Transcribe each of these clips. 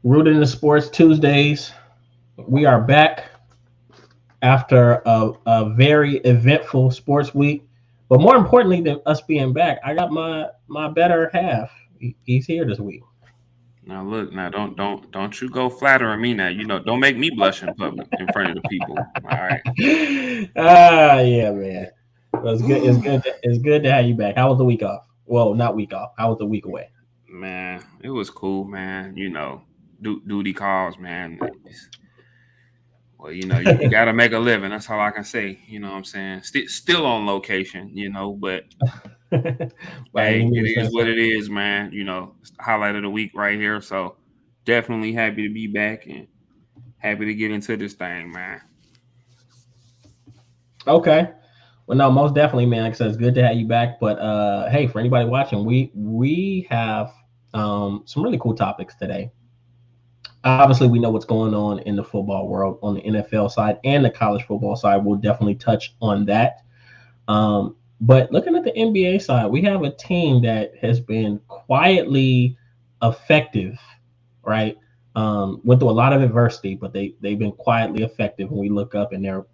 Rooted in the Sports Tuesdays. We are back after a very eventful sports week. But more importantly than us being back, I got my better half. He's here this week. Now look, now don't you go flattering me now. Don't make me blush in public in front of the people. All right. Yeah, man. Well, it's good. It's Whew. good. It's good to have you back. How was the week off? Well, not week off. How was the week away? Man, it was cool, man. Duty calls, man. Well, you got to make a living. That's all I can say. You know what I'm saying? Still on location, but By any hey, it means is what necessary. it is, man. It's the highlight of the week right here. So definitely happy to be back and happy to get into this thing, man. Okay. Well, no, most definitely, man. Like I said, it's good to have you back. But hey, for anybody watching, we have some really cool topics today. Obviously, we know what's going on in the football world on the NFL side and the college football side. We'll definitely touch on that. But looking at the NBA side, we have a team that has been quietly effective, right? Went through a lot of adversity, but they've been quietly effective. When we look up, and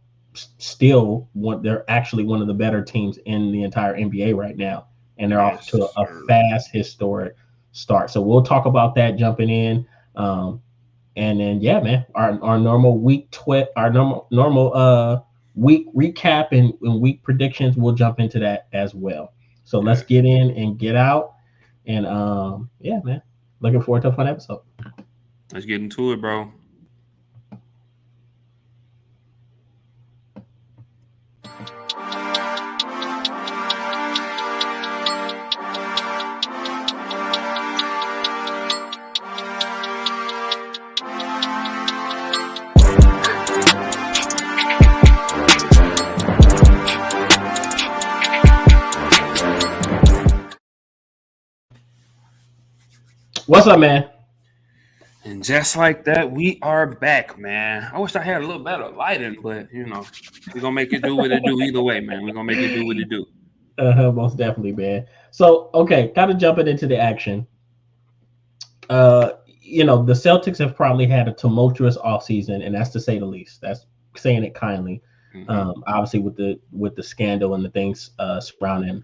still one. They're actually one of the better teams in the entire NBA right now, and they're off Yes, to a sir. fast, historic start. So we'll talk about that jumping in. And then yeah, man, our normal our normal week recap and week predictions. We'll jump into that as well. So let's Yes. get in and get out. And yeah, man, looking forward to a fun episode. Let's get into it, bro. What's up, man? And just like that, we are back, man. I wish I had a little better lighting, but we're gonna make it do what it do either way, man. We're gonna make it do what it do. Most definitely, man. So okay, kind of jumping into the action. The Celtics have probably had a tumultuous offseason, and that's to say the least. That's saying it kindly. Hmm. Obviously, with the scandal and the things surrounding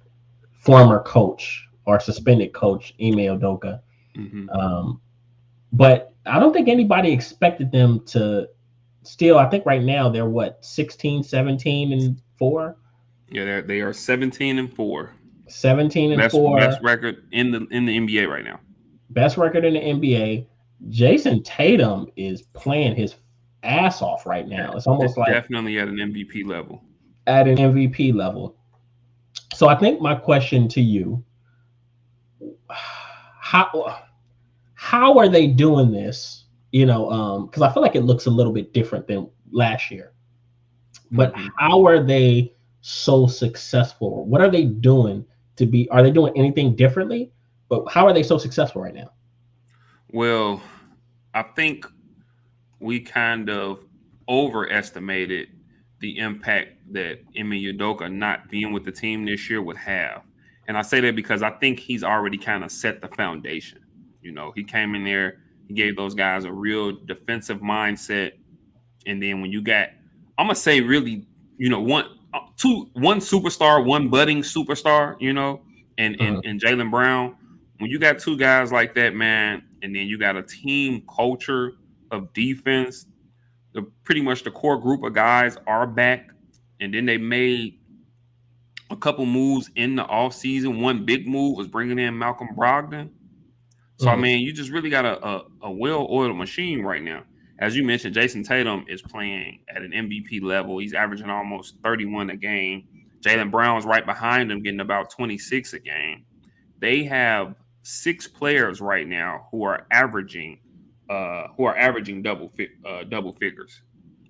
former coach or suspended coach Ime Udoka. Hmm. Um, but I don't think anybody expected them to still. I think right now they're what 16, 17, and 4, Yeah, they are 17-4, 17 and best 4, record in the NBA right now. best record in the NBA. Jason Tatum is playing his ass off right now. It's almost like Definitely at an MVP level. at an MVP level. So I think my question to you, how how are they doing this? Because I feel like it looks a little bit different than last year. But Hmm. how are they so successful? What are they doing to be? Are they doing anything differently? But how are they so successful right now? Well, I think we kind of overestimated the impact that Emi Udoka not being with the team this year would have. And I say that because I think he's already kind of set the foundation. He came in there, he gave those guys a real defensive mindset. And then when you got, I'm gonna say really, one superstar, one budding superstar, and Mhm. and, and Jalen Brown. When you got two guys like that, man, and then you got a team culture of defense, pretty much the core group of guys are back. And then they made a couple moves in the offseason. One big move was bringing in Malcolm Brogdon. So I Mhm. mean, you just really got a well-oiled machine right now. As you mentioned, Jason Tatum is playing at an MVP level. He's averaging almost 31 a game. Jalen Brown's right behind him, getting about 26 a game. They have six players right now who are averaging double figures.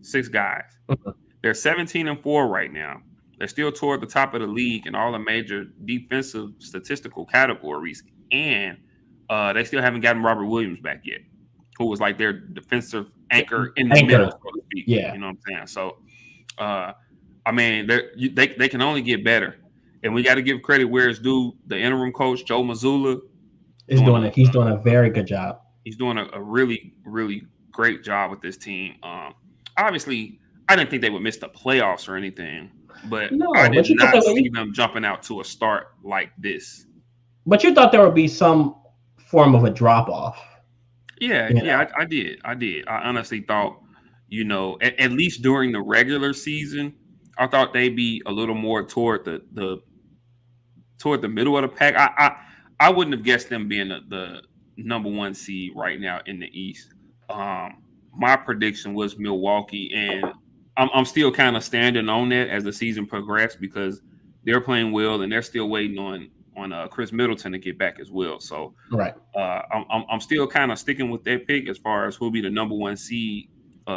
Six guys. Mhm. They're 17-4 right now. They're still toward the top of the league in all the major defensive statistical categories, and they still haven't gotten Robert Williams back yet, who was like their defensive anchor in the middle, Anchor. so to speak. Yeah. You know what I'm saying? So, uh, I mean, they can only get better, and we got to give credit where it's due. The interim coach Joe Mazzulla He's doing doing a it. He's doing a very good job. He's doing a really, really great job with this team. Obviously, I didn't think they would miss the playoffs or anything, but I No, did but you thought they not see would. them jumping out to a start like this. But you thought there would be some form of a drop off. Yeah, You yeah, know. I did. I did. I honestly thought, at least during the regular season, I thought they'd be a little more toward the middle of the pack. I wouldn't have guessed them being the number one seed right now in the East. My prediction was Milwaukee, and I'm still kind of standing on that as the season progressed because they're playing well and they're still waiting on Chris Middleton to get back as well. So Right. I'm still kind of sticking with that pick as far as who'll be the number one seed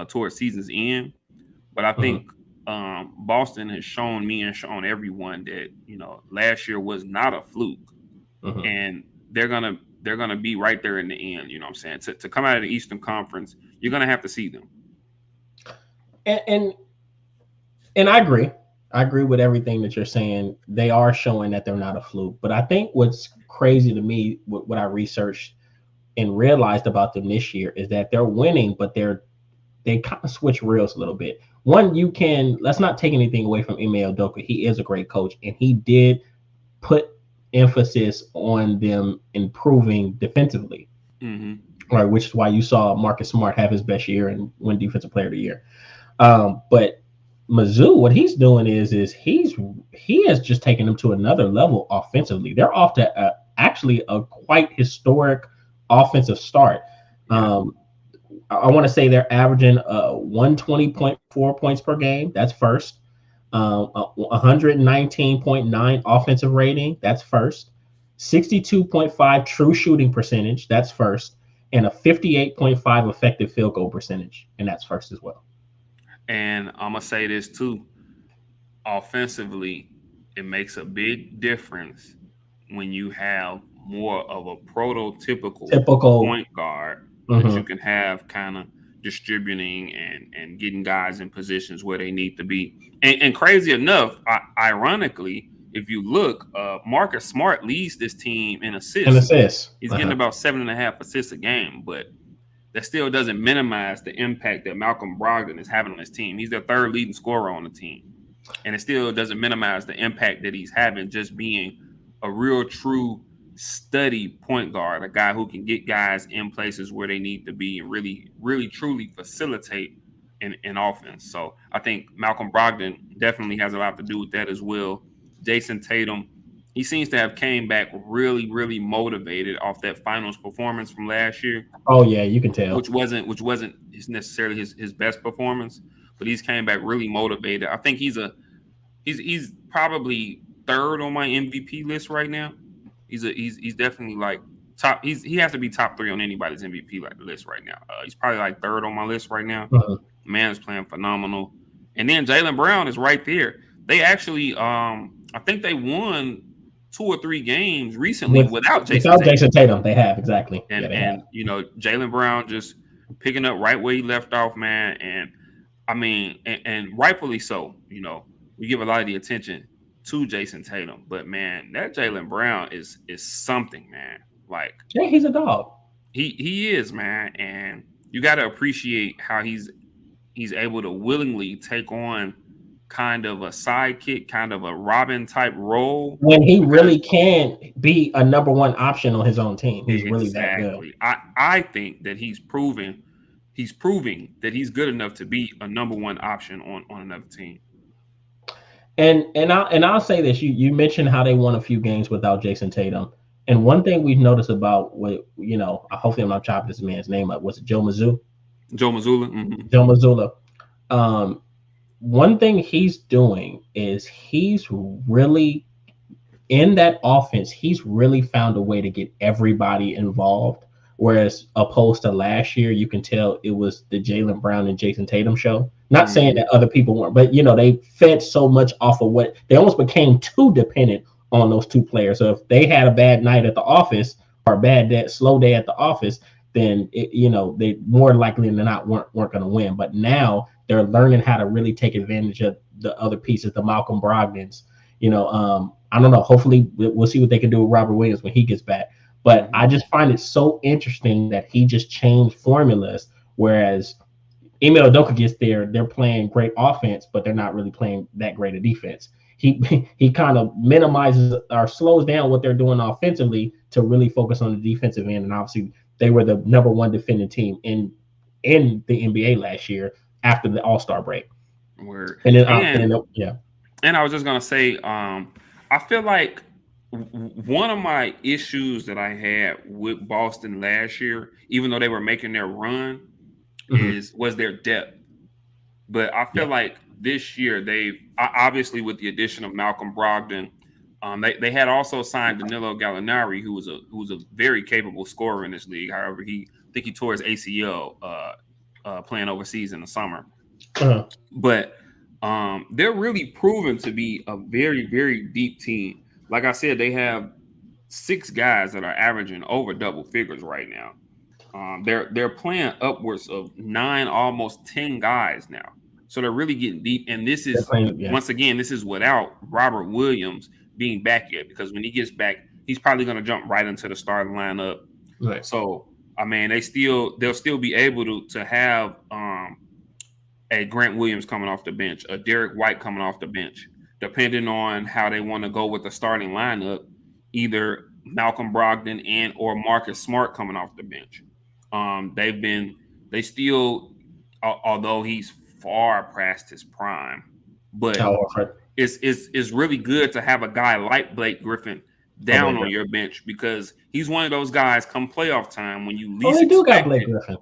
towards season's end. But I Hmm. think Boston has shown me and shown everyone that last year was not a fluke, Hmm. and they're gonna be right there in the end. You know what I'm saying? To come out of the Eastern Conference, you're gonna have to see them. And, and I agree. I agree with everything that you're saying. They are showing that they're not a fluke. But I think what's crazy to me, what I researched and realized about them this year, is that they're winning, but they kind of switch reels a little bit. One, let's not take anything away from Ime Udoka. He is a great coach, and he did put emphasis on them improving defensively, Hmm. right? Which is why you saw Marcus Smart have his best year and win Defensive Player of the Year. But Mizzou, what he's doing is he has just taken them to another level offensively. They're off to actually a quite historic offensive start. Yeah, I want to say they're averaging 120.4 points per game. That's first. 119.9 offensive rating. That's first. 62.5 true shooting percentage. That's first. And a 58.5 effective field goal percentage. And that's first as well. and I'm gonna say this too. Offensively, it makes a big difference when you have more of a prototypical Typical. point guard that you Mhm. can have kind of distributing and getting guys in positions where they need to be. And crazy enough, ironically, if you look, Marcus Smart leads this team in And assists. assists. He's getting Uh-huh. about 7.5 assists a game, but that still doesn't minimize the impact that Malcolm Brogdon is having on his team. He's their third leading scorer on the team, and it still doesn't minimize the impact that he's having just being a real true study point guard, a guy who can get guys in places where they need to be and really, really, truly facilitate in offense. So I think Malcolm Brogdon definitely has a lot to do with that as well. Jason Tatum, he seems to have came back really, really motivated off that finals performance from last year, Oh yeah, you can tell. which wasn't necessarily his best performance, but he's came back really motivated. I think he's probably third on my MVP list right now. He's definitely like top. He has to be top three on anybody's MVP like list right now. He's probably like third on my list right now. Uh-huh. Man is playing phenomenal, and then Jalen Brown is right there. They actually, I think they won 2 or 3 games recently With without Jason without Tatum, Jason Tatum, they have exactly. Yeah, and they have. and Jalen Brown just picking up right where he left off, man. And I mean, and rightfully so. We give a lot of the attention to Jason Tatum, but man, that Jalen Brown is something, man. Like Yeah, he's a dog. he is, man, and you got to appreciate how he's able to willingly take on kind of a sidekick, kind of a Robin type role When he because really can be a number one option on his own team, he's really that good. exactly. I think that he's proving that he's good enough to be a number one option on another team. And I'll say this: you mentioned how they won a few games without Jason Tatum, and one thing we've noticed about hopefully I'm not chopping this man's name up. Was it Joe Mizzou? Joe Mazzulla. Hmm. Joe Mazzulla. Um, One thing he's doing is he's really in that offense, he's really found a way to get everybody involved. Whereas opposed to last year, you can tell it was the Jalen Brown and Jason Tatum show. Not saying Hmm. that other people weren't, but they fed so much off of what they almost became too dependent on those two players. So if they had a bad night at the office or a bad day, slow day at the office, then they more likely than not weren't going to win. But now they're learning how to really take advantage of the other pieces, the Malcolm Brogdons. I don't know. Hopefully, we'll see what they can do with Robert Williams when he gets back. But I just find it so interesting that he just changed formulas, whereas Emil Udoka gets there, they're playing great offense, but they're not really playing that great a defense. He kind of minimizes or slows down what they're doing offensively to really focus on the defensive end. And obviously, they were the number one defending team in the NBA last year after the All Star break. Word. And then, And yeah, and I was just gonna say, I feel like one of my issues that I had with Boston last year, even though they were making their run, mm-hmm. was their depth. But I feel Yeah, like this year they've obviously with the addition of Malcolm Brogdon, they had also signed Danilo Gallinari, who was a very capable scorer in this league. However, I think he tore his ACL playing overseas in the summer. uh-huh. But they're really proven to be a very, very deep team. Like I said, they have 6 guys that are averaging over double figures right now. They're playing upwards of 9, almost 10 guys now. So they're really getting deep. And this They're is playing. Yeah, once again, this is without Robert Williams being back yet, because when he gets back, he's probably going to jump right into the starting lineup. right. So I mean, they'll still be able to have a Grant Williams coming off the bench, a Derek White coming off the bench, depending on how they want to go with the starting lineup. Either Malcolm Brogdon and or Marcus Smart coming off the bench. They still, although he's far past his prime, but Oh, right. it's really good to have a guy like Blake Griffin Oh, down Blake on Griffin. your bench, because he's one of those guys come playoff time when you Oh, least they do got expect Blake it. Griffin.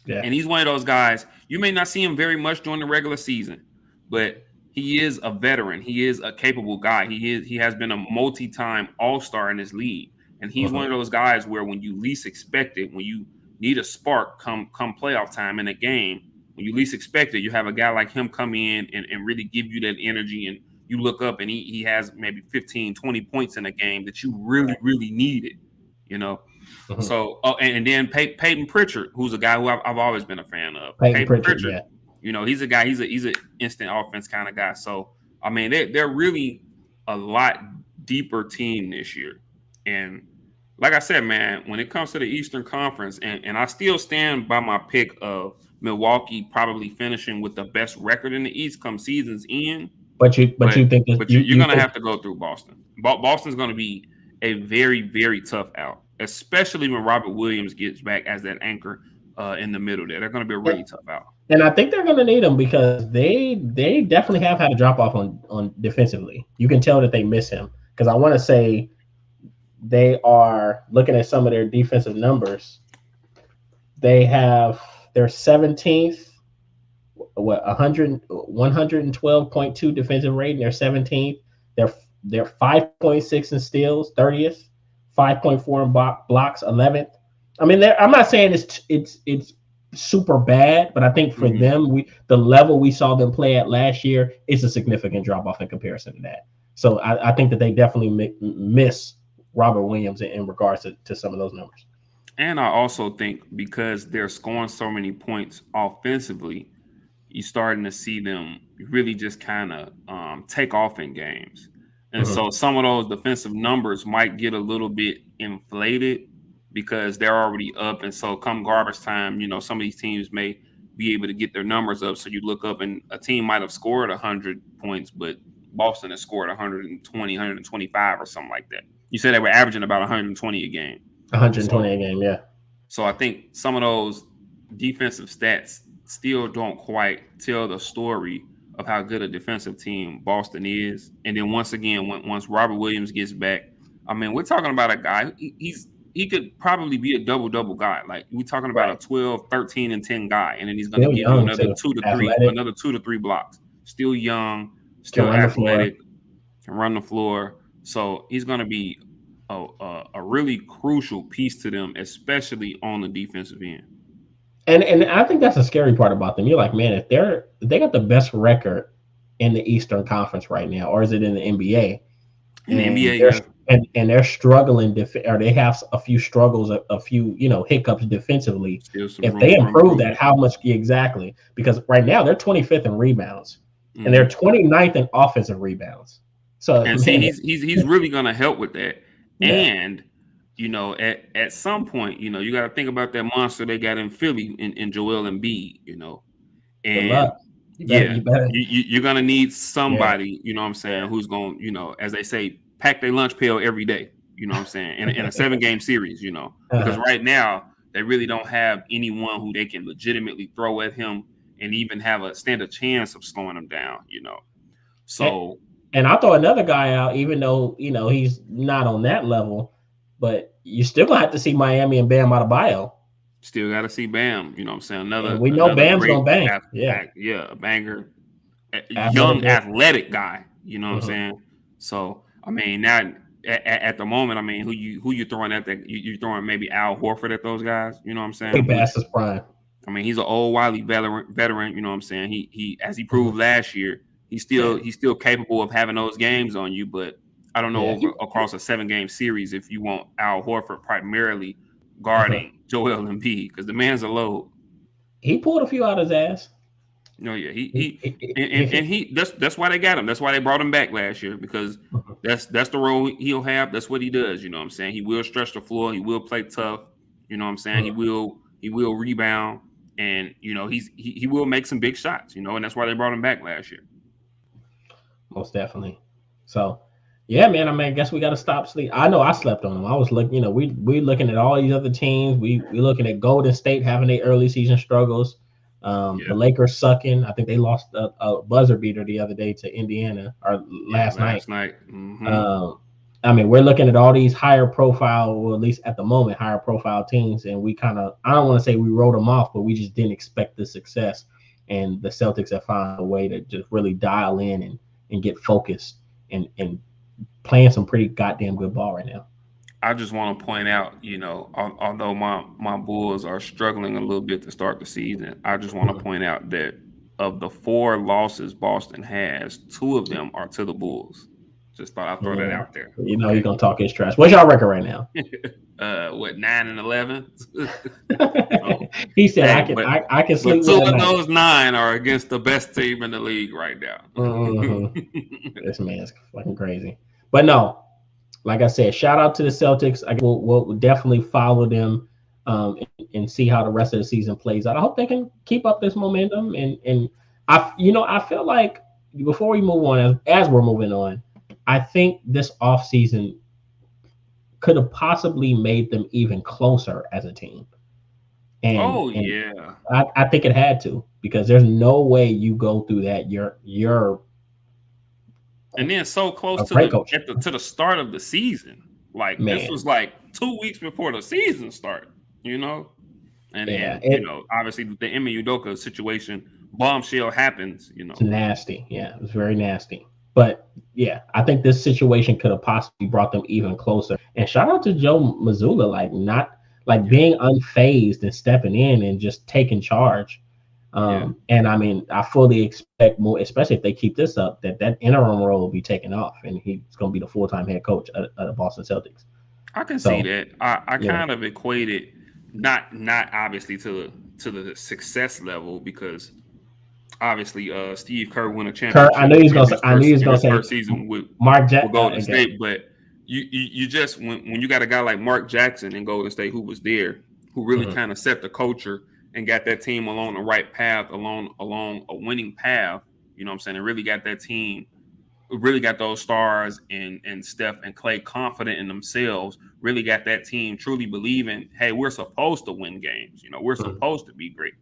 Yeah. And he's one of those guys, you may not see him very much during the regular season, but he is a veteran. He is a capable guy. He has been a multi-time all-star in this league. And he's one Uh-huh. of those guys where when you least expect it, when you need a spark come playoff time in a game, when you least expect it, you have a guy like him come in and really give you that energy, and you look up and he has maybe 15, 20 points in a game that you really, Right. really needed, you know. Uh-huh. So, and then Peyton Pritchard, who's a guy who I've always been a fan of. Peyton Peyton Pritchard. Pritchard, Yeah. he's a guy. He's an instant offense kind of guy. So, I mean, they're really a lot deeper team this year. And like I said, man, when it comes to the Eastern Conference, and I still stand by my pick of Milwaukee probably finishing with the best record in the East come season's end. But But you think that you're you gonna think have to go through Boston. Boston's gonna be a very, very tough out, especially when Robert Williams gets back as that anchor in the middle there. They're gonna be a really tough out. and I think they're going to need him because they definitely have had a drop off on defensively. You can tell that they miss him because I want to say they are looking at some of their defensive numbers. They have their 17th, what 112.2 defensive rating. They're 17th. They're 5.6 in steals, 30th, 5.4 in blocks, 11th. I mean, I'm not saying it's super bad, but I think for Mm-hmm. them, the level we saw them play at last year is a significant drop off in comparison to that. So I think that they definitely miss Robert Williams in regards to some of those numbers. And I also think because they're scoring so many points offensively, you're starting to see them really just kind of take off in games. And Mm-hmm. so some of those defensive numbers might get a little bit inflated because they're already up. And so come garbage time, some of these teams may be able to get their numbers up. So you look up and a team might have scored 100 points, but Boston has scored 120, 125 or something like that. You said they were averaging about 120 a game. 120 So a game, yeah. so I think some of those defensive stats still don't quite tell the story of how good a defensive team Boston is. And then once again, once Robert Williams gets back, I mean, we're talking about a guy. He could probably be a double guy. Like we're talking about a Right. 12, 13, and 10 guy, and then he's going to Still give you young too. Athletic, another 2 to 3 blocks. Still young, can still run the floor. athletic, can run the floor. So he's going to be a really crucial piece to them, especially on the defensive end. And I think that's the scary part about them. You're like, man, if they got the best record in the Eastern Conference right now, or is it in the NBA? In the NBA, And they're yeah, and they're struggling, or they have a few struggles, a few hiccups defensively. still some If room they for improve that, improvement. how much exactly? Because right now they're 25th in rebounds, and they're Hmm 29th in offensive rebounds. So And see, man, he's really going to help with that. yeah, And at some point, you got to think about that monster they got in Philly in Joel Embiid, Good and luck. You better. yeah, You better. you're gonna need Yeah. somebody, you know what I'm saying, Yeah. who's going, as they say, pack their lunch pail every day, you know what I'm saying, in a 7 game series, because Uh-huh. right now they really don't have anyone who they can legitimately throw at him and even have a stand a chance of slowing him down. And, So and I'll throw another guy out, even though he's not on that level, but you still gonna have to see Miami and Bam Adebayo, still got to see Bam, you know what I'm saying, and another we know another Bam's great gonna bang. Yeah, yeah, a banger, athletic young big. athletic guy. You know what I'm Mm-hmm. saying? So I mean, now at the moment, I mean, who you throwing at that? You throwing maybe Al Horford at those guys? You know what I'm Way saying? past Which his prime. I mean, he's an old wily veteran. You know what I'm saying? He as he Mm-hmm. proved last year, he's Yeah, still he's still capable of having those games on you. But I don't know yeah. over across a 7 game series if you want Al Horford primarily Uh-huh. guarding Joel Embiid because the man's a load. He pulled a few out his ass. No, yeah, he He, he and he that's why they got him. That's why they brought him back last year because that's the role he'll have. That's what he does. You know what I'm saying? He will stretch the floor. He will play tough. You know what I'm saying? He will rebound, and he will make some big shots. And that's why they brought him back last year. Most definitely. So, yeah, man. I mean, I guess we got to stop sleep. I know I slept on him. I was looking. We looking at all these other teams. We looking at Golden State having their early season struggles. The Yeah, Lakers sucking. I think they lost a buzzer beater the other day to Indiana or yeah. last night. Last night. Mm-hmm. Um, I mean, we're looking at all these higher profile, or at least at the moment, higher profile teams, and we kind of, I don't want to say we wrote them off, but we just didn't expect the success. And the Celtics have found a way to just really dial in and get focused and playing some pretty goddamn good ball right now. I just want to point out, although my Bulls are struggling a little bit to start the season, I just want to Mhm. point out that of the 4 losses Boston has, 2 of them are to the Bulls. Just thought I'd throw that Yeah. out there. He's gonna talk his trash. What's y'all record right now? Okay. What, 9-11? So, He said I hey, can but I can but sleep with two at of night. those 9 are against the best team in the league right now. Hmm. This man's fucking crazy. But no, like I said, shout out to the Celtics. I guess we'll definitely follow them and see how the rest of the season plays out. I hope they can keep up this momentum. And I feel like before we move on, as we're moving on, I think this offseason could have possibly made them even closer as a team. And Oh and yeah. I think it had to because there's no way you go through that. You're And then so close a to great the coach, at the to the start of the season. Like this man. was like 2 weeks before the season started, you know? And Yeah, obviously the Emi Udoka situation, bombshell happens. it's nasty. Yeah, it's very nasty. But yeah, I think this situation could have possibly brought them even closer. And shout out to Joe Mazzulla, like not like Yeah. being unfazed and stepping in and just taking charge. Yeah. And I mean, I fully expect more, especially if they keep this up, that interim role will be taken off, and he's going to be the full time head coach at the Boston Celtics. I can see So that. I you know, kind of equated not obviously to the success level because obviously Steve Kerr won a Kurt, championship I knew he was in going his to say first season Mark with Jack. Golden Again. State, but you just when you got a guy like Mark Jackson in Golden State who was there, who really Mhm. kind of set the culture and got that team along the right path, along a winning path. You know what I'm saying? And really got that team, really got those stars and Steph and Clay confident in themselves. Really got that team truly believing, hey, we're supposed to win games. We're Mhm. supposed to be great.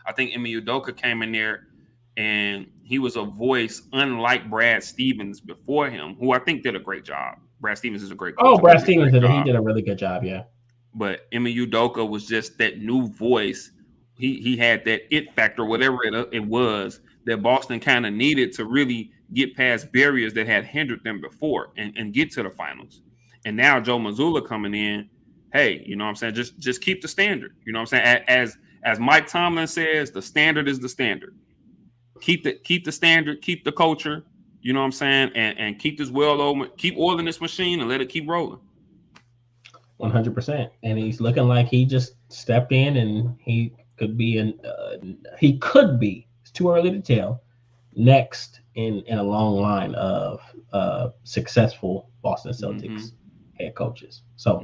I think Emi Udoka came in there and he was a voice unlike Brad Stevens before him, who I think did a great job. Brad Stevens is a great Oh, coach. I think Brad he did a Stevens great did. He job. did a really good job. Yeah. But Emi Udoka was just that new voice. He had that it factor, whatever it was, that Boston kind of needed to really get past barriers that had hindered them before and get to the finals. And now Joe Mazzulla coming in, hey, you know what I'm saying? Just keep the standard. You know what I'm saying? As Mike Tomlin says, the standard is the standard. Keep the standard, keep the culture, you know what I'm saying, and keep this keep oiling this machine and let it keep rolling. 100%. And he's looking like he just stepped in, and he could be. It's too early to tell. Next in a long line of successful Boston Mm-hmm. Celtics. head coaches. So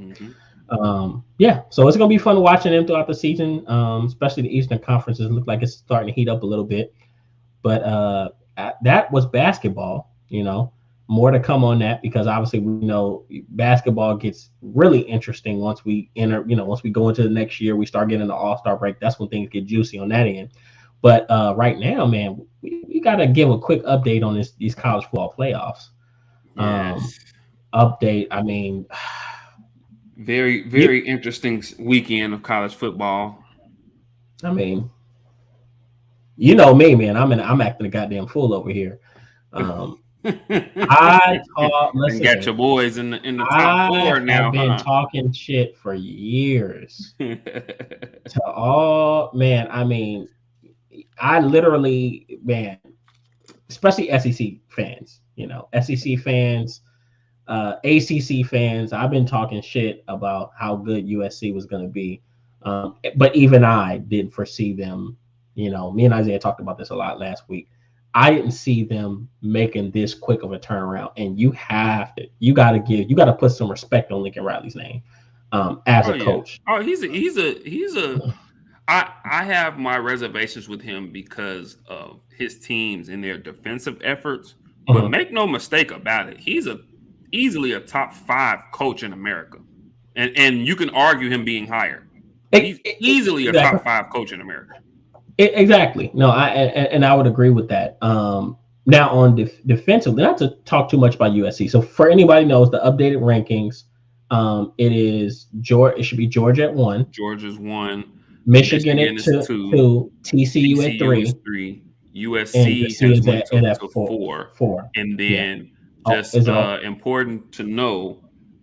Mm-hmm. yeah, so it's gonna be fun watching them throughout the season. Especially the Eastern Conferences look like it's starting to heat up a little bit. But that was basketball. More to come on that because obviously we know basketball gets really interesting once we enter. Once we go into the next year, we start getting the All-Star break. That's when things get juicy on that end. But right now, man, we got to give a quick update on these college football playoffs. Um, Yes. update. I mean, Very, you, very interesting weekend of college football. I mean, you know me, man. I'm acting a goddamn fool over here. Um, I taught. And Listen, got man. your boys in the top I four have now, been huh? talking shit for years to all man. I mean, I literally, man, especially SEC fans, SEC fans, ACC fans. I've been talking shit about how good USC was going to be, but even I didn't foresee them. Me and Isaiah talked about this a lot last week. I didn't see them making this quick of a turnaround, and you got to put some respect on Lincoln Riley's name as Oh a yeah. coach. Oh, he's a. I have my reservations with him because of his teams and their defensive efforts. But Mhm. make no mistake about it, he's a easily a top five coach in America, and you can argue him being higher, but he's easily a Exactly. top five coach in America. Exactly. No, and I would agree with that. Now on defensively, not to talk too much about USC. So for anybody knows the updated rankings, it is Georgia. It should be Georgia at one, Georgia's one, Michigan Michigan at is two, two, two, TCU at TCU is three, three, and USC USC has is went at to four. four, Four. and Yeah. then Oh, just is it? important to know,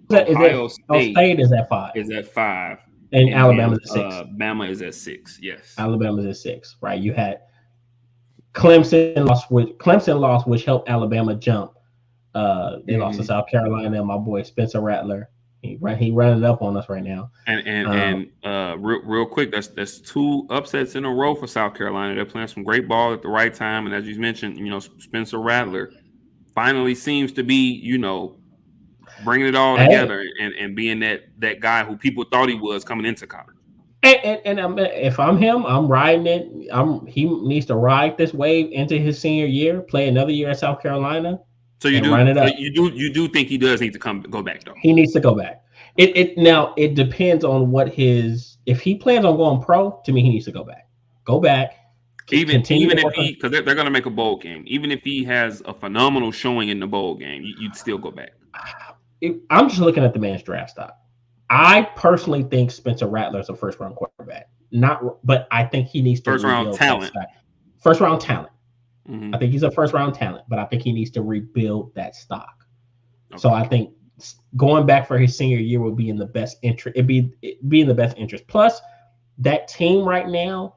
Is it? Ohio Oh, State State is at five, is at five, and and Alabama's then at six. Bama is at six. Yes. Alabama's at six. Right. You had Clemson lost, which helped Alabama jump. They lost to Hmm. South Carolina. My boy Spencer Rattler, he running up on us right now. Real quick, that's two upsets in a row for South Carolina. They're playing some great ball at the right time, and as you mentioned, Spencer Rattler finally seems to be bringing it all Hey, together and being that guy who people thought he was coming into college. if I'm him, I'm riding it. He needs to ride this wave into his senior year, play another year at South Carolina, So you and do run it so up. you do think he does need to go back though. He needs to go back. It depends on what his if he plans on going pro. To me, he needs to go back. Go back. Continue to Even if work on. he because they're going to make a bowl game, even if he has a phenomenal showing in the bowl game, you'd still go back. I'm just looking at the man's draft stock. I personally think Spencer Rattler is a first round quarterback. Not, but I think he needs to First round rebuild that talent. stock. First round talent. I Hmm. think he's a first round talent, but I think he needs to rebuild that stock. So Okay. I think going back for his senior year would be in the best interest. It'd be in the best interest. Plus, that team right now,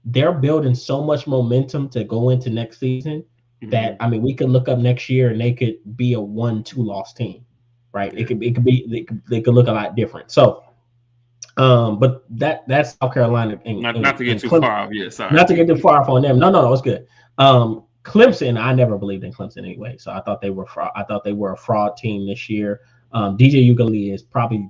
they're building so much momentum to go into next season that Hmm. I mean, we could look up next year and they could be a 1-2 loss team, right? Yeah. They could look a lot different. So, but that's South Carolina and, Not and, to get and too Clemson. far off. Yeah. Not to Sorry. get too far off on them. No, it's good. Clemson, I never believed in Clemson anyway, so I thought they were fraud. I thought they were a fraud team this year. DJ Ugalele is probably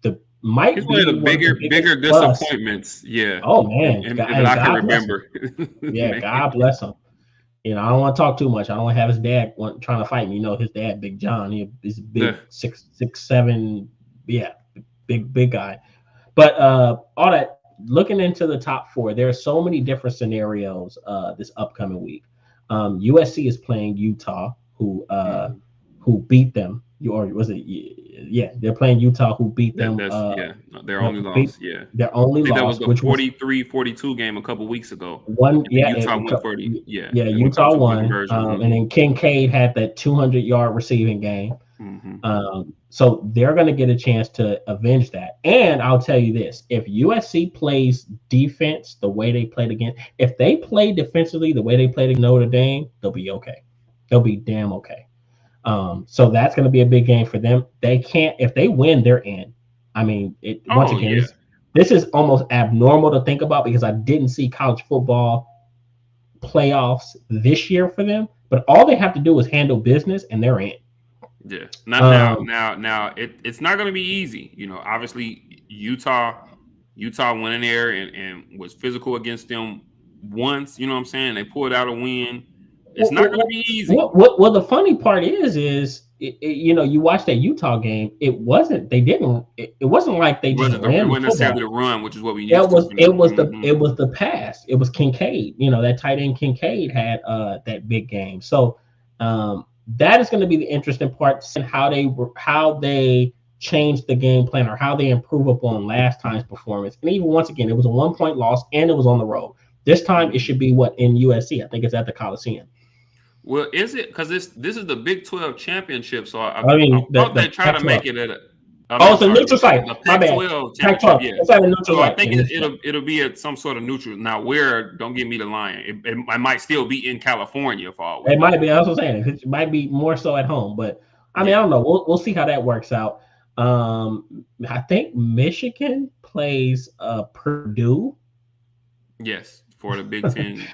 He's might one of be the one of the biggest bigger plus. disappointments. Yeah. Oh man, That hey, I can God bless him. remember. Yeah, Man. God bless him. I don't want to talk too much. I don't want to have his dad trying to fight me. His dad, Big John. He's a Yeah. big 6'7", yeah, big guy. But all that looking into the top four, there are so many different scenarios this upcoming week. USC is playing Utah, Mhm. who beat them. Or was it? Yeah, they're playing Utah, who beat them. That's yeah. No, their only Beat loss. Yeah. their I only think that was loss, the which was 43-42 game a couple weeks ago. one. And then Yeah, Utah went 40. Yeah. yeah, They went for the Utah 2-point won, conversion. and then Kincaid had that 200-yard receiving game. Hmm. So they're going to get a chance to avenge that. And I'll tell you this: if USC plays defense the way they played against, if they play defensively the way they played against Notre Dame, they'll be okay. They'll be damn okay. So that's going to be a big game for them. They can't if they win, they're in. I mean, once Oh again, yeah. this is almost abnormal to think about because I didn't see college football playoffs this year for them. But all they have to do is handle business, and they're in. Yeah. Um, It's not going to be easy. You know, obviously Utah went in there and was physical against them once. You know what I'm saying? They pulled out a win. It's not going to Well, be easy. the funny part is you watch that Utah game. It wasn't. They didn't. It wasn't like they just It ran the wasn't necessarily football. the run, which is what we It used to was from it them. was the Hmm. it was the pass. It was Kincaid. That tight end Kincaid had that big game. So that is going to be the interesting part, seeing how they change the game plan or how they improve upon last time's performance. And even once again, it was a 1 point loss and it was on the road. This time it Hmm. should be what in USC. I think it's at the Coliseum. Well, is it because this is the Big 12 championship? So I I mean thought the they try to make Pac-12. it at a. I mean, Oh, I'm it's a sorry, neutral site. the My bad. Pac-12 championship. Pac-12. Yeah. It's at a neutral So I site. think it'll be at some sort of neutral. Now, where? Don't give me the line. It might still be in California for all we It know. might be. I was saying it might be more so at home, but I mean, I Yeah. don't know. We'll see how that works out. I think Michigan plays Purdue. Yes, for the Big Ten.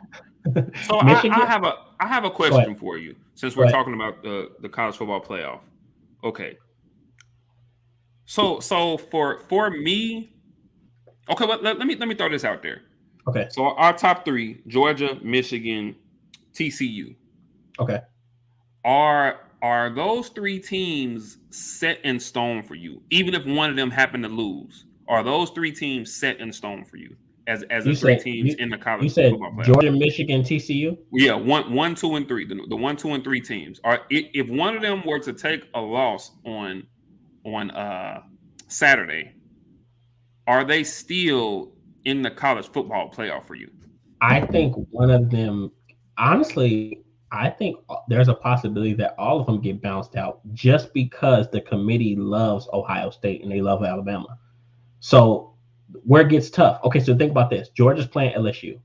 So Michigan. I have a Go ahead. question for you since Go we're ahead. talking about the college football playoff. Okay. So for me, okay, let me throw this out there. Okay. So our top three: Georgia, Michigan, TCU. Okay. Are those three teams set in stone for you? Even if one of them happened to lose, are those three teams set in stone for you as the You three said teams you in the you college said football playoff? Georgia, Michigan, TCU. Yeah, one, two, and three. The one, two, and three teams are. If one of them were to take a loss on Saturday, are they still in the college football playoff for you? I think one of them. Honestly, I think there's a possibility that all of them get bounced out just because the committee loves Ohio State and they love Alabama. So where it gets tough. Okay, so think about this. Georgia's playing LSU.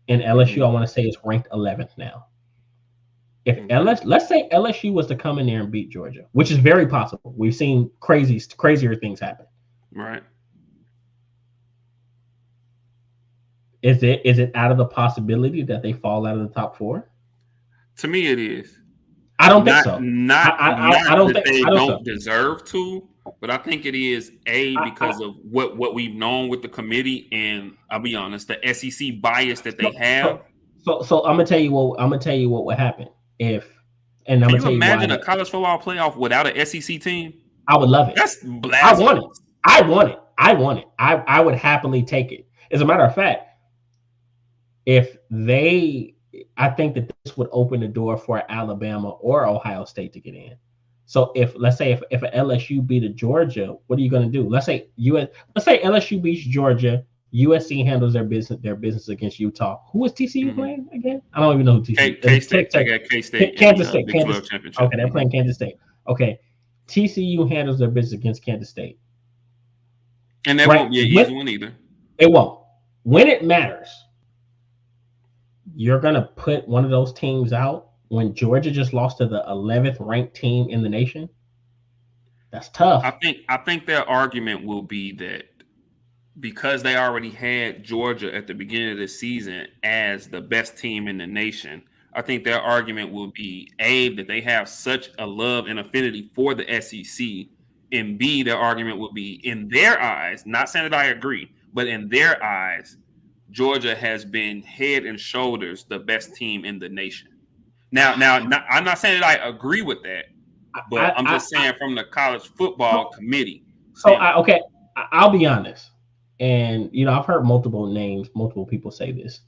And LSU, Hmm. I want to say, is ranked 11th now. If Okay. let's say LSU was to come in there and beat Georgia, which is very possible. We've seen crazier things happen. Right. Is it out of the possibility that they fall out of the top four? To me, it is. I don't think so. I Not don't that think they I don't so. don't deserve to, but I think it is a I, because of what we've known with the committee, and I'll be honest, the SEC bias that they so, have. so so I'm gonna tell you what would happen if, and I'm Can gonna you tell you why imagine a college football playoff without an SEC team? I would love it. That's I want it. blasphemous. I want it. I want it. I would happily take it. As a matter of fact, if they, I think that this would open the door for Alabama or Ohio State to get in. So if let's say if an LSU beat a Georgia, what are you going to do? Let's say LSU beats Georgia, USC handles their business against Utah. Who is TCU Hmm. playing again? I don't even know who TCU K is. State, they got K State in the Kansas State. Big Kansas. 12 championship. Okay, they're Hmm. playing Kansas State. Okay, TCU handles their business against Kansas State. And that Right? won't be an easy one either. It won't. When it matters, you're going to put one of those teams out when Georgia just lost to the 11th ranked team in the nation. That's tough. I think their argument will be that because they already had Georgia at the beginning of the season as the best team in the nation, I think their argument will be A, that they have such a love and affinity for the SEC, and B, their argument will be in their eyes, not saying that I agree, but in their eyes, Georgia has been head and shoulders the best team in the nation. I'm not saying that I agree with that, but I'm I just saying from the college football so, committee so standpoint. okay, I'll be honest. And I've heard multiple people say this,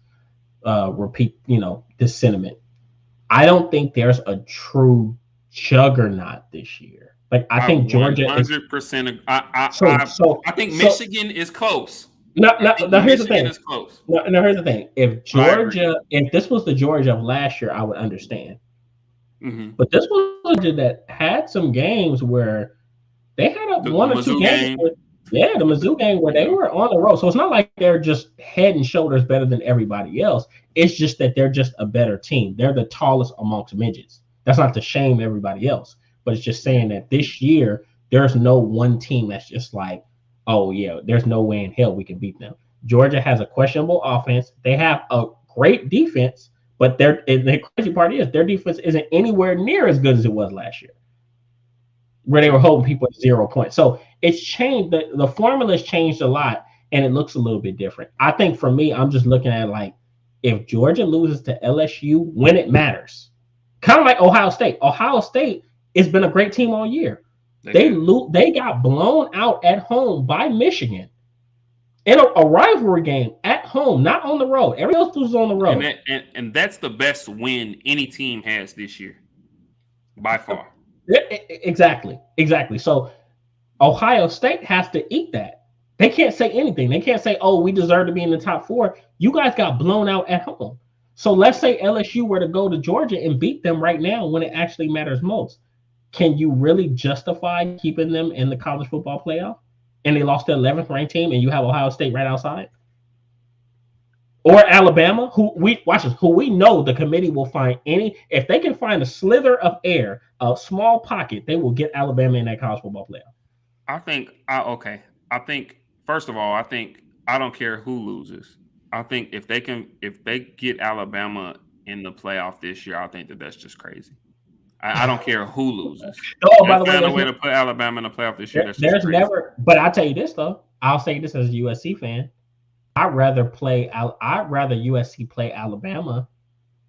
repeat, this sentiment. I don't think there's a true juggernaut this year. Like I I think Georgia is 100%. so so I think so. Michigan is close. Now, I now, think now here's the Michigan thing. is close. Now here's the thing. I agree. If this was the Georgia of last year, I would understand. Hmm. But this was a Georgia that had some games where they had The one or two Mizzou games. game. Yeah, the Mizzou game where they Yeah. were on the road. So it's not like they're just head and shoulders better than everybody else. It's just that they're just a better team. They're the tallest amongst midgets. That's not to shame everybody else, but it's just Yeah. saying that this year there's no one team that's just like, oh yeah, there's no way in hell we can beat them. Georgia has a questionable offense. They have a great defense, but the crazy part is their defense isn't anywhere near as good as it was last year. where they were True. holding people at 0 points. So it's changed. The formula's changed a lot, and it looks a little bit different. I think for me, I'm just looking at like if Georgia loses to LSU when it matters, kind of like Ohio State. Ohio State has been a great team all year. They They have. they got blown out at home by Michigan in a rivalry game at home, not on the road. Everybody else was on the And road. and that's the best win any team has this year by far. Exactly. So Ohio State has to eat that. They can't say anything. They can't say, "Oh, we deserve to be in the top four." You guys got blown out at home. So let's say LSU were to go to Georgia and beat them right now when it actually matters most. Can you really justify keeping them in the college football playoff? And they lost the 11th ranked team, and you have Ohio State right outside, or Alabama, who we watch this, who we know the committee will find any if they can find a slither of air, a small pocket, they will get Alabama in that college football playoff. I think okay. I think first of all, I think I don't care who loses. I think if they get Alabama in the playoff this year, I think that's just crazy. I don't care who loses. Oh, They by the way, find a way to put Alabama in the playoff this year. That's just there's crazy. never. But I'll tell you this though. I'll say this as a USC fan. I'd rather USC play Alabama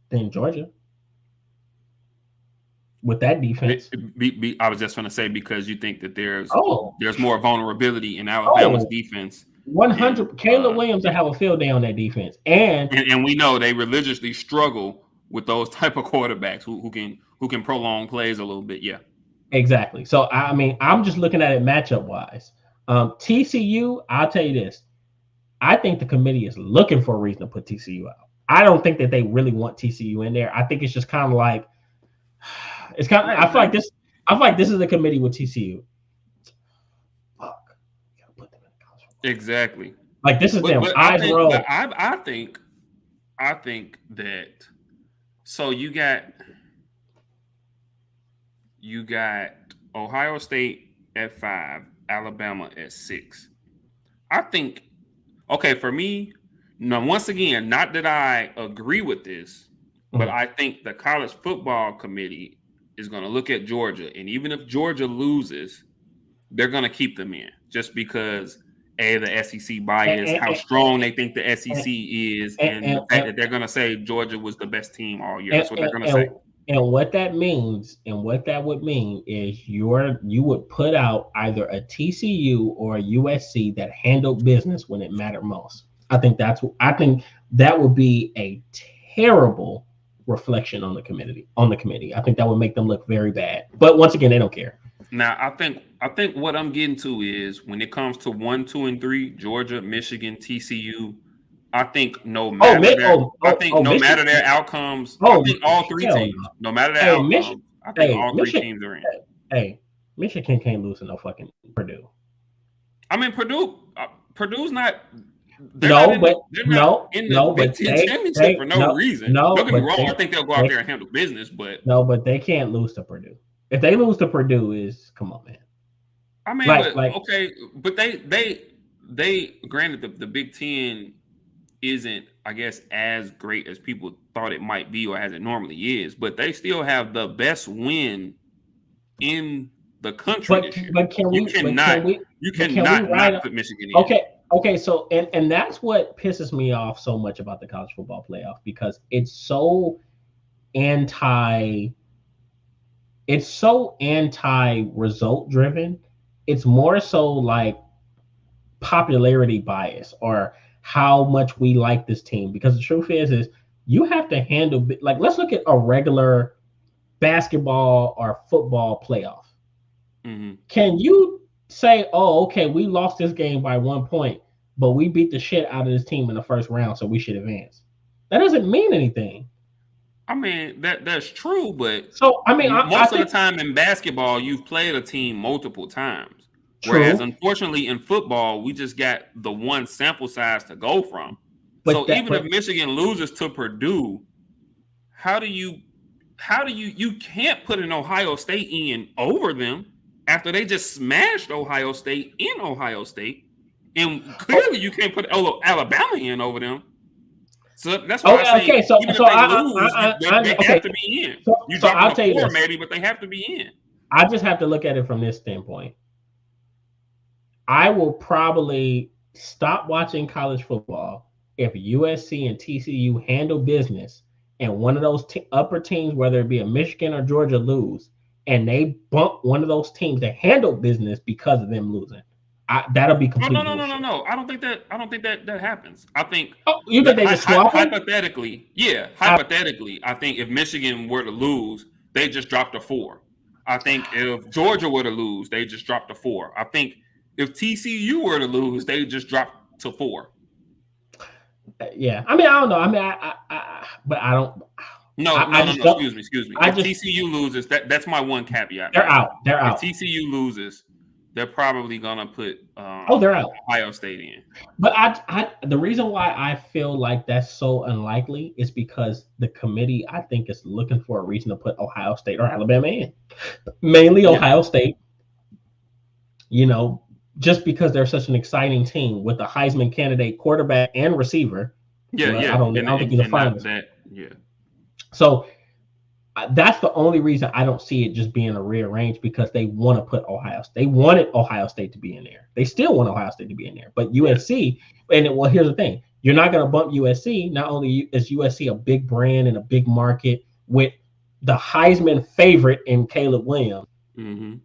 than Georgia with that defense. I was just going to say because you think that Oh, there's more vulnerability in Alabama's oh, defense, and 100. Caleb Williams will have a field day on that defense, and and we know they religiously struggle with those type of quarterbacks who can prolong plays a little bit. Yeah, exactly. So I mean, I'm just looking at it matchup wise. TCU, I'll tell you this. I think the committee is looking for a reason to put TCU out. I don't think that they really want TCU in there. I think it's just kind of like it's kind of. I feel like this is a committee with TCU. Fuck, gotta put them in the college football. exactly. Like this is them But eyes rolled. I think that so you got Ohio State at 5, Alabama at 6. I think okay for me. Now, once again, not that I agree with this, but Mhm. I think the college football committee is going to look at Georgia, and even if Georgia loses, they're going to keep them in just because the SEC bias, And, how and, strong they think the and, SEC is, and and, the fact that they're going to say Georgia was the best team all year. and, That's what they're and, going to say. and, and what that means, and what that would mean is you would put out either a TCU or a USC that handled business when it mattered most. I think that would be a terrible reflection on the committee. I think that would make them look very bad. But once again, they don't care. Now, I think what I'm getting to is when it comes to 1, 2, and 3, Georgia, Michigan, TCU. I think no matter their outcomes, I Oh, think all three hell teams, no. no matter their Hey, outcomes, I think all three Michigan. teams are in. Hey, Michigan can't lose to no fucking Purdue. I mean, Purdue's not. No, but They're not no, in the no, Big but Ten championship for no reason. no, Don't get me but wrong. I think they'll go out there and handle business, but no, but they can't lose to Purdue. If they lose to Purdue, is come on, man. I mean, okay, but they granted the Big Ten isn't, I guess, as great as people thought it might be or as it normally is, but they still have the best win in the country this year. But can we? You cannot not put Michigan in. Okay. So and that's what pisses me off so much about the college football playoff because it's so anti result driven. It's more so like popularity bias or how much we like this team. Because the truth is you have to handle like let's look at a regular basketball or football playoff. Mm-hmm. Can you say, oh, okay, we lost this game by 1 point, but we beat the shit out of this team in the first round, so we should advance? That doesn't mean anything. I mean, that's true, but so I mean, most of the time in basketball, you've played a team multiple times. True. Whereas, unfortunately, in football, we just got the one sample size to go from. So even if Michigan loses to Purdue, how do you can't put an Ohio State in over them after they just smashed Ohio State in Ohio State, and clearly you can't put Alabama in over them. So that's why I say even if they lose, they have to be in. You drop them 4 maybe, but they have to be in. I just have to look at it from this standpoint. I will probably stop watching college football if USC and TCU handle business and one of those upper teams, whether it be a Michigan or Georgia, lose, and they bump one of those teams that handle business because of them losing. That'll be Oh complete no, no, no, no, bullshit. no! I don't think that. I don't think that that happens. I think Oh, you think that they just swap them? hypothetically, yeah, I, hypothetically, I think if Michigan were to lose, they just dropped a 4. I think if Georgia were to lose, they just dropped a 4. I think if TCU were to lose, they just dropped to 4. yeah. I mean, I don't know. I mean, but I don't. No, I no, no, just no. don't. Excuse me, excuse me. I If just TCU loses, that's my one caveat they're right out. there. They're If out. TCU loses, they're probably gonna put Oh, they're out. Ohio State in. But the reason why I feel like that's so unlikely is because the committee, I think, is looking for a reason to put Ohio State or Alabama in. Mainly Yeah, Ohio State, you know, just because they're such an exciting team with a Heisman candidate quarterback and receiver. yeah, Well, yeah, I don't think he's a and not finalist. that. Yeah, So that's the only reason I don't see it just being a rearrange because they want to put Ohio State. They wanted Ohio State to be in there. They still want Ohio State to be in there. But yeah, USC, well, here's the thing: you're not going to bump USC. Not only is USC a big brand and a big market with the Heisman favorite in Caleb Williams. mm-hmm.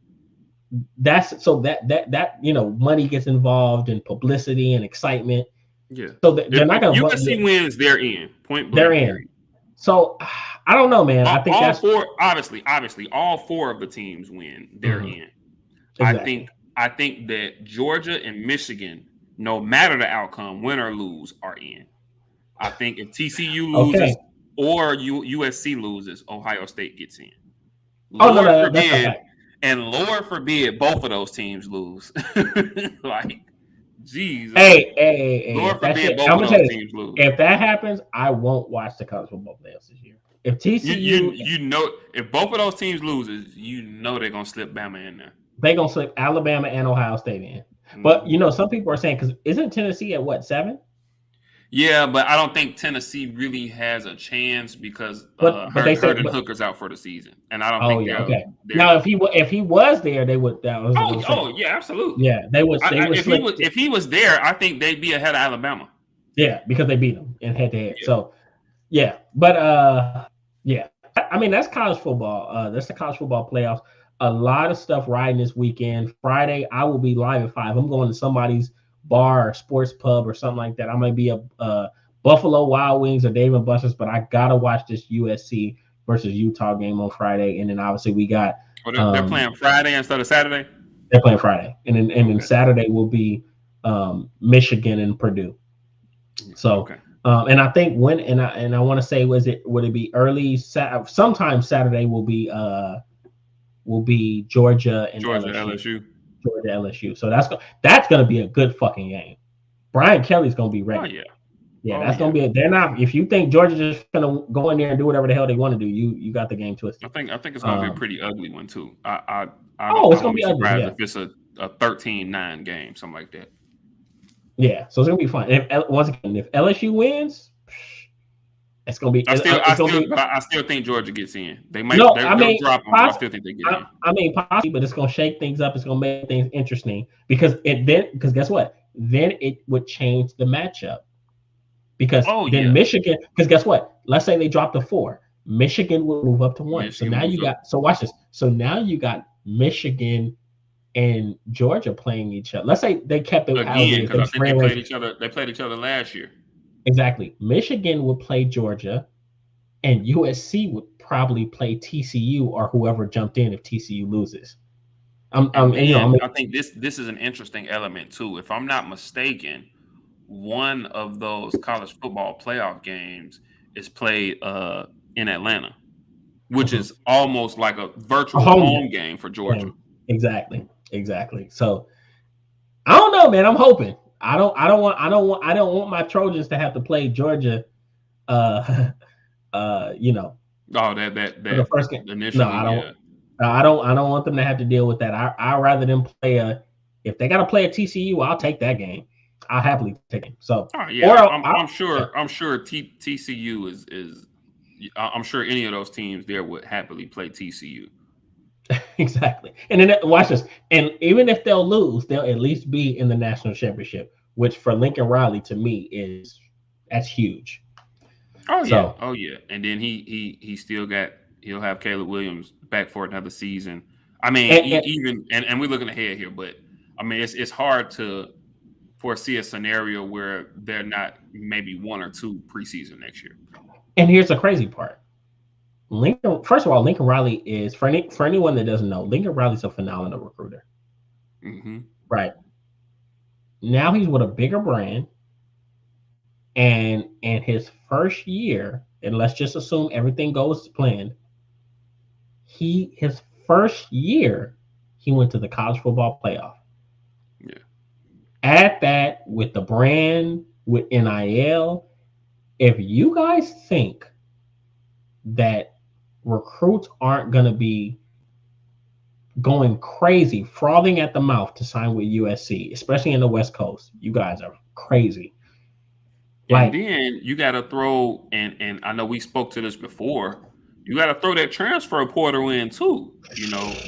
That's so that money gets involved in publicity and excitement. Yeah. So they're not If going to bump USC you. wins, they're in. Point They're blank. in. Period. So I don't know, man. I think All that's four, obviously, all 4 of the teams win. They're mhm, in. I exactly. think. I think that Georgia and Michigan, no matter the outcome, win or lose, are in. I think if TCU Okay. loses or USC loses, Ohio State gets in. Oh no, Lord no, that's a forbid, fact. and Lord forbid, both of those teams lose. Like Jesus, Hey, Lord if that forbid, shit, both I'm of gonna tell those you this. teams lose. If that happens, I won't watch the college football playoffs this year. If TCU, You know if both of those teams loses, you know they're gonna slip Bama in there. they gonna slip Alabama and Ohio State in. But Mm-hmm. some people are saying because isn't Tennessee at what 7? Yeah, but I don't think Tennessee really has a chance because But they say, Herndon Hooker's out for the season, and I don't oh think yeah, okay. they're. Now if he was there, they would. That was Oh, gonna say, oh yeah, absolutely. yeah, they would slip. If he was there, I think they'd be ahead of Alabama. Yeah, because they beat them in head to head. Yeah. So yeah, but yeah. I mean, that's college football. That's the college football playoffs. A lot of stuff riding this weekend. Friday, I will be live at 5. I'm going to somebody's bar or sports pub or something like that. I might be a Buffalo Wild Wings or Dave and Buster's, but I gotta watch this USC versus Utah game on Friday. And then obviously we got Oh, they're playing Friday instead of Saturday. they're playing Friday, and then Okay. Saturday will be Michigan and Purdue. So, Okay. and I think I want to say would it be early sometime Saturday will be Georgia and Georgia LSU. LSU. Georgia LSU. So that's gonna be a good fucking game. Brian Kelly's gonna be Oh ready. yeah. Yeah, Oh that's yeah. gonna be. They're not. If you think Georgia's just gonna go in there and do whatever the hell they want to do, you got the game twisted. I think it's going to be a pretty ugly one too. Oh, I it's gonna won't be be ugly. surprised Yeah, if it's a 13-9 game, something like that. yeah. So it's gonna be fun. And once again, if LSU wins, it's gonna be. It's gonna be. I still think Georgia gets in. They might, No, I they'll mean, drop them, but I still think they get in. I mean, possibly, but it's gonna shake things up. It's gonna make things interesting because guess what? Then it would change the matchup because Oh then yeah, Michigan. Because guess what? Let's say they drop to 4, Michigan will move up to 1. So Michigan now moves you up got. So watch this. So now you got Michigan and Georgia playing each other. Let's say they kept it how it again is. because They I just think they rearranged played it. each other. They played each other last year. Exactly. Michigan would play Georgia, and USC would probably play TCU or whoever jumped in if TCU loses. And I then mean, I think this is an interesting element too. If I'm not mistaken, one of those college football playoff games is played in Atlanta, which mhm. is almost like a A virtual home home game for Georgia. game. Exactly. So I don't know, man. I'm hoping. I don't want my Trojans to have to play Georgia. Uh, you know, Oh, for the first game. No, initially, I don't. yeah. I don't want them to have to deal with that. I rather them play a. If they got to play a TCU, I'll take that game. I'll happily take it. So, Oh or yeah, yeah, I'm sure TCU is I'm sure any of those teams there would happily play TCU. Exactly. And then watch this. And even if they'll lose, they'll at least be in the national championship, which for Lincoln Riley to me is that's huge. Oh yeah, So oh yeah. And then he still got he'll have Caleb Williams back for another season. I mean, and, even and we're looking ahead here, but I mean it's hard to foresee a scenario where they're not maybe one or two preseason next year. and here's the crazy part. Lincoln, first of all, Lincoln Riley is for anyone that doesn't know, Lincoln Riley's a phenomenal recruiter. Hmm. Right. Now he's with a bigger brand, and in his first year, and let's just assume everything goes to plan, his first year, he went to the college football playoff. Yeah. Add that with the brand, with NIL. If you guys think that recruits aren't going to be going crazy, frothing at the mouth to sign with USC, especially in the West Coast, you guys are crazy. And Like, then you got to throw, and I know we spoke to this before. You got to throw that transfer portal in too,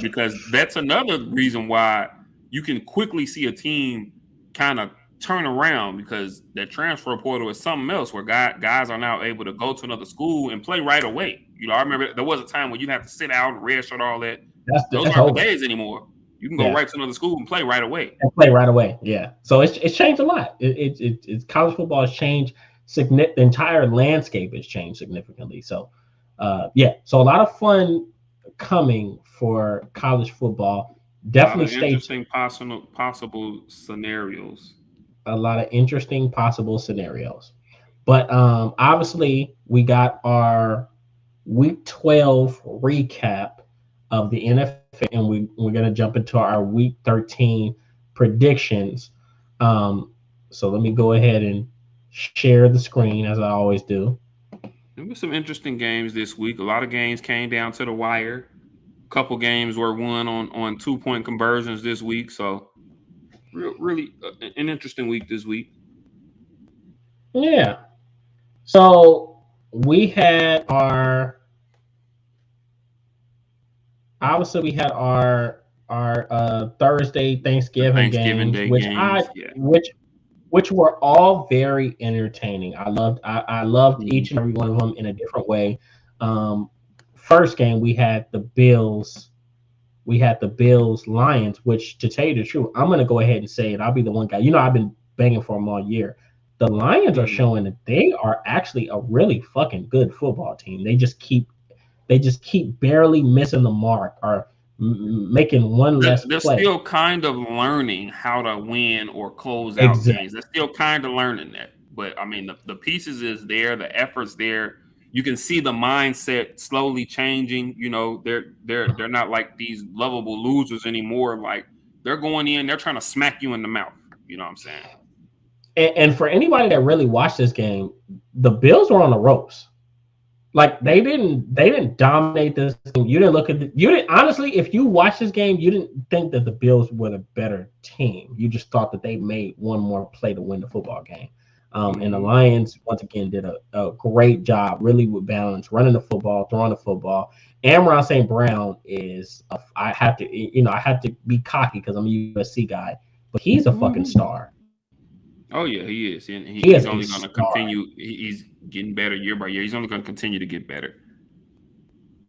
because that's another reason why you can quickly see a team kind of turn around because that transfer portal is something else where guys are now able to go to another school and play right away. I remember there was a time when you'd have to sit out and redshirt all that. Those that's aren't the over. days anymore. You can go Yeah. right to another school and play right away. And play right away. Yeah. So it's changed a lot. It's college football has changed. The entire landscape has changed significantly. So, yeah. So a lot of fun coming for college football. A lot Definitely of stay interesting possible scenarios. a lot of interesting possible scenarios. But obviously, we got our Week 12 recap of the NFL, and we're going to jump into our Week 13 predictions. So let me go ahead and share the screen as I always do. There were some interesting games this week. A lot of games came down to the wire. A couple games were won on 2-point conversions this week. So really an interesting week this week. Yeah. So we had our obviously we had our Thursday The Thanksgiving Thanksgiving games, Day games, yeah. which were all very entertaining. I loved each Mhm. and every one of them in a different way. Um, First game we had the Bills Lions, which to tell you the truth, I'm gonna go ahead and say it. I'll be the one guy. I've been banging for them all year. The Lions are Mhm. showing that they are actually a really fucking good football team. They just keep barely missing the mark or making one less They're play. still kind of learning how to win or close out games. Exactly. They're still kind of learning that. But I mean, the pieces is there, the efforts there. You can see the mindset slowly changing. They're not like these lovable losers anymore. Like they're going in, they're trying to smack you in the mouth. You know what I'm saying? And for anybody that really watched this game, the Bills were on the ropes. Like Yeah. they didn't dominate this game. You didn't look at you didn't honestly. If you watch this game, you didn't think that the Bills were the better team. You just thought that they made one more play to win the football game. And the Hmm. Lions once again did a great job, really with balance, running the football, throwing the football. Amron St. Brown is I have to be cocky because I'm a USC guy, but he's a fucking star. Oh yeah, he is, and He is he's a only going to star. continue. He's getting better year by year. He's only going to continue to get better.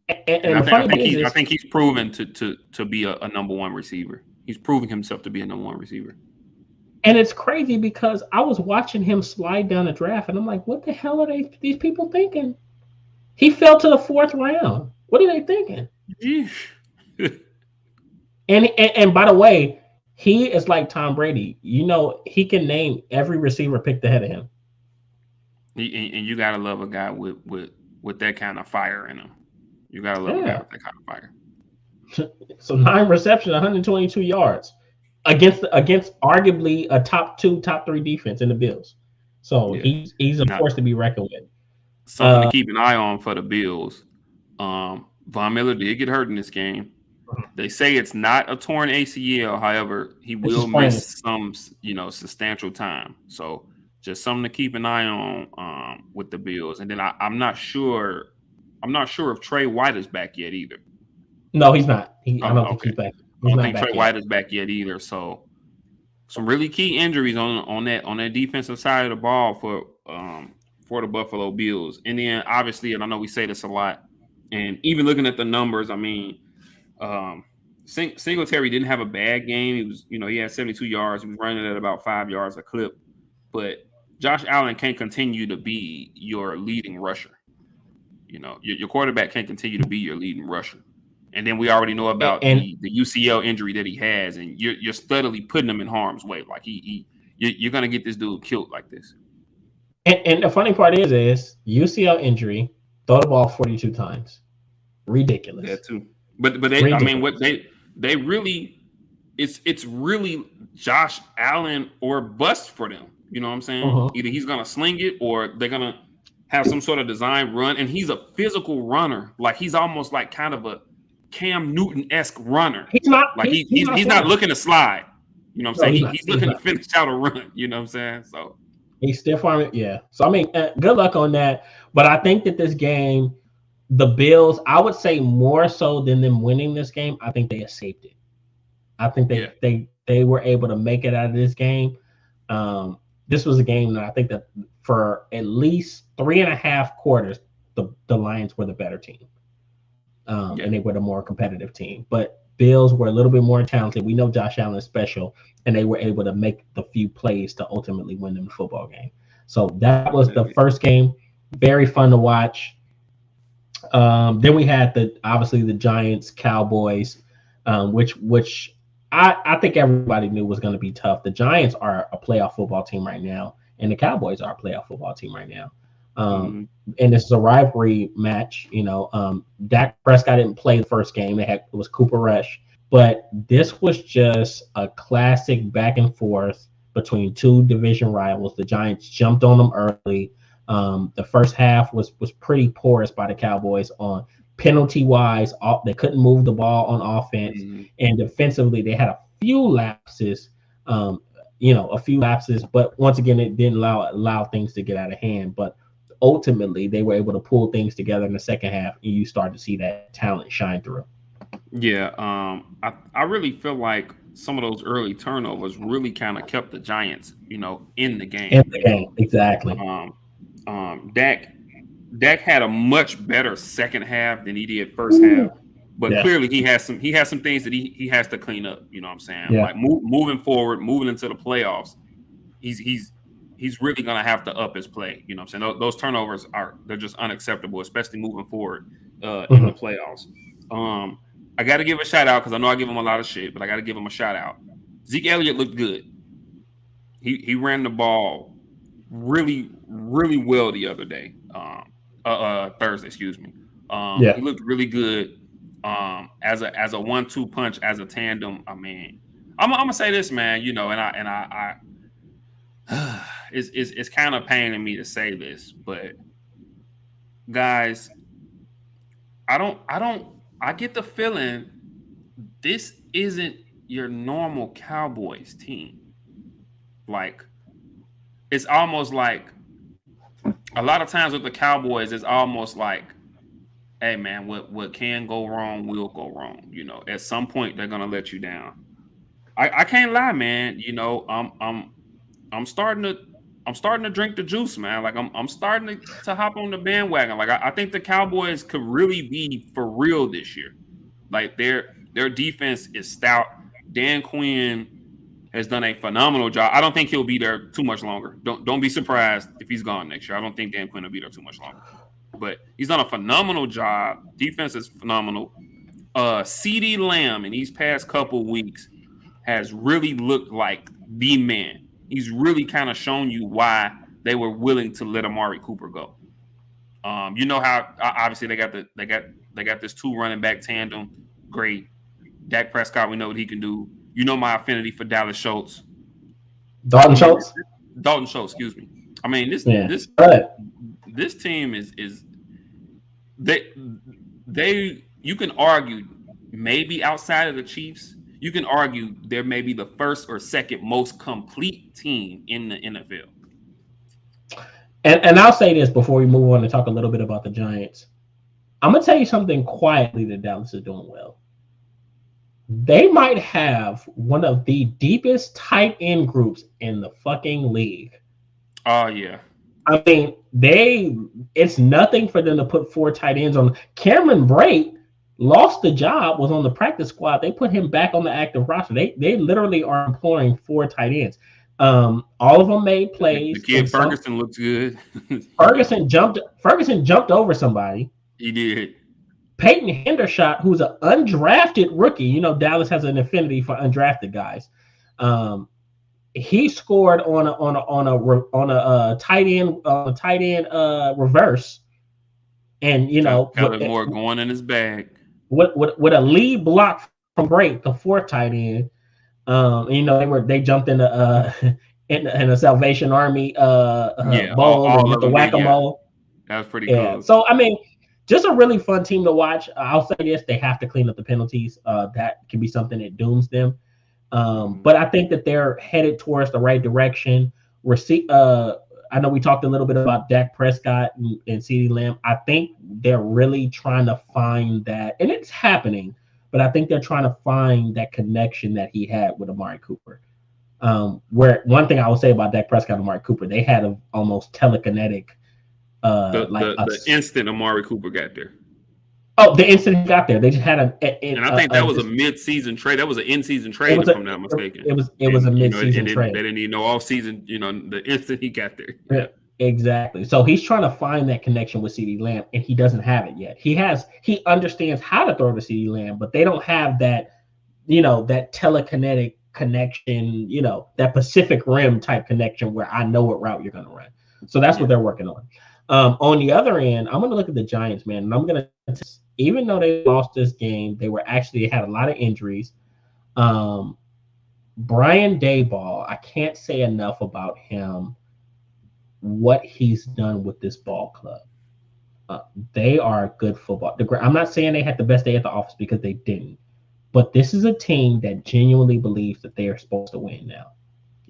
And And the funny thing I is, think he's proven to be a number one receiver. He's proving himself to be a number one receiver. and it's crazy because I was watching him slide down the draft, and I'm like, what the hell are these people thinking? He fell to the fourth round. What are they thinking? Yeesh. And by the way, he is like Tom Brady. He can name every receiver picked ahead of him. And you gotta love a guy with that kind of fire in him. You gotta love a guy Yeah. with that kind of fire. So 9 receptions, 122 yards against arguably a top two, top three defense in the Bills. So Yeah. he's a Now force to be reckoned with. something to keep an eye on for the Bills. Von Miller did get hurt in this game. They say it's not a torn ACL. However, he It's will just playing. miss some, substantial time. So just something to keep an eye on with the Bills. And then I'm not sure. I'm not sure if Trey White is back yet either. No, he's not. I don't Oh, think okay. he's back. I He's don't not think Trey back yet. White is back yet either. So some really key injuries on that defensive side of the ball for the Buffalo Bills. And then obviously, and I know we say this a lot, and even looking at the numbers, I mean, um, Singletary didn't have a bad game. He was, he had 72 yards. He was running at about 5 yards a clip. But Josh Allen can't continue to be your leading rusher. Your quarterback can't continue to be your leading rusher. And then we already know about And the UCL injury that he has, and you're steadily putting him in harm's way. Like you're gonna get this dude killed like this. and the funny part is UCL injury, throw the ball 42 times. Ridiculous. That too. But I mean, what Ridiculous. they really it's really Josh Allen or bust for them. You know what I'm saying? Uh-huh. Either he's gonna sling it or they're gonna have some sort of design run. And he's a physical runner. Like he's almost like kind of a Cam Newton-esque runner. He's not Like he's not he's not sliding. looking to slide. You know what I'm No, saying? he's He's he's looking to not. finish out a run. You know what I'm saying? So He's still farming. Yeah. So I mean, good luck on that. But I think that this game, the Bills, I would say more so than them winning this game, I think they escaped it. I think yeah. they were able to make it out of this game. This was a game that I think that for at least 3.5 quarters, the Lions were the better team. Yeah. And they were the more competitive team. But Bills were a little bit more talented. We know Josh Allen is special, and they were able to make the few plays to ultimately win them the football game. So that was the first game. Very fun to watch. Then we had obviously the Giants Cowboys, which I think everybody knew was going to be tough. The Giants are a playoff football team right now, and the Cowboys are a playoff football team right now. Mm-hmm. And this is a rivalry match. Dak Prescott didn't play the first game. It was Cooper Rush, but this was just a classic back and forth between two division rivals. The Giants jumped on them early. The first half was pretty porous by the Cowboys on penalty wise. They couldn't move the ball on offense, Mm-hmm. and defensively they had a few lapses. A few lapses, but once again, it didn't allow things to get out of hand. But ultimately, they were able to pull things together in the second half, and you start to see that talent shine through. Yeah, I really feel like some of those early turnovers really kind of kept the Giants, in the In game. the game, exactly. Dak had a much better second half than he did first half, but Yeah. clearly he has some things that he has to clean up. You know what I'm saying? Yeah. Like moving forward, moving into the playoffs, he's really gonna have to up his play. You know what I'm saying? Those turnovers they're just unacceptable, especially moving forward in the playoffs. I got to give a shout out because I know I give him a lot of shit, but I got to give him a shout out. Zeke Elliott looked good. He ran the ball really, really well the other day. Thursday, excuse me. Yeah. He looked really good. As a 1-2 punch, as a tandem. I mean, I'm gonna say this, man. I it's kind of paining me to say this, but guys, I get the feeling this isn't your normal Cowboys team. Like, it's almost like a lot of times with the Cowboys, it's almost like, hey man, what can go wrong will go wrong. At some point they're gonna let you down. I can't lie, man. I'm starting to drink the juice, man. Like I'm starting to hop on the bandwagon. Like I think the Cowboys could really be for real this year. Like their defense is stout. Dan Quinn has done a phenomenal job. I don't think he'll be there too much longer. Don't be surprised if he's gone next year. I don't think Dan Quinn will be there too much longer. But he's done a phenomenal job. Defense is phenomenal. CeeDee Lamb in these past couple weeks has really looked like the man. He's really kind of shown you why they were willing to let Amari Cooper go. You know how obviously they got this 2 running back tandem. Great. Dak Prescott, we know what he can do. You know my affinity for Dallas Schultz. Dalton Schultz. Dalton Schultz, excuse me. I mean this team is they you can argue maybe outside of the Chiefs, you can argue they're maybe the first or second most complete team in the NFL. And I'll say this before we move on to talk a little bit about the Giants. I'm gonna tell you something quietly that Dallas is doing well. they might have one of the deepest tight end groups in the fucking league. Oh yeah. I mean, it's nothing for them to put four tight ends on. Cameron Brate lost the job, was on the practice squad. They put him back on the active roster. They literally are employing four tight ends. All of them made The plays, and kid Ferguson looks good. Ferguson jumped over somebody. He did. Peyton Hendershot, who's an undrafted rookie, Dallas has an affinity for undrafted guys. He scored on a tight end reverse, and Kellen Moore going in his bag. With a lead block from Brate, the fourth tight end. They jumped in the in the Salvation Army bowl with the whack-a-mole. That was pretty cool. So I mean, just a really fun team to watch. I'll say this: they have to clean up the penalties. That can be something that dooms them. But I think that they're headed towards the right direction. I know we talked a little bit about Dak Prescott and CeeDee Lamb. I think they're really trying to find that, and it's happening. But I think they're trying to find that connection that he had with Amari Cooper. Where one thing I would say about Dak Prescott and Amari Cooper, they had an almost telekinetic. The instant Amari Cooper got there. Oh, the instant he got there, they just had and I think that was a mid-season trade. That was an in-season trade, if I'm not mistaken. It was a mid-season trade. They didn't even know off-season. The instant he got there. Yeah, exactly. So he's trying to find that connection with CeeDee Lamb, and he doesn't have it yet. He understands how to throw to CeeDee Lamb, but they don't have that, that telekinetic connection, that Pacific Rim type connection where I know what route you're going to run. So that's what they're working on. On the other end, I'm going to look at the Giants, man, and I'm going to, even though they lost this game, they had a lot of injuries. Brian Daboll, I can't say enough about him, what he's done with this ball club. They are good football. I'm not saying they had the best day at the office because they didn't, but this is a team that genuinely believes that they are supposed to win now.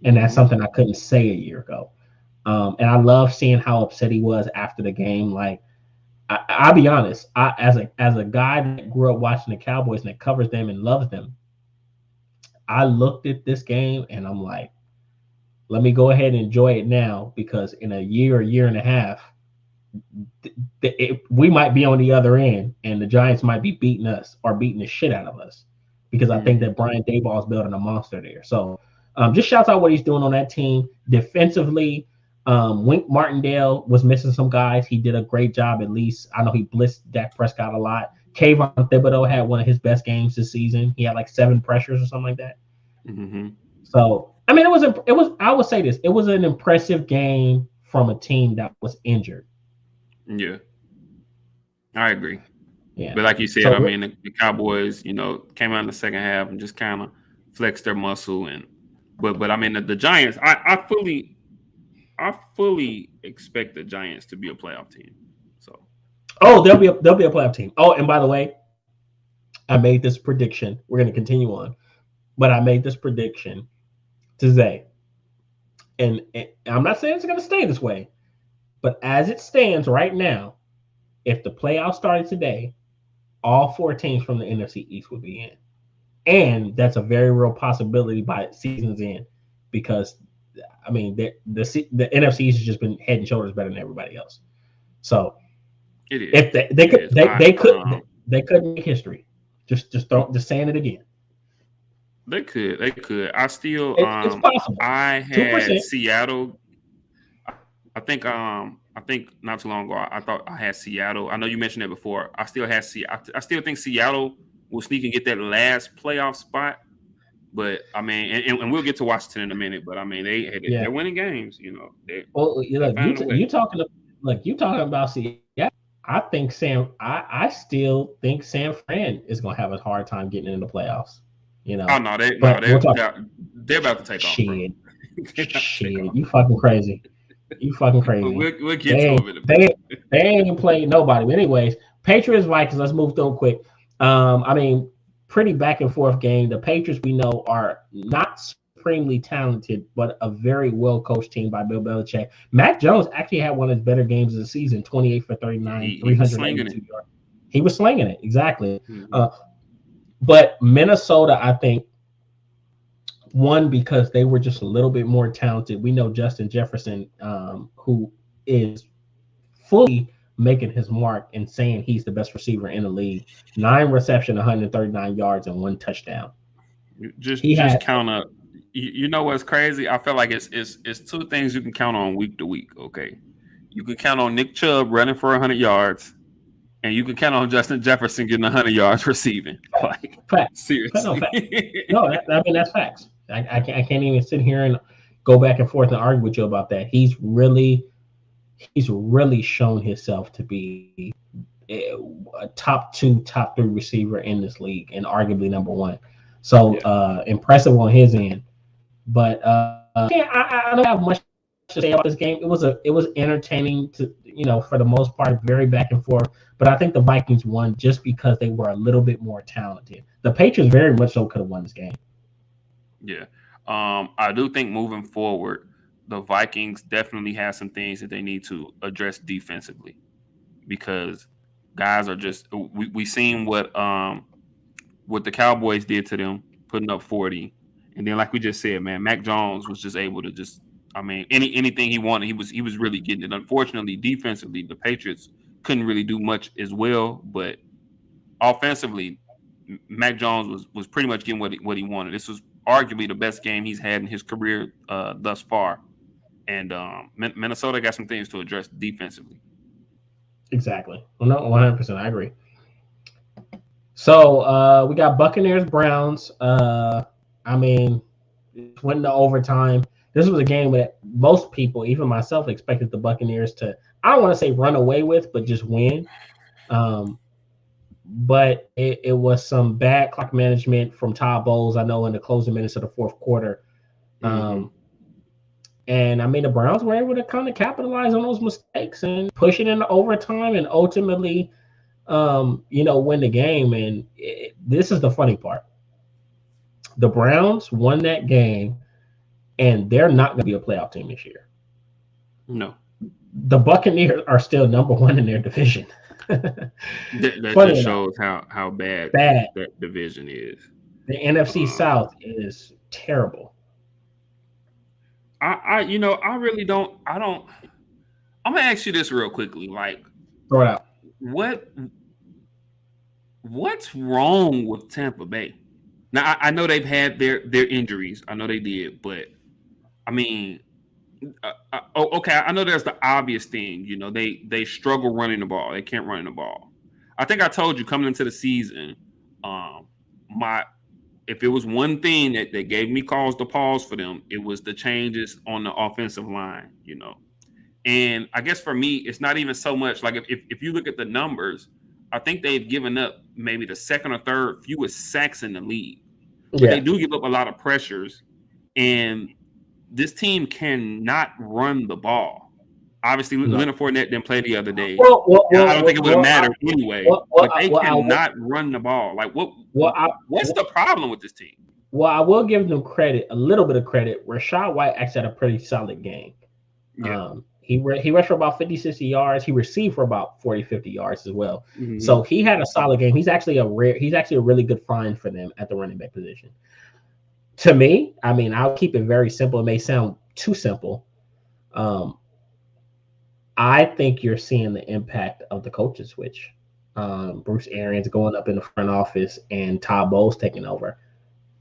And that's something I couldn't say a year ago. And I love seeing how upset he was after the game. Like, I'll be honest, as a guy that grew up watching the Cowboys and that covers them and loves them, I looked at this game and I'm like, let me go ahead and enjoy it now, because in a year and a half, we might be on the other end and the Giants might be beating us or beating the shit out of us, because I think that Brian Daboll is building a monster there. So just shouts out what he's doing on that team. Defensively, Wink Martindale was missing some guys. He did a great job, at least. I know he blitzed Dak Prescott a lot. Kayvon Thibodeau had one of his best games this season. He had like 7 pressures or something like that. Mm-hmm. So, I mean, I would say this. It was an impressive game from a team that was injured. Yeah. I agree. Yeah. But like you said, the Cowboys, came out in the second half and just kind of flexed their muscle. But I mean, the Giants, I fully expect the Giants to be a playoff team. So, they'll be a playoff team. Oh, and by the way, I made this prediction. We're going to continue on, but I made this prediction today, and I'm not saying it's going to stay this way, but as it stands right now, if the playoffs started today, all 4 teams from the NFC East would be in, and that's a very real possibility by season's end, because I mean, the NFC has just been head and shoulders better than everybody else. So, it is. If they could make history. Just saying it again. They could. I still it's possible. I had 2%. Seattle. I think not too long ago I thought I had Seattle. I know you mentioned that before. I still think Seattle will sneak and get that last playoff spot. But I mean, and we'll get to Washington in a minute. But I mean, they're winning games. You talking about Seattle. I still think San Fran is going to have a hard time getting into the playoffs. Oh no, they're about to take off. Shit, you fucking crazy. We'll get to them. They ain't played nobody. But anyways, Patriots Vikings. Let's move through them quick. I mean, pretty back and forth game. The Patriots, we know, are not supremely talented, but a very well coached team by Bill Belichick. Mac Jones actually had one of his better games of the season: 28 for 39, 382 yards. He was slinging it, exactly. Mm-hmm. But Minnesota, I think, one because they were just a little bit more talented. We know Justin Jefferson, who is fully making his mark and saying he's the best receiver in the league. 9 reception, 139 yards, and 1 touchdown. He Just had count up. You know what's crazy? I feel like it's two things you can count on week to week. Okay, you can count on Nick Chubb running for 100 yards, and you can count on Justin Jefferson getting 100 yards receiving. Like facts. No seriously. facts. No, I mean that's facts. I can't even sit here and go back and forth and argue with you about that. He's really shown himself to be a top two, top three receiver in this league, and arguably number one. So Yeah. impressive on his end. But I don't have much to say about this game. It was entertaining to for the most part, very back and forth. But I think the Vikings won just because they were a little bit more talented. The Patriots very much so could have won this game. Yeah. I do think moving forward, the Vikings definitely have some things that they need to address defensively because guys are just we seen what the Cowboys did to them, putting up 40. And then like we just said, man, Mac Jones was just able to just I mean, anything he wanted, he was really getting it. Unfortunately, defensively, the Patriots couldn't really do much as well, but offensively, Mac Jones was pretty much getting what he wanted. This was arguably the best game he's had in his career thus far. And Minnesota got some things to address defensively. Exactly. Well, no, 100%. I agree. So we got Buccaneers Browns. I mean, it went into overtime. This was a game that most people, even myself, expected the Buccaneers to, I don't want to say run away with, but just win. But it was some bad clock management from Todd Bowles, I know, in the closing minutes of the fourth quarter. Mm-hmm. And I mean, the Browns were able to kind of capitalize on those mistakes and push it into overtime and ultimately, win the game. And this is the funny part. The Browns won that game, and they're not going to be a playoff team this year. No. The Buccaneers are still number one in their division. That Funny just enough, shows how bad bad. that division is. The NFC South is terrible. I really don't. I'm gonna ask you this real quickly. Like, Throw it out. what's wrong with Tampa Bay? Now I know they've had their injuries. I know they did, but I mean, okay. I know there's the obvious thing. They struggle running the ball. They can't run the ball. I think I told you coming into the season, my if it was one thing that gave me cause to pause for them, it was the changes on the offensive line. And I guess for me, it's not even so much like if you look at the numbers, I think they've given up maybe the second or third fewest sacks in the league. But they do give up a lot of pressures, and this team cannot run the ball. Obviously, Leonard Fournette didn't play the other day. I don't think it would have mattered anyway. But they cannot run the ball. Like what's the problem with this team? Well, I will give them credit, a little bit of credit. Rashad White actually had a pretty solid game. Yeah. He rushed for about 50, 60 yards. He received for about 40, 50 yards as well. Mm-hmm. So he had a solid game. He's actually a really good find for them at the running back position. To me, I mean, I'll keep it very simple. It may sound too simple. I think you're seeing the impact of the coaching switch. Bruce Arians going up in the front office and Todd Bowles taking over.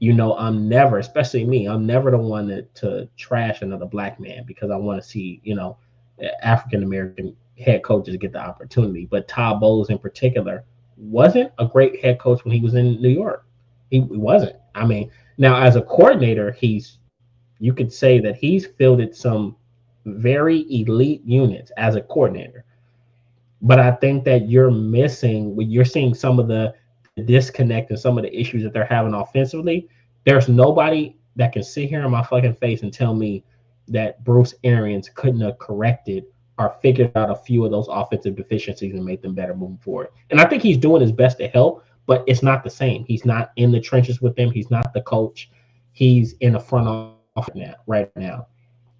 I'm never, especially me, I'm never the one to trash another black man because I want to see, African-American head coaches get the opportunity. But Todd Bowles in particular wasn't a great head coach when he was in New York. He wasn't. I mean, now as a coordinator, you could say that he's fielded some very elite units as a coordinator. But I think that you're seeing some of the disconnect and some of the issues that they're having offensively. There's nobody that can sit here in my fucking face and tell me that Bruce Arians couldn't have corrected or figured out a few of those offensive deficiencies and made them better moving forward. And I think he's doing his best to help, but it's not the same. He's not in the trenches with them. He's not the coach. He's in the front office right now.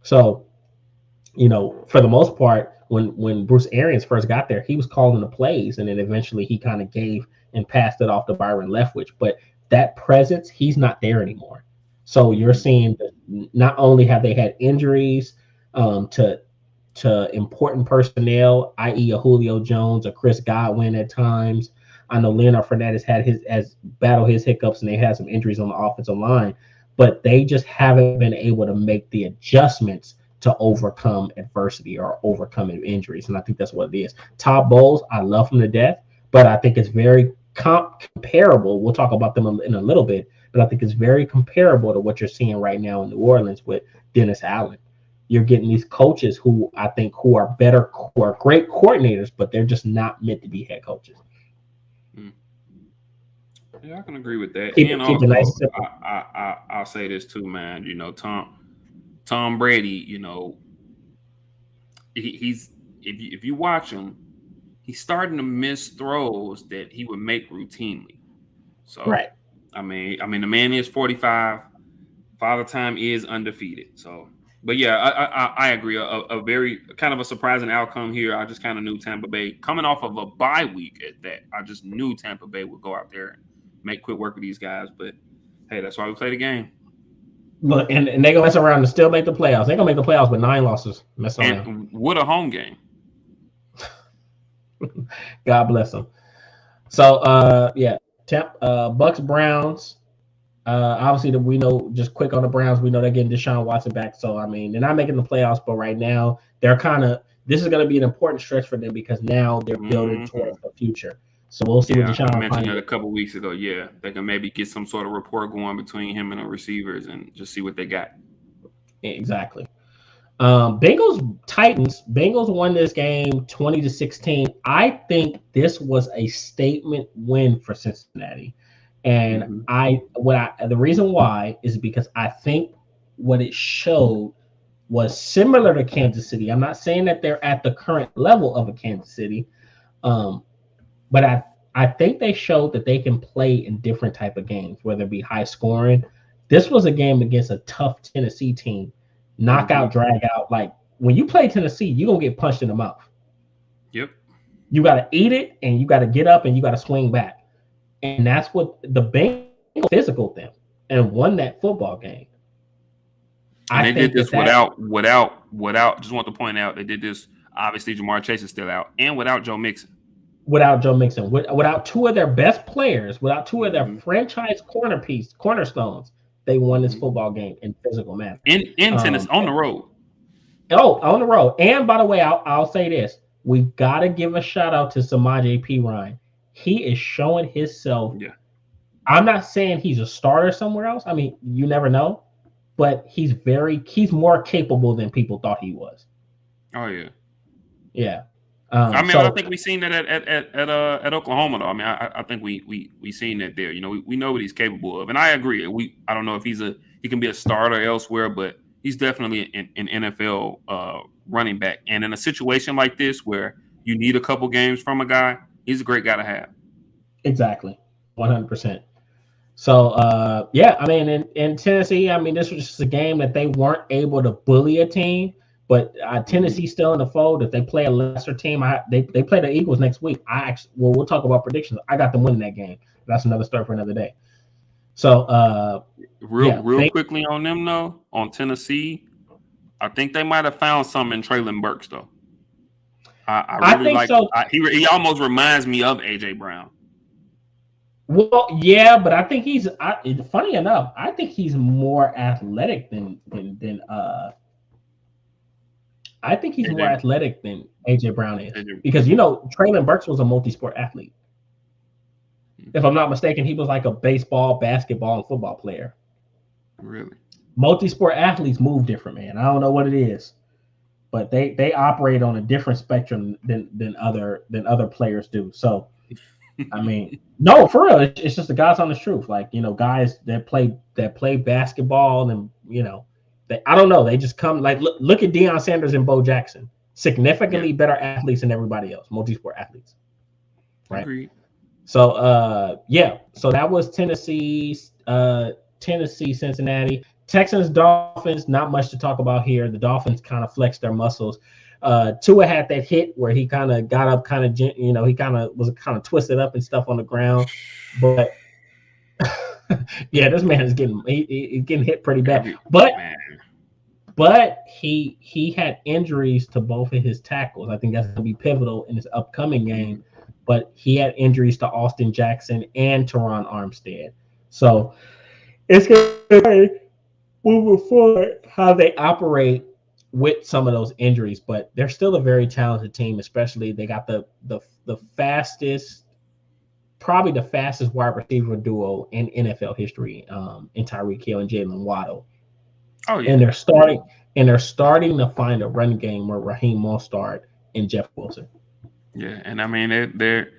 So, for the most part, when Bruce Arians first got there, he was calling the plays, and then eventually he kind of gave and passed it off to Byron Leftwich. But that presence, he's not there anymore. So you're seeing that not only have they had injuries to important personnel, i.e., a Julio Jones, a Chris Godwin at times. I know Leonard Fournette has battled his hiccups, and they had some injuries on the offensive line, but they just haven't been able to make the adjustments to overcome adversity or overcome injuries. And I think that's what it is. Todd Bowles, I love him to death, but I think it's very comparable. We'll talk about them in a little bit, but I think it's very comparable to what you're seeing right now in New Orleans with Dennis Allen. You're getting these coaches who I think who are great coordinators, but they're just not meant to be head coaches. Yeah, I can agree with that. Keep And it nice also, I'll say this too, man. Tom Brady. He's if you watch him, he's starting to miss throws that he would make routinely. So, right. I mean, the man is 45. Father Time is undefeated. So, but yeah, I agree. A very kind of a surprising outcome here. I just kind of knew Tampa Bay coming off of a bye week at that. I just knew Tampa Bay would go out there and make quick work of these guys. But hey, that's why we play the game. Look, and they're gonna mess around and still make the playoffs. They're gonna make the playoffs with 9 losses. Mess around. And what a home game. God bless them. So yeah, Bucks Browns. Obviously, we know, just quick on the Browns, we know they're getting Deshaun Watson back. So, I mean, they're not making the playoffs, but right now, this is going to be an important stretch for them because now they're building towards the future. So, we'll see what Deshaun I mentioned that a couple weeks ago. Yeah, they can maybe get some sort of rapport going between him and the receivers and just see what they got. Exactly. Bengals Titans. Bengals won this game 20-16. I think this was a statement win for Cincinnati. And the reason why is because I think what it showed was similar to Kansas City. I'm not saying that they're at the current level of a Kansas City, but I think they showed that they can play in different type of games, whether it be high scoring. This was a game against a tough Tennessee team, knockout, drag out. Like when you play Tennessee, you're gonna get punched in the mouth. Yep. You got to eat it, and you got to get up, and you got to swing back. And that's what the Bengals physical them and won that football game. And they did this without. Just want to point out they did this. Obviously, Jamar Chase is still out, and without Joe Mixon. Without two of their best players, without two of their franchise cornerstones, they won this football game in physical manner. In Tennessee, on the road. Oh, on the road. And by the way, I'll say this: we got to give a shout out to Samaje Perine. He is showing himself. Yeah. I'm not saying he's a starter somewhere else. I mean, you never know, but he's more capable than people thought he was. Oh yeah. Yeah. I think we've seen that at Oklahoma though. I mean, I think we seen that there. We know what he's capable of, and I agree. I don't know if he can be a starter elsewhere, but he's definitely an NFL running back. And in a situation like this where you need a couple games from a guy, he's a great guy to have. Exactly. 100%. So, yeah, I mean, in Tennessee, I mean, this was just a game that they weren't able to bully a team, but Tennessee's still in the fold. If they play a lesser team, they play the Eagles next week. We'll talk about predictions. I got them winning that game. That's another story for another day. So, real quickly on them though, on Tennessee, I think they might have found something in Treylon Burks though. I really like. So. He almost reminds me of AJ Brown. Well, yeah, but I think he's. Funny enough, I think he's more athletic than I think he's more athletic than AJ Brown is because Treylon Burks was a multi-sport athlete. If I'm not mistaken, he was like a baseball, basketball, and football player. Really? Multi-sport athletes move different, man. I don't know what it is, but they operate on a different spectrum than other players do. So, I mean, no, for real, it's just the God's honest truth. Like guys that play basketball and I don't know, they just come like look at Deion Sanders and Bo Jackson, significantly better athletes than everybody else, multi-sport athletes, right? Agreed. So so that was Tennessee, Cincinnati. Texans, Dolphins, not much to talk about here. The Dolphins kind of flexed their muscles. Tua had that hit where he kind of got up, he kind of was twisted up and stuff on the ground, but Yeah, this man is he's getting hit pretty bad. Every But man. he had injuries to both of his tackles. I think that's going to be pivotal in this upcoming game. Mhm. But he had injuries to Austin Jackson and Teron Armstead. So it's going to be moving forward how they operate with some of those injuries. But they're still a very talented team, especially they got the fastest, probably the fastest wide receiver duo in NFL history, in Tyreek Hill and Jalen Waddle. Oh And yeah, they're starting to find a run game where Raheem Mostert and Jeff Wilson. yeah. And I mean, they're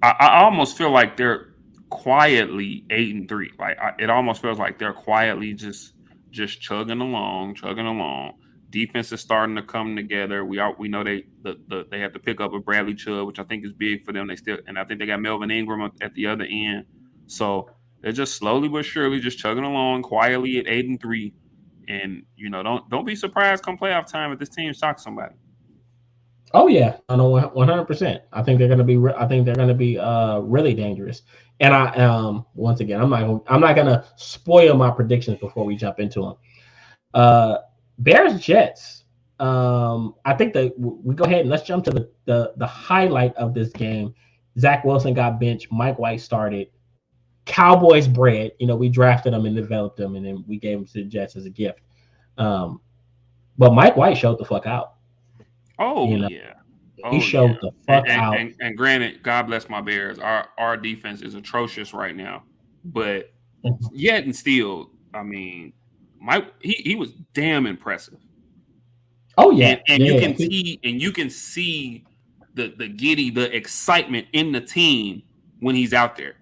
I almost feel like they're quietly 8-3. Like it almost feels like they're quietly just chugging along. Defense is starting to come together. We know they have to pick up a Bradley Chubb, which I think is big for them. They still, and I think they got Melvin Ingram at the other end. So they're just slowly but surely just chugging along quietly at 8-3. And don't be surprised come playoff time if this team shocks somebody. Oh yeah, I know 100%. I think they're going to be. I think they're going to be really dangerous. And I once again, I'm not going to spoil my predictions before we jump into them. Uh, Bears Jets. I think that we go ahead and let's jump to the highlight of this game. Zach Wilson got benched. Mike White started. Cowboys bred. We drafted him and developed him, and then we gave him to the Jets as a gift. Um, but Mike White showed the fuck out. Oh You know, yeah. he Oh showed yeah. the And, fuck and, out. and, and granted, God bless my Bears. Our defense is atrocious right now. But yet and still, I mean, he was damn impressive. Oh And yeah, and yeah, you yeah. can see the excitement in the team when he's out there.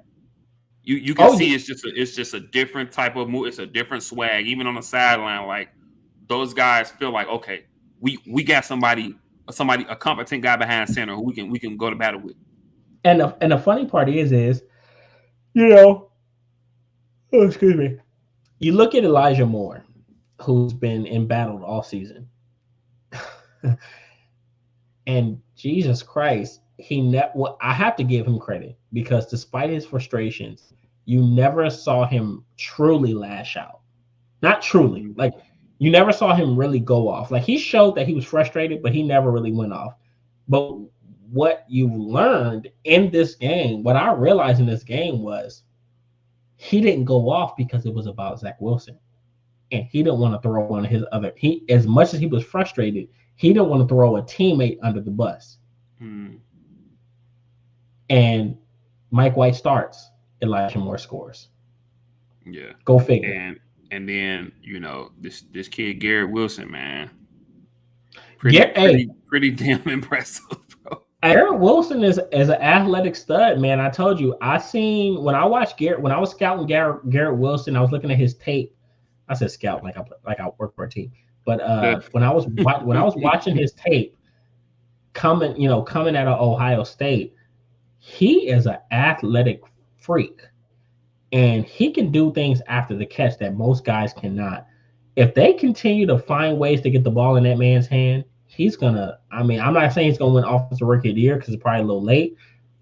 You can Oh yeah, see it's just a different type of move. It's a different swag, even on the sideline. Like those guys feel like, okay, we got a competent guy behind center who we can go to battle with. and the funny part is you know, oh, excuse me. You look at Elijah Moore, who's been embattled all season, and Jesus Christ, well, I have to give him credit because despite his frustrations, you never saw him truly lash out. Not truly, Mhm. like you never saw him really go off. Like he showed that he was frustrated, but he never really went off. But what you learned in this game, what I realized in this game was he didn't go off because it was about Zach Wilson. And he didn't want to throw one of his other he as much as he was frustrated, he didn't want to throw a teammate under the bus. Mm, And Mike White starts, Elijah Moore scores. yeah, Go figure. and then this kid Garrett Wilson, man, pretty Get a pretty pretty damn impressive, bro. Garrett Wilson is an athletic stud, man. I told you, when I watched Garrett, when I was scouting Garrett Wilson, I was looking at his tape. I said scout like I work for a team. But The- when I was watching his tape coming out of Ohio State, he is an athletic freak. And he can do things after the catch that most guys cannot. If they continue to find ways to get the ball in that man's hand, he's gonna. I mean, I'm not saying he's gonna win Offensive Rookie of the Year because it's probably a little late,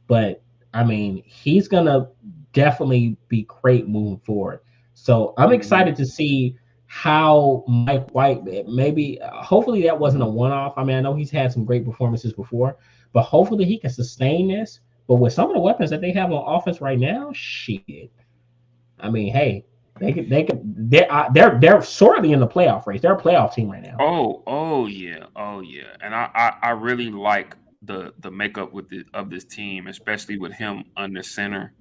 but I mean, he's gonna definitely be great moving forward. So I'm Mhm. excited to see how Mike White maybe. Hopefully, that wasn't a one-off. I mean, I know he's had some great performances before, but hopefully he can sustain this. But with some of the weapons that they have on offense right now, shit. I mean, hey, they're sorely in the playoff race. They're a playoff team right now. Oh yeah, and I really like the makeup of this team, especially with him under center.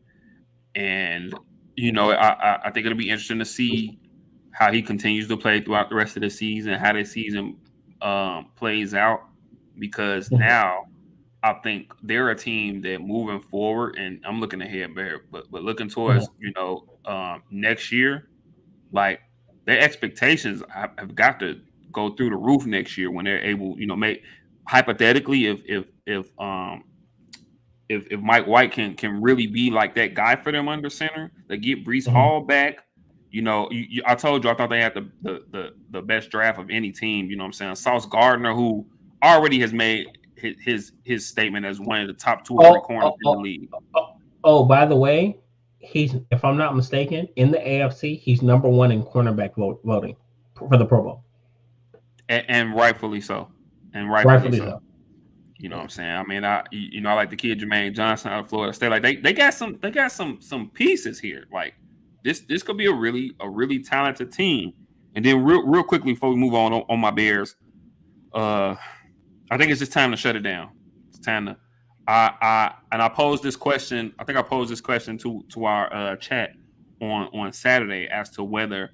And I think it'll be interesting to see how he continues to play throughout the rest of the season, how the season plays out, because Mhm. now I think they're a team that moving forward, and I'm looking ahead, but looking Mhm. towards next year, like their expectations have got to go through the roof next year when they're able, make hypothetically if Mike White can really be like that guy for them under center, they get Brees Mhm. Hall back. I told you I thought they had the best draft of any team. You know what I'm saying? Sauce Gardner, who already has made his statement as one of the top two or three Oh, corners oh, in the oh, league. oh, oh, by the way, he's, if I'm not mistaken, in the AFC, he's number one in cornerback voting for the Pro Bowl. And rightfully so. And rightfully Rightfully so. so. You know what I'm saying? I mean, I like the kid Jermaine Johnson out of Florida State. Like they got some pieces here. Like this could be a really talented team. And then real quickly before we move on my Bears, I think it's just time to shut it down. It's time to I posed this question. I think I posed this question to our chat on Saturday as to whether,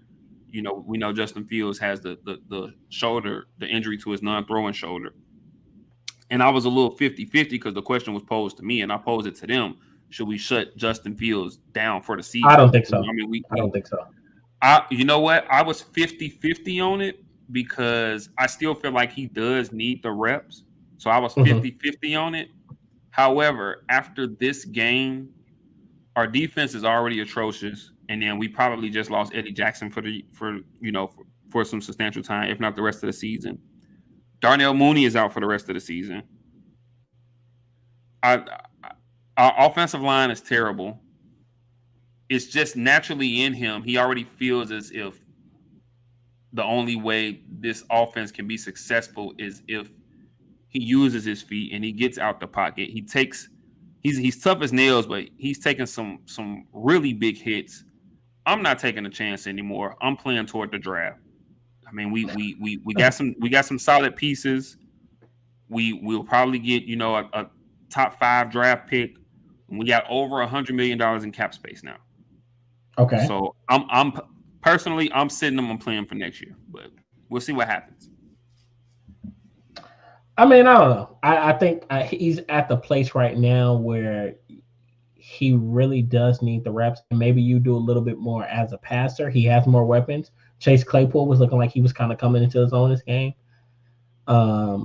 we know Justin Fields has the shoulder, the injury to his non-throwing shoulder. And I was a little 50-50 because the question was posed to me, and I posed it to them. Should we shut Justin Fields down for the season? I don't think so. I mean, I don't think so. You know what? I was 50-50 on it because I still feel like he does need the reps. So I was 50-50 on it. However, after this game, our defense is already atrocious. And then we probably just lost Eddie Jackson for some substantial time, if not the rest of the season. Darnell Mooney is out for the rest of the season. Our offensive line is terrible. It's just naturally in him. He already feels as if the only way this offense can be successful is if he uses his feet and he gets out the pocket. He's tough as nails, but he's taking some really big hits. I'm not taking a chance anymore. I'm playing toward the draft. I mean, we got some solid pieces. We'll probably get a top 5 draft pick. We got over $100 million in cap space now. Okay. So I'm personally sitting them on playing for next year, but we'll see what happens. I mean, I don't know. I think he's at the place right now where he really does need the reps, and maybe you do a little bit more as a passer. He has more weapons. Chase Claypool was looking like he was kind of coming into his own this game. I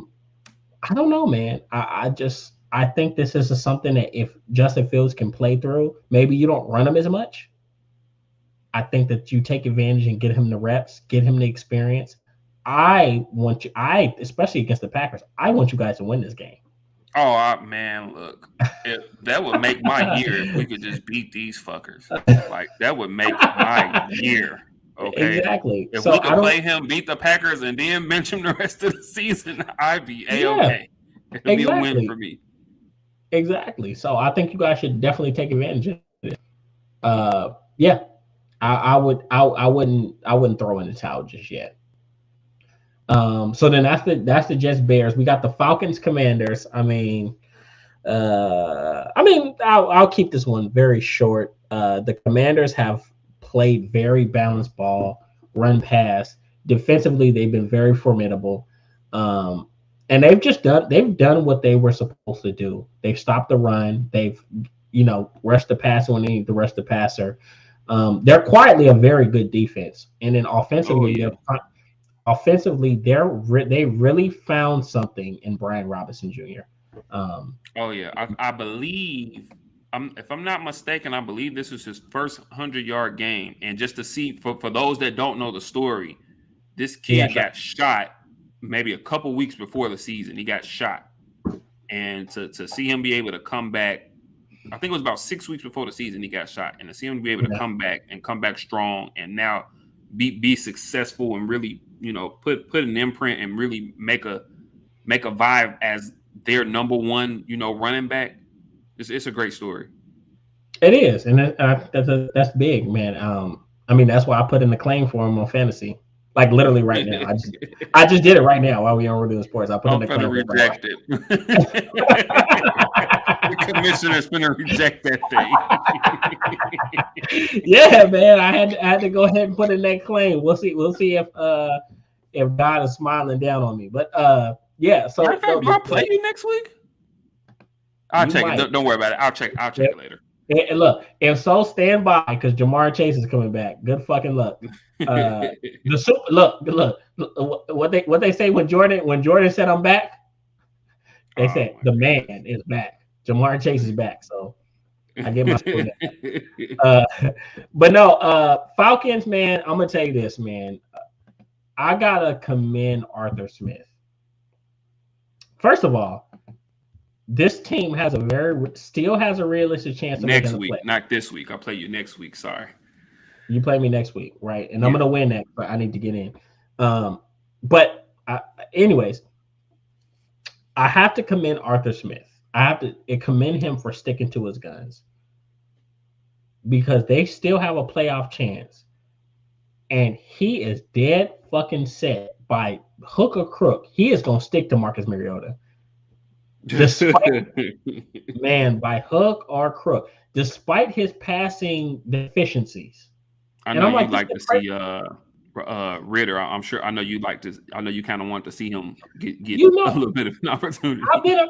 don't know, man. I think this is something that if Justin Fields can play through, maybe you don't run him as much. I think that you take advantage and get him the reps, get him the experience. Especially against the Packers, I want you guys to win this game. Oh, man, look, that would make my year if we could just beat these fuckers. Like, that would make my year. Okay. Exactly. If we could play him, beat the Packers, and then bench him the rest of the season, I'd be A-okay. It'd be a win for me. Exactly. So I think you guys should definitely take advantage of it. Yeah. I wouldn't throw in the towel just yet. So then that's the Jets Bears. We got the Falcons Commanders. I'll keep this one very short. The Commanders have played very balanced ball, run pass. Defensively, they've been very formidable. And they've done what they were supposed to do. They've stopped the run. They've, rushed the passer when they need to rush the passer. They're quietly a very good defense. And then offensively, they really found something in Brian Robinson Jr. I believe, if I'm not mistaken, I believe this was his first 100-yard game. And just to see, for those that don't know the story, this kid got shot maybe a couple weeks before the season. He got shot. And to see him be able to come back, I think it was about 6 weeks before the season he got shot. And to see him be able to come back strong and now be successful and really, put an imprint and really make a vibe as their number one, running back. It's a great story. It is, and that's big, man. That's why I put in the claim for him on fantasy, like literally right now. I just did it right now while we on Redoing Sports. I put in the claim. Reject it. The commissioner's gonna reject that thing. Yeah, man. I had to go ahead and put in that claim. We'll see if God is smiling down on me. But yeah. So do I play you next week? I'll check it. Don't worry about it. I'll check it later. And look, if so, stand by because Jamar Chase is coming back. Good fucking luck. Look. What they say when Jordan said I'm back, they said the man is back. Jamar Chase is back. So I get my score back. But no, Falcons, man. I'm gonna tell you this, man. I gotta commend Arthur Smith. First of all, This team still has a realistic chance of making Next the play. week, not this week. I'll play you next week. Sorry. You play me next week, right? And I'm Yeah. gonna win that, but I need to get in. But anyways, I have to commend Arthur Smith. I have to commend him for sticking to his guns because they still have a playoff chance, and he is dead fucking set by hook or crook. He is gonna stick to Marcus Mariota, despite man by hook or crook, despite his passing deficiencies. I And know I'm you like, this like is to crazy. see Ritter. I'm sure. I know you like to. I know you kind of want to see him get You a know, little bit of an opportunity.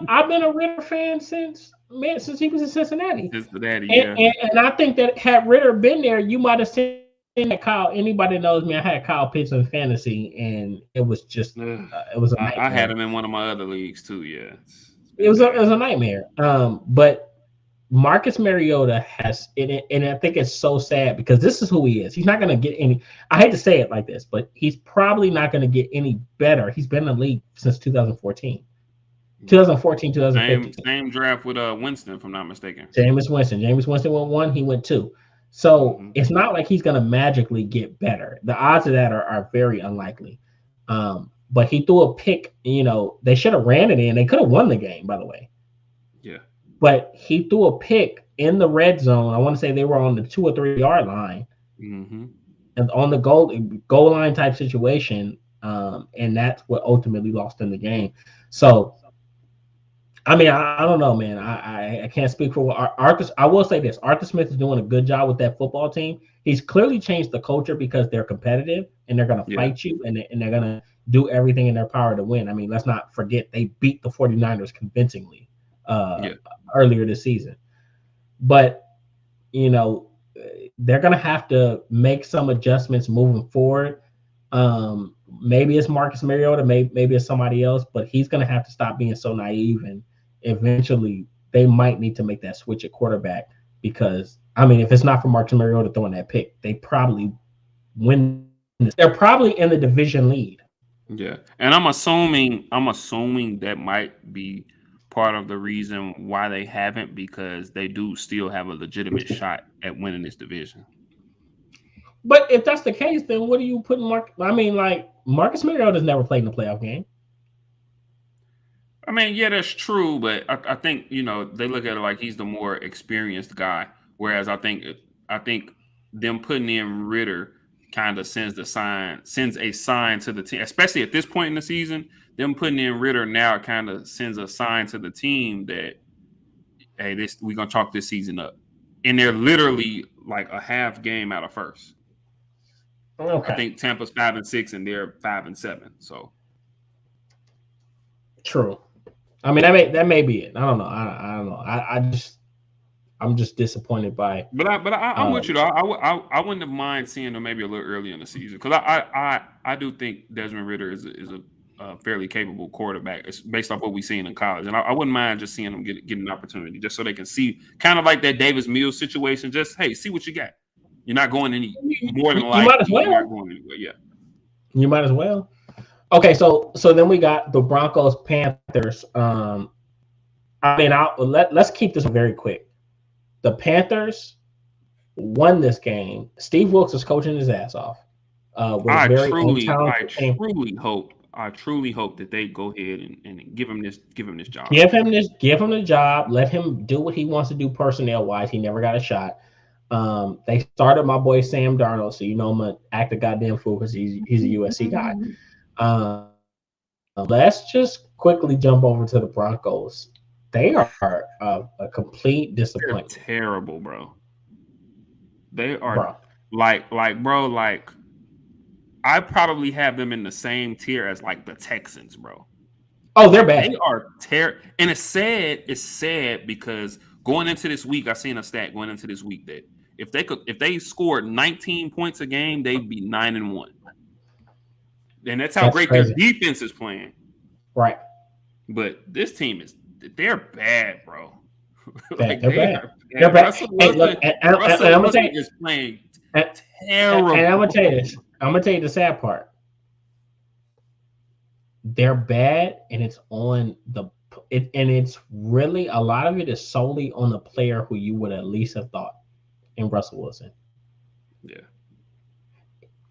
I've been a Ritter fan since he was in Cincinnati, Cincinnati, and, yeah. and I think that had Ritter been there, you might have seen that Kyle. Anybody that knows me, I had Kyle Pitts in fantasy, and it was just Ugh. it was a I had nightmare. him in one of my other leagues too. Yeah, it's It been was it bad. was a nightmare. But Marcus Mariota has it, and I think it's so sad because this is who he is. He's not going to get any. I hate to say it like this, but he's probably not going to get any better. He's been in the league since 2014, Yeah. 2014, Same 2015. same draft with Winston, if I'm not mistaken. Jameis Winston. Jameis Winston went one. He went two. So Hmm. it's not like he's going to magically get better. The odds of that are very unlikely. But he threw a pick. They should have ran it in. They could have won the game, by the way. Yeah. But he threw a pick in the red zone. I want to say they were on the 2 or 3 yard line Hmm. and on the goal line type situation. And that's what ultimately lost them the game. So I mean, I don't know, man. I can't speak for what Arthur. I will say this: Arthur Smith is doing a good job with that football team. He's clearly changed the culture because they're competitive and they're going to Yeah. fight you and they're going to do everything in their power to win. I mean, let's not forget they beat the 49ers convincingly uh, Yeah. earlier this season. But you know, they're going to have to make some adjustments moving forward. Maybe it's Marcus Mariota, maybe it's somebody else, but he's going to have to stop being so naive, and eventually they might need to make that switch at quarterback because I mean, if it's not for Marcus Mariota throwing that pick, they probably win. They're probably in the division lead. Yeah. And I'm assuming that might be part of the reason why they haven't, because they do still have a legitimate shot at winning this division. But if that's the case, then what are you putting Mark? I mean, like Marcus Mariota's never played in a playoff game. I mean, yeah, that's true, but I think they look at it like he's the more experienced guy, whereas I think them putting in Ritter kind of sends a sign to the team, especially at this point in the season. Them putting in Ritter now kind of sends a sign to the team that, hey, this we're gonna chalk this season up, and they're literally like a half game out of first. I Okay, think Tampa's 5-6 and they're 5-7. So true. I mean, that may be it. I don't know. I don't know. I'm just disappointed by. I'm Uh, with you though. I wouldn't have mind seeing them maybe a little early in the season, because I do think Desmond Ritter is a fairly capable quarterback. It's based off what we've seen in college, and I wouldn't mind just seeing them get an opportunity, just so they can see, kind of like that Davis Mills situation. Just, hey, see what you got. You're not going any more than you might as likely. You're not well. going anywhere. Yeah, You might as well. Okay, so then we got the Broncos Panthers. I mean, let's keep this very quick. The Panthers won this game. Steve Wilkes is coaching his ass off with a I very truly, I untalented team. truly hope that they go ahead and give him this job. Give him the job. Let him do what he wants to do personnel wise. He never got a shot. They started my boy Sam Darnold, so I'm gonna act a goddamn fool because he's a USC guy. Let's just quickly jump over to the Broncos. They are a complete They're disappointment, terrible, bro. They are bro. bro, like I probably have them in the same tier as like the Texans, bro. Oh, they're Like they bad. are and it's sad. It's sad because going into this week, I seen a stat going into this week that if they scored 19 points a game, they'd be 9-1. And that's how That's great their crazy. defense is playing. Right. But this team they're bad, bro. Bad. Like They're they bad. are They're bad. bad. Hey, look, and Russell I'm gonna tell Wilson you, is playing and, and I'm terrible. gonna tell you this. I'm gonna tell you the sad part. They're bad, and it's on the and it's really a lot of it is solely on the player who you would at least have thought in Russell Wilson. Yeah.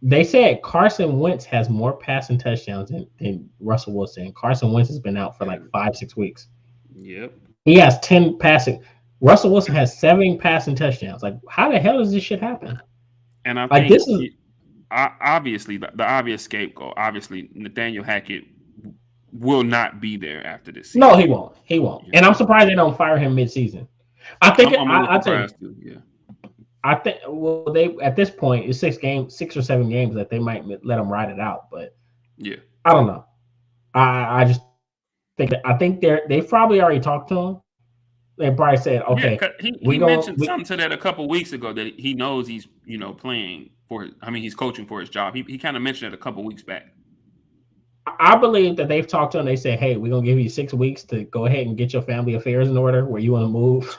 They said Carson Wentz has more passing touchdowns than Russell Wilson. Carson Wentz has been out for like 5-6 weeks. Yep. He has 10 passing. Russell Wilson has 7 passing touchdowns. Like, how the hell does this shit happen? And I Like, think this is obviously the obvious scapegoat. Obviously, Nathaniel Hackett will not be there after this no, season. he won't. He won't. Yeah. And I'm surprised they don't fire him mid-season. I think I'm a little I think surprised too. Yeah. I think well they at this point it's 6 or 7 games that they might let him ride it out. But Yeah. I don't know. I just think they've probably already talked to him. They probably said, Yeah, okay, 'cause he mentioned something to that a couple weeks ago that he knows he's playing for. He's coaching for his job. He kind of mentioned it a couple weeks back. I believe that they've talked to him. They say, hey, we're gonna give you 6 weeks to go ahead and get your family affairs in order where you want to move.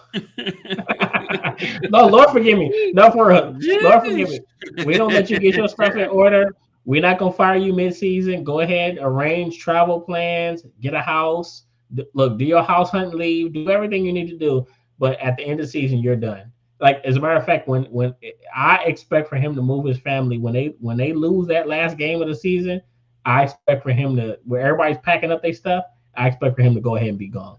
No, Lord forgive me. No, for real. Lord forgive me. We don't let you get your stuff in order. We're not gonna fire you mid-season. Go ahead, arrange travel plans, get a house. Look, do your house hunt leave, do everything you need to do. But at the end of the season, you're done. Like as a matter of fact, when I expect for him to move his family when they lose that last game of the season, I expect for him to where everybody's packing up their stuff. I expect for him to go ahead and be gone.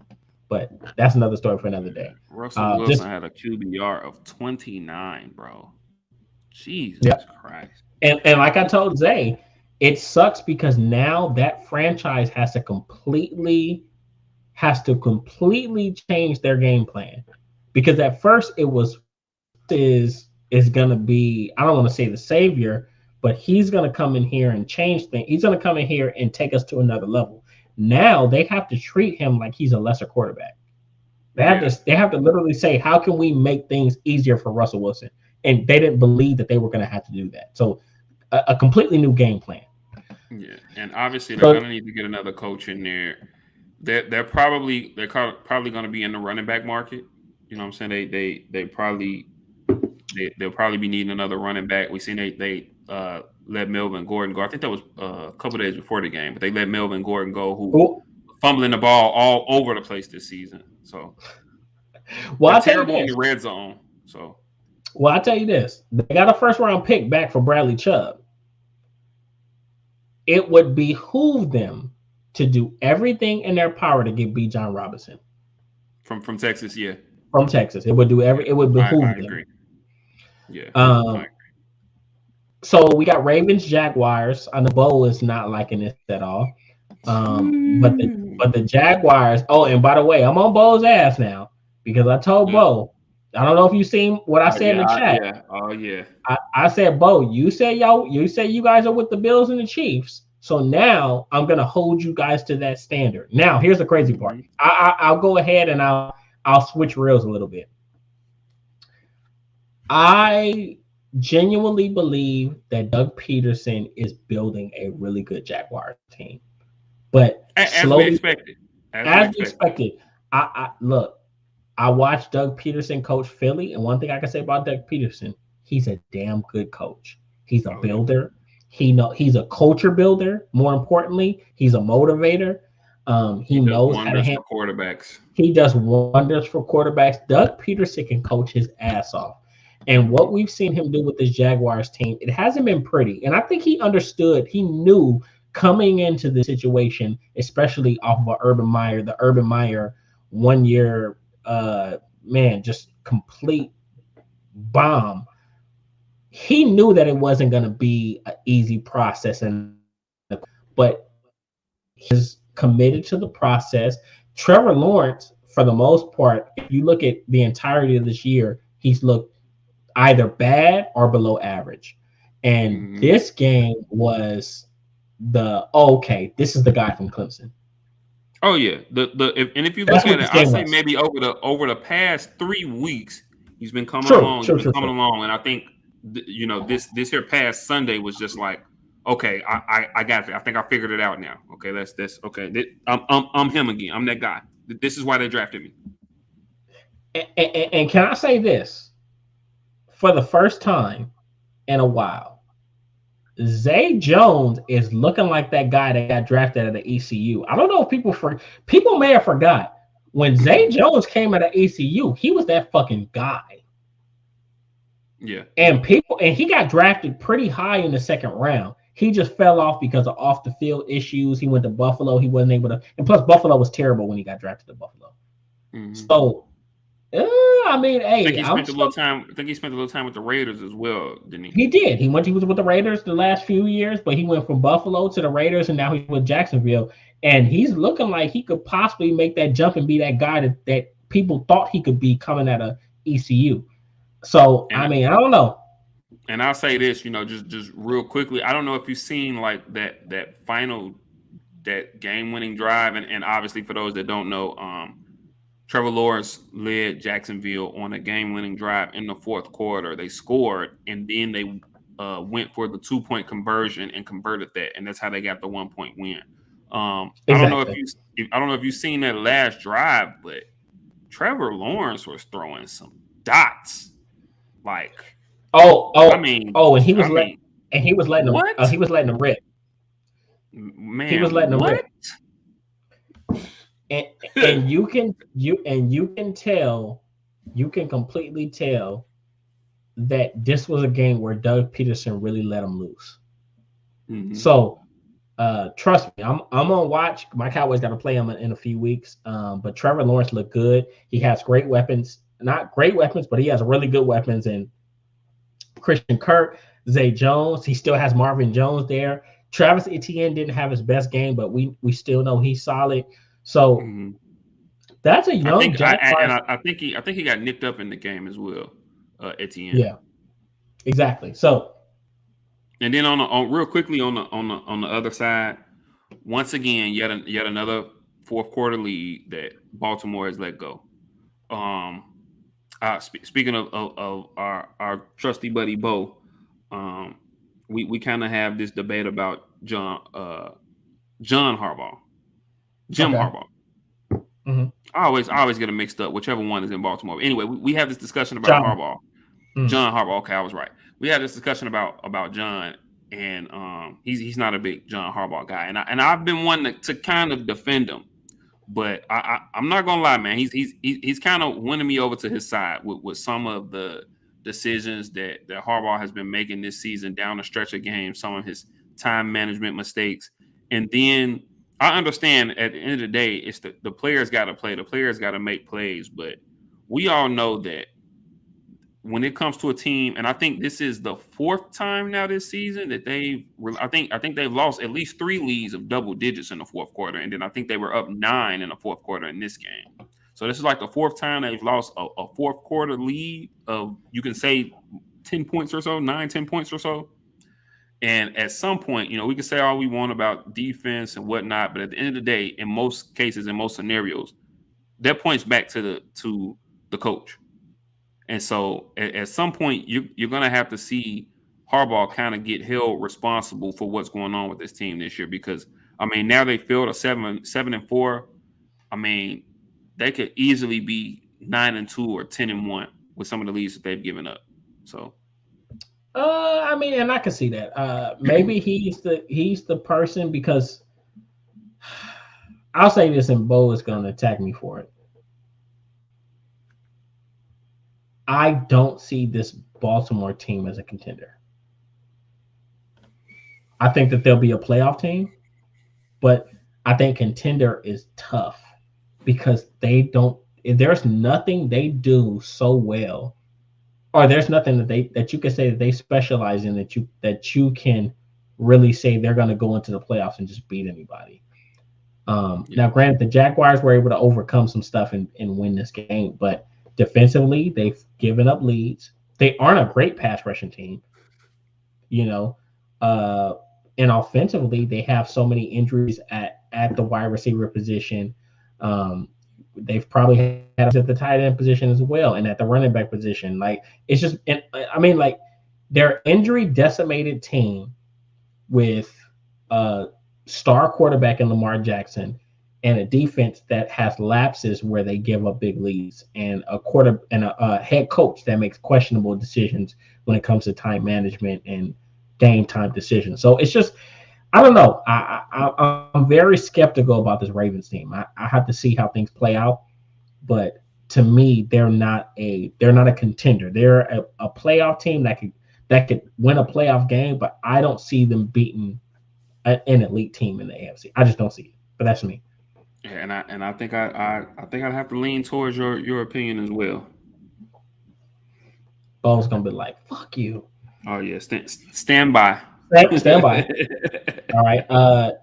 But that's another story for another day. Russell Wilson Just had a QBR of 29, bro. Jesus yeah. Christ. And like I told Zay, it sucks because now that franchise has to completely change their game plan. Because at first it was is gonna be, I don't want to say the savior, but he's gonna come in here and change things. He's gonna come in here and take us to another level. Now they have to treat him like he's a lesser quarterback. They have to literally say, how can we make things easier for Russell Wilson? And they didn't believe that they were going to have to do that. So a completely new game plan. Yeah, and obviously they're going to need to get another coach in there. They're probably going to be in the running back market. You know what I'm saying? They'll probably be needing another running back. We seen they let Melvin Gordon go. I think that was a couple days before the game, but they let Melvin Gordon go, who fumbling the ball all over the place this season. So they're terrible in the red zone. So well, I'll tell you this: they got a first-round pick back for Bradley Chubb. It would behoove them to do everything in their power to get B. John Robinson from Texas. Yeah, from Texas. It would do it would behoove them. Agree. Yeah. I agree. So we got Ravens, Jaguars. I know Bo is not liking this at all. But the Jaguars. Oh, and by the way, I'm on Bo's ass now because I told Bo. I don't know if you seen what I said in the chat. Yeah. Oh yeah. I said, Bo, you say you guys are with the Bills and the Chiefs. So now I'm gonna hold you guys to that standard. Now here's the crazy part. I'll go ahead and I'll switch reels a little bit. I genuinely believe that Doug Peterson is building a really good Jaguars team. But as we expected. I look, I watched Doug Peterson coach Philly, and one thing I can say about Doug Peterson, he's a damn good coach. He's a builder. He's a culture builder. More importantly, he's a motivator. He knows how to handle quarterbacks. He does wonders for quarterbacks. Doug Peterson can coach his ass off. And what we've seen him do with this Jaguars team, it hasn't been pretty. And I think he understood, he knew coming into the situation, especially off of the Urban Meyer 1 year, just complete bomb. He knew that it wasn't going to be an easy process, but he's committed to the process. Trevor Lawrence, for the most part, if you look at the entirety of this year, he's looked either bad or below average. And this game was this is the guy from Clemson. Oh yeah, if you look at it, I say maybe over the past 3 weeks, he's been coming along. And I think this here past Sunday was just like, okay, I got it. I think I figured it out now. Okay, that's okay. I'm him again. I'm that guy. This is why they drafted me. And can I say this? For the first time in a while, Zay Jones is looking like that guy that got drafted at the ECU. I don't know if people may have forgot when Zay Jones came out of ECU, he was that fucking guy. Yeah. And he got drafted pretty high in the second round. He just fell off because of off the field issues. He went to Buffalo. He wasn't able to, and plus Buffalo was terrible when he got drafted to Buffalo. Mm-hmm. So, I mean, I think hey, he I'm spent a little still. time. I think he spent a little time with the Raiders as well, didn't he? He did. He was with the Raiders the last few years, but he went from Buffalo to the Raiders, and now he's with Jacksonville. And he's looking like he could possibly make that jump and be that guy that people thought he could be coming out of ECU. So, And I mean, I don't know. and I'll say this, just real quickly. I don't know if you've seen like that final that game winning drive, and obviously for those that don't know, Trevor Lawrence led Jacksonville on a game-winning drive in the fourth quarter. They scored, and then they went for the 2-point conversion and converted that, and that's how they got the 1-point win. I don't know Exactly. I don't know if you've seen that last drive, but Trevor Lawrence was throwing some dots. Like, Oh, I oh, mean, oh, I mean, and he was letting them. what? He was letting them rip. He was Man, letting them what? rip. And you can tell, you can completely tell that this was a game where Doug Peterson really let him loose. Mm-hmm. So trust me, I'm gonna watch. My Cowboys got to play him in a few weeks. But Trevor Lawrence looked good. He has great weapons, not great weapons, but he has really good weapons. And Christian Kirk, Zay Jones, he still has Marvin Jones there. Travis Etienne didn't have his best game, but we still know he's solid. So Mm-hmm. that's a I young think Jaguars. I think he got nicked up in the game as well, Etienne. Yeah, exactly. So And then on real quickly on the other side, once again, yet another fourth quarter lead that Baltimore has let go. Um, speaking of our trusty buddy Bo, um, we kind of have this debate about John Harbaugh, Jim okay. Harbaugh. Mm-hmm. I always get them mixed up, whichever one is in Baltimore. Anyway, we have this discussion about John. Harbaugh. Mm. John Harbaugh. Okay, I was right. We had this discussion about John, and he's not a big John Harbaugh guy, and I've been wanting to kind of defend him, but I'm not gonna lie, man. He's kind of winning me over to his side with some of the decisions that Harbaugh has been making this season down the stretch of games, some of his time management mistakes, and then I understand at the end of the day, it's the players got to play, the players got to make plays, but we all know that when it comes to a team, and I think this is the fourth time now this season that I think they've lost at least 3 leads of double digits in the fourth quarter, and then I think they were up 9 in the fourth quarter in this game. So this is like the fourth time they've lost a fourth quarter lead of, you can say, 10 points or so, 10 points or so. And at some point, we can say all we want about defense and whatnot, but at the end of the day, in most cases, in most scenarios, that points back to the coach. And so at some point, you're going to have to see Harbaugh kind of get held responsible for what's going on with this team this year. Because, I mean, now they failed a 7-4. I mean, they could easily be 9-2 or 10-1 with some of the leads that they've given up. So, I mean, and I can see that. Maybe he's the person, because I'll say this, and Bo is going to attack me for it. I don't see this Baltimore team as a contender. I think that they'll be a playoff team, but I think contender is tough because they don't. There's nothing they do so well, or there's nothing that you can say that they specialize in that you can really say they're going to go into the playoffs and just beat anybody. Now, granted, the Jaguars were able to overcome some stuff and win this game, but defensively, they've given up leads. They aren't a great pass rushing team, you know. And offensively, they have so many injuries at the wide receiver position. They've probably had at the tight end position as well, and at the running back position. Like, it's just, and I mean, like, they're injury decimated team with star quarterback in Lamar Jackson, and a defense that has lapses where they give up big leads, and a head coach that makes questionable decisions when it comes to time management and game time decisions. So it's just I don't know. I'm very skeptical about this Ravens team. I have to see how things play out, but to me, they're not a contender. They're a playoff team that could win a playoff game, but I don't see them beating an elite team in the AFC. I just don't see it. But that's me. Yeah, and I think I think I'd have to lean towards your opinion as well. Bo's gonna be like, "Fuck you." Oh yeah, stand by. Stand by. All right.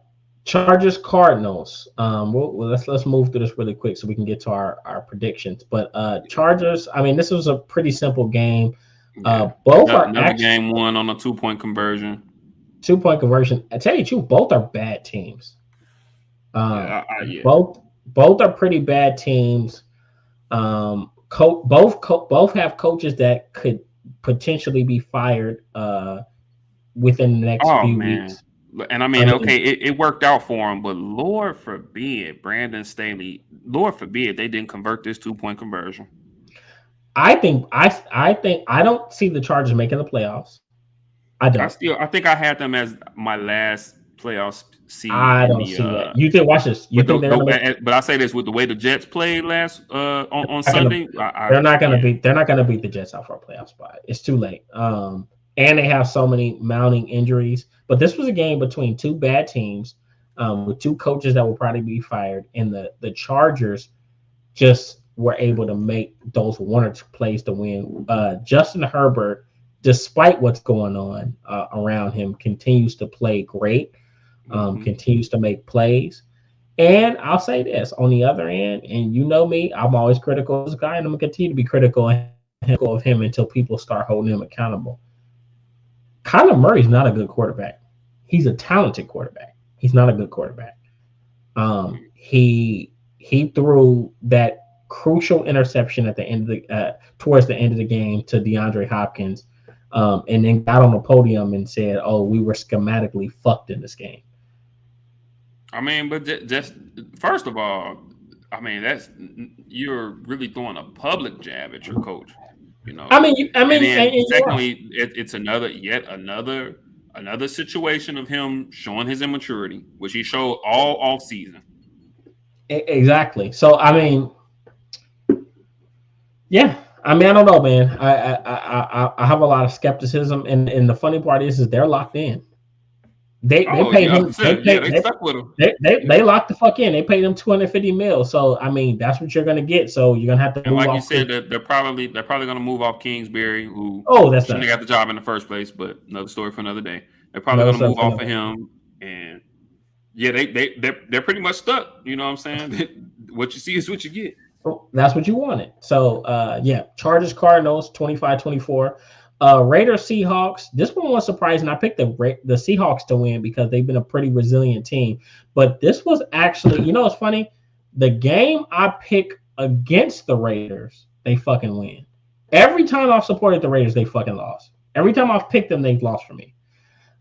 Chargers Cardinals. Let's move through this really quick so we can get to our predictions. But Chargers. I mean, this was a pretty simple game. Yeah, Both are another actually game won on a 2 point conversion. 2 point conversion. I tell you the truth, both are bad teams. Yeah, yeah. Both are pretty bad teams. Both have coaches that could potentially be fired within the next Oh few man, weeks. and I I mean, okay, mean, it worked out for him, but Lord forbid, Brandon Staley, Lord forbid they didn't convert this 2 point conversion. I think I don't see the Chargers making the playoffs. I don't. I think I had them as my last playoff seed I in don't the see that. You think watch this. You with think they're gonna make? but I say this with the way the Jets played last on Not gonna, Sunday. they're not gonna Yeah. beat. They're not gonna beat the Jets out for a playoff spot. It's too late. And they have so many mounting injuries. But this was a game between two bad teams, with two coaches that will probably be fired, and the Chargers just were able to make those one or two plays to win. Justin Herbert, despite what's going on around him, continues to play great. Hmm. Continues to make plays. And I'll say this on the other end, and you know me, I'm always critical of this guy, and I'm gonna continue to be critical of him until people start holding him accountable. Kyler Murray's not a good quarterback. He's a talented quarterback. He's not a good quarterback. He threw that crucial interception at the end of the towards the end of the game to DeAndre Hopkins, and then got on the podium and said, "Oh, we were schematically fucked in this game." I mean, but just first of all, I mean that's you're really throwing a public jab at your coach, you know. And then You are. secondly, it's another situation of him showing his immaturity, which he showed all off season. Exactly. So I mean, yeah. I mean, I don't know, man. I have a lot of skepticism, and the funny part is they're locked in. They Oh paid yeah, him. yeah, they stuck with him. They locked the fuck in. They paid him 250 mil. So I mean, that's what you're gonna get. So you're gonna have to And move like you off. said, that they're probably going to move off Kingsbury, who Oh, that's shouldn't not have got the job in the first place. But another story for another day. They're probably another going to stuff move for off another. of him, and yeah, they're pretty much stuck. You know what I'm saying? What you see is what you get. Oh, that's what you wanted. So yeah, Chargers Cardinals 25-24. Raiders Seahawks. This one was surprising. I picked the Seahawks to win because they've been a pretty resilient team. But this was actually, it's funny. The game I pick against the Raiders, they fucking win. Every time I've supported the Raiders, they fucking lost. Every time I've picked them, they've lost for me.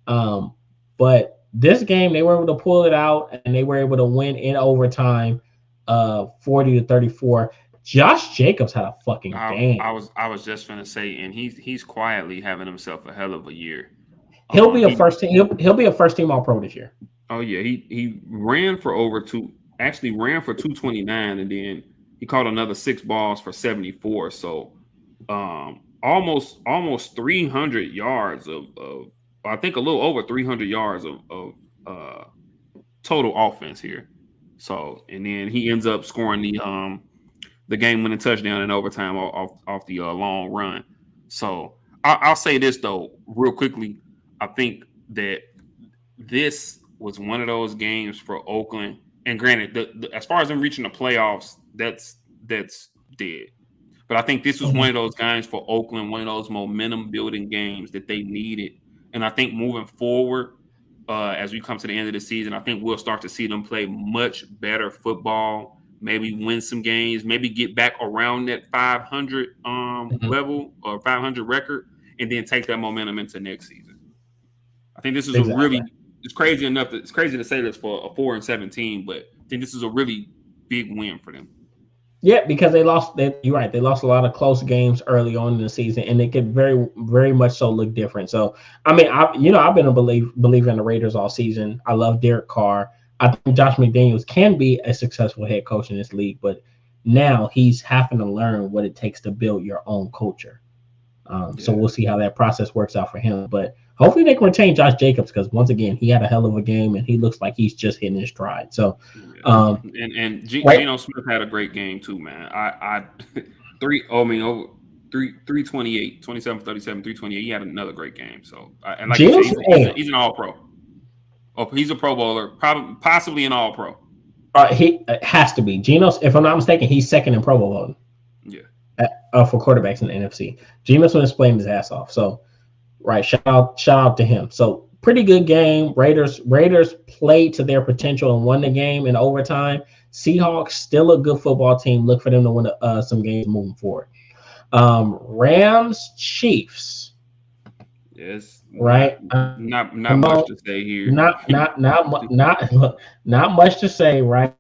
Um, but this game, they were able to pull it out and they were able to win in overtime, 40-34. Josh Jacobs had a fucking game. I was just gonna say, and he's quietly having himself a hell of a year. He'll be a He first team. He'll be a first team All Pro this year. Oh yeah, he ran for over two. Actually, ran for 229, and then he caught another 6 balls for 74. So, almost 300 yards of I think a little over 300 yards of uh, total offense here. So, and then he ends up scoring the game winning touchdown in overtime off the long run. So, I'll say this though, real quickly. I think that this was one of those games for Oakland. And granted, as far as them reaching the playoffs, that's dead. But I think this was one of those games for Oakland, one of those momentum building games that they needed. And I think moving forward, as we come to the end of the season, I think we'll start to see them play much better football. Maybe win some games. Maybe get back around that 500 Mhm. level or 500 record, and then take that momentum into next season. I think this is a Exactly. really it's crazy enough that it's crazy to say this for a 4-17, but I think this is a really big win for them. Yeah, because they lost. You're right. They lost a lot of close games early on in the season, and it could very much so look different. So, I mean, I've been a believer in the Raiders all season. I love Derek Carr. I think Josh McDaniels can be a successful head coach in this league, but now he's having to learn what it takes to build your own culture. So Yeah. we'll see how that process works out for him. But hopefully they can retain Josh Jacobs because once again he had a hell of a game and he looks like he's just hitting his stride. So, Yeah. um, right. Geno Smith had a great game too, man. I three oh, I mean over 328, 27 37, 328. He had another great game. So and like you said, Geno's, hey, he's an all pro. Oh, he's a pro bowler, probably possibly an all pro. he has to be Geno's. If I'm not mistaken, he's second in Pro Bowl voting Yeah. for quarterbacks in the NFC. Geno's been playing his ass off. So right, shout out to him. So pretty good game. Raiders played to their potential and won the game in overtime. Seahawks still a good football team. Look for them to win some games moving forward. Rams Chiefs. Yes. Right. Not Come much on. to say here. Not much to say. Right.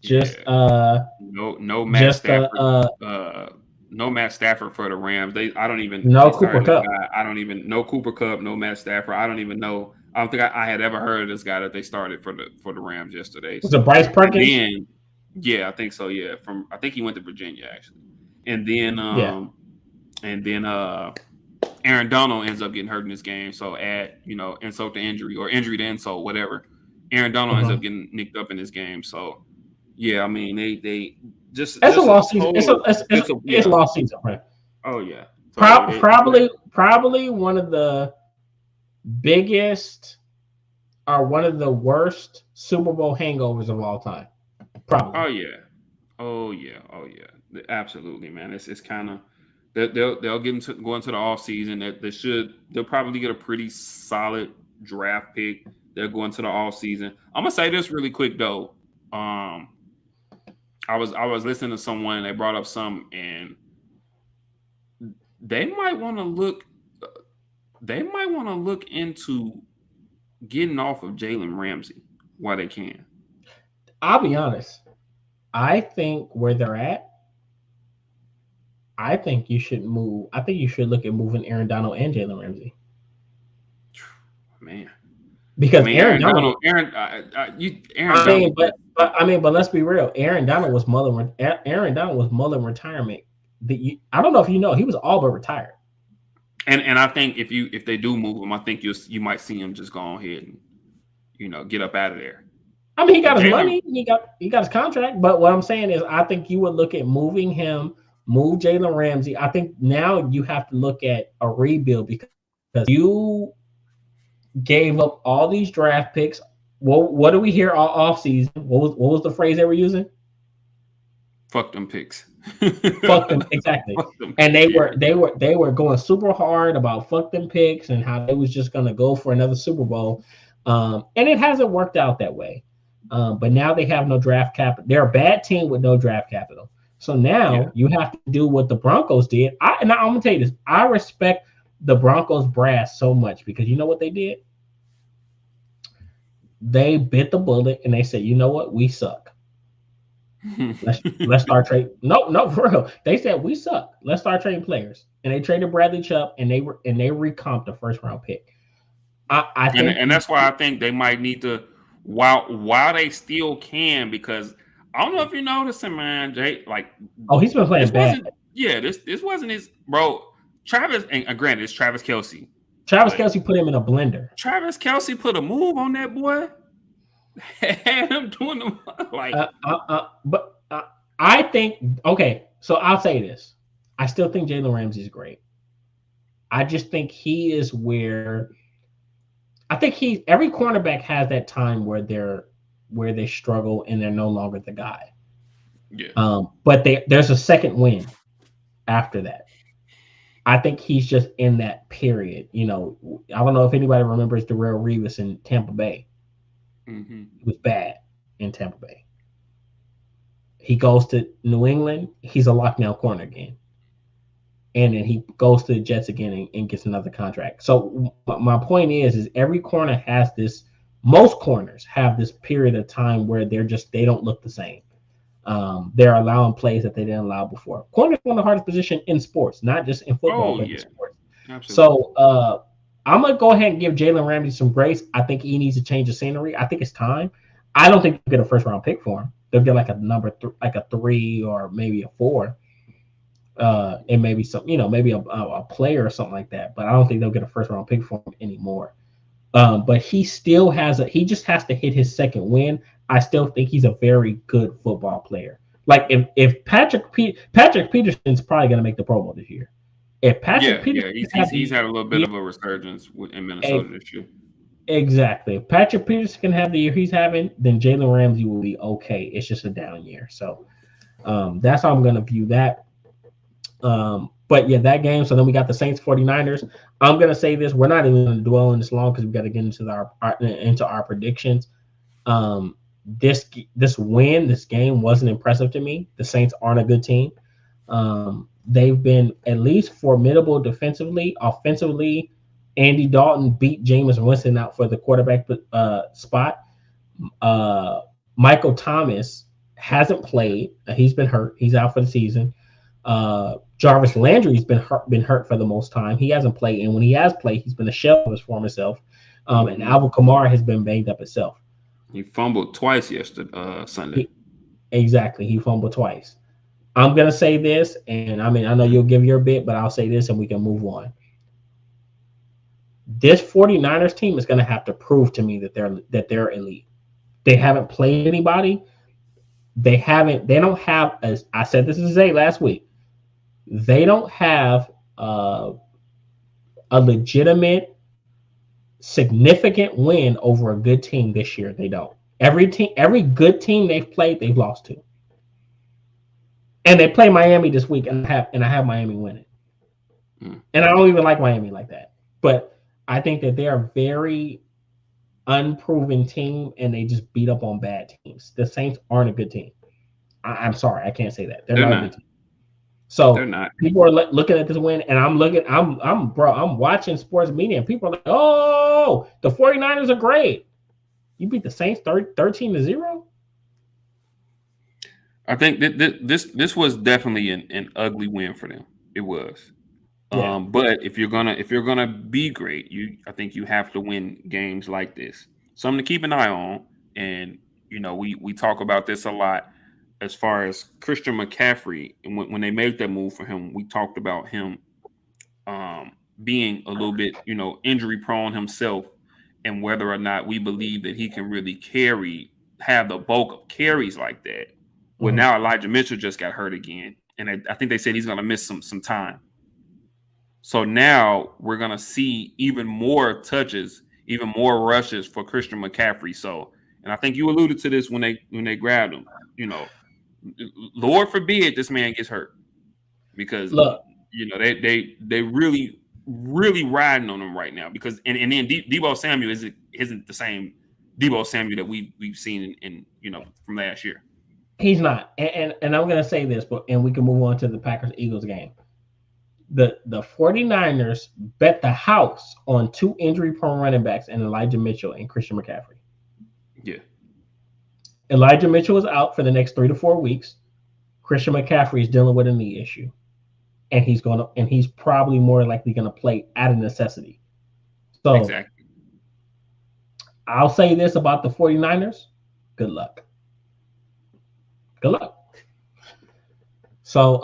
Just Yeah. No Matt just Stafford. No Matt Stafford for the Rams. I don't even no they Cooper started the Cup. guy. I don't even know Cooper Cup. No Matt Stafford. I don't even know. I don't think I had ever heard of this guy that they started for the Rams yesterday. Was it So Bryce and Perkins? then yeah, I think so. Yeah, I think he went to Virginia actually, and then Yeah. and then Aaron Donald ends up getting hurt in this game. So add insult to injury or injury to insult, whatever. Aaron Donald ends Uh-huh. up getting nicked up in this game. So yeah, I mean they It's a just a lost season. total. It's a Yeah. lost season. Right. Oh yeah, totally. Probably one of the biggest or one of the worst Super Bowl hangovers of all time. Oh Probably. yeah, oh yeah, oh yeah. Absolutely, man. It's kind of they'll get into go into the off season. That they'll probably get a pretty solid draft pick. They'll go into the off season. I'm gonna say this really quick though. Um, I was listening to someone and they brought up some and they might want to look they might want to look into getting off of Jalen Ramsey while they can. I'll be honest. I think where they're at, I think you should move. I think you should look at moving Aaron Donald and Jalen Ramsey Man, I because mean Aaron Aaron Donald. Donald, Aaron Donald. But let's be real. Aaron Donald was mulling retirement. I don't know if you know he was all but retired. And I think if they do move him, I think you might see him just go ahead and get up out of there. I mean, he But got his Jalen, money. He got his contract. But what I'm saying is, I think you would look at moving him, move Jalen Ramsey. I think now you have to look at a rebuild because you gave up all these draft picks. What do we hear all off season? What was the phrase they were using? fuck them picks. Fuck them, exactly. Fuck them And picks. Yeah. they were going super hard about fuck them picks and how they was just gonna go for another Super Bowl. And it hasn't worked out that way. But now they have no draft capital. They're a bad team with no draft capital. So Yeah. now you have to do what the Broncos did. I'm gonna tell you this. I respect the Broncos brass so much because you know what they did? They bit the bullet and they said, you know what? We suck. Let's start trading. No, for real. They said we suck. Let's start trading players. And they traded Bradley Chubb and they recomped the first round pick. I think and that's why I think they might need to while they still can because I don't know if you noticed him, man. Jay, like he's been playing this bad. wasn't this wasn't his bro. Travis and granted it's Travis Kelce. Travis Kelce put him in a blender. Travis Kelce put a move on that boy. Had him doing the like. But I think okay. So I'll say this: I still think Jalen Ramsey is great. I just think he is where I think every cornerback has that time where they struggle and they're no longer the guy. Yeah. But there's a second win after that. I think he's just in that period. I don't know if anybody remembers Darrelle Revis in Tampa Bay. Mm-hmm. He was bad in Tampa Bay. He goes to New England. He's a lockdown corner again. And then he goes to the Jets again and gets another contract. So my point is every corner has this. Most corners have this period of time where they don't look the same. They're allowing plays that they didn't allow before. Corner is one of the hardest positions in sports, not just in football, Oh but in yeah, sports. absolutely. So I'm gonna go ahead and give Jalen Ramsey some grace. I think he needs to change the scenery. I think it's time. I don't think they'll get a first round pick for him. They'll get like a like a 3 or maybe a 4. And maybe some, maybe a player or something like that. But I don't think they'll get a first round pick for him anymore. But he still he just has to hit his second win. I still think he's a very good football player. Like if Patrick Peterson's probably going to make the Pro Bowl this year. If Patrick Yeah, Peterson yeah. can He's have he's the had a little bit year, of a resurgence in eh, Minnesota this year. exactly. If Patrick Peterson can have the year he's having, then Jalen Ramsey will be okay. It's just a down year. So that's how I'm going to view that. But yeah, that game. So then we got the Saints 49ers. I'm gonna say this. We're not even gonna dwell on this long because we got to get into into our predictions. Um, this game wasn't impressive to me. The Saints aren't a good team. They've been at least formidable defensively. Offensively, Andy Dalton beat Jameis Winston out for the quarterback spot. Michael Thomas hasn't played. He's been hurt. He's out for the season. Jarvis Landry's been hurt for the most time. He hasn't played, and when he has played, he's been a shell of his former self. And Hmm. Alvin Kamara has been banged up himself. He fumbled twice yesterday, Sunday. He, exactly, he fumbled twice. I'm gonna say this, and I mean I know you'll give your bit, but I'll say this, and we can move on. This 49ers team is gonna have to prove to me that they're elite. They haven't played anybody. They haven't. They don't have. As I said, this is Zay last week. They don't have a legitimate, significant win over a good team this year. They don't. Every good team they've played, they've lost to. And they play Miami this week, and I have Miami winning. Mm. And I don't even like Miami like that. But I think that they are a very unproven team, and they just beat up on bad teams. The Saints aren't a good team. I'm sorry, I can't say that. They're They're not a good not. team. They're So not. people are looking at this win, and I'm watching sports media, and people are like, oh, the 49ers are great. You beat the Saints 13-0. I think this was definitely an ugly win for them. It was. Yeah. But if you're gonna be great, I think you have to win games like this. Something to keep an eye on. And we talk about this a lot as far as Christian McCaffrey. And when they made that move for him, we talked about him being a little bit, injury prone himself, and whether or not we believe that he can really have the bulk of carries like that. Well, Mhm. now Elijah Mitchell just got hurt again, and I think they said he's going to miss some time. So now we're going to see even more touches, even more rushes for Christian McCaffrey. So, and I think you alluded to this when they grabbed him. Lord forbid this man gets hurt, because Look, they really riding on him right now, because and then Debo Samuel isn't the same Debo Samuel that we've seen in from last year. he's not. And I'm going to say this, and we can move on to the Packers Eagles game. The 49ers bet the house on two injury prone running backs and Elijah Mitchell and Christian McCaffrey. Yeah, Elijah Mitchell is out for the next 3 to 4 weeks. Christian McCaffrey is dealing with a knee issue, and he's probably more likely gonna play out of necessity. So exactly. I'll say this about the 49ers. Good luck. Good luck. So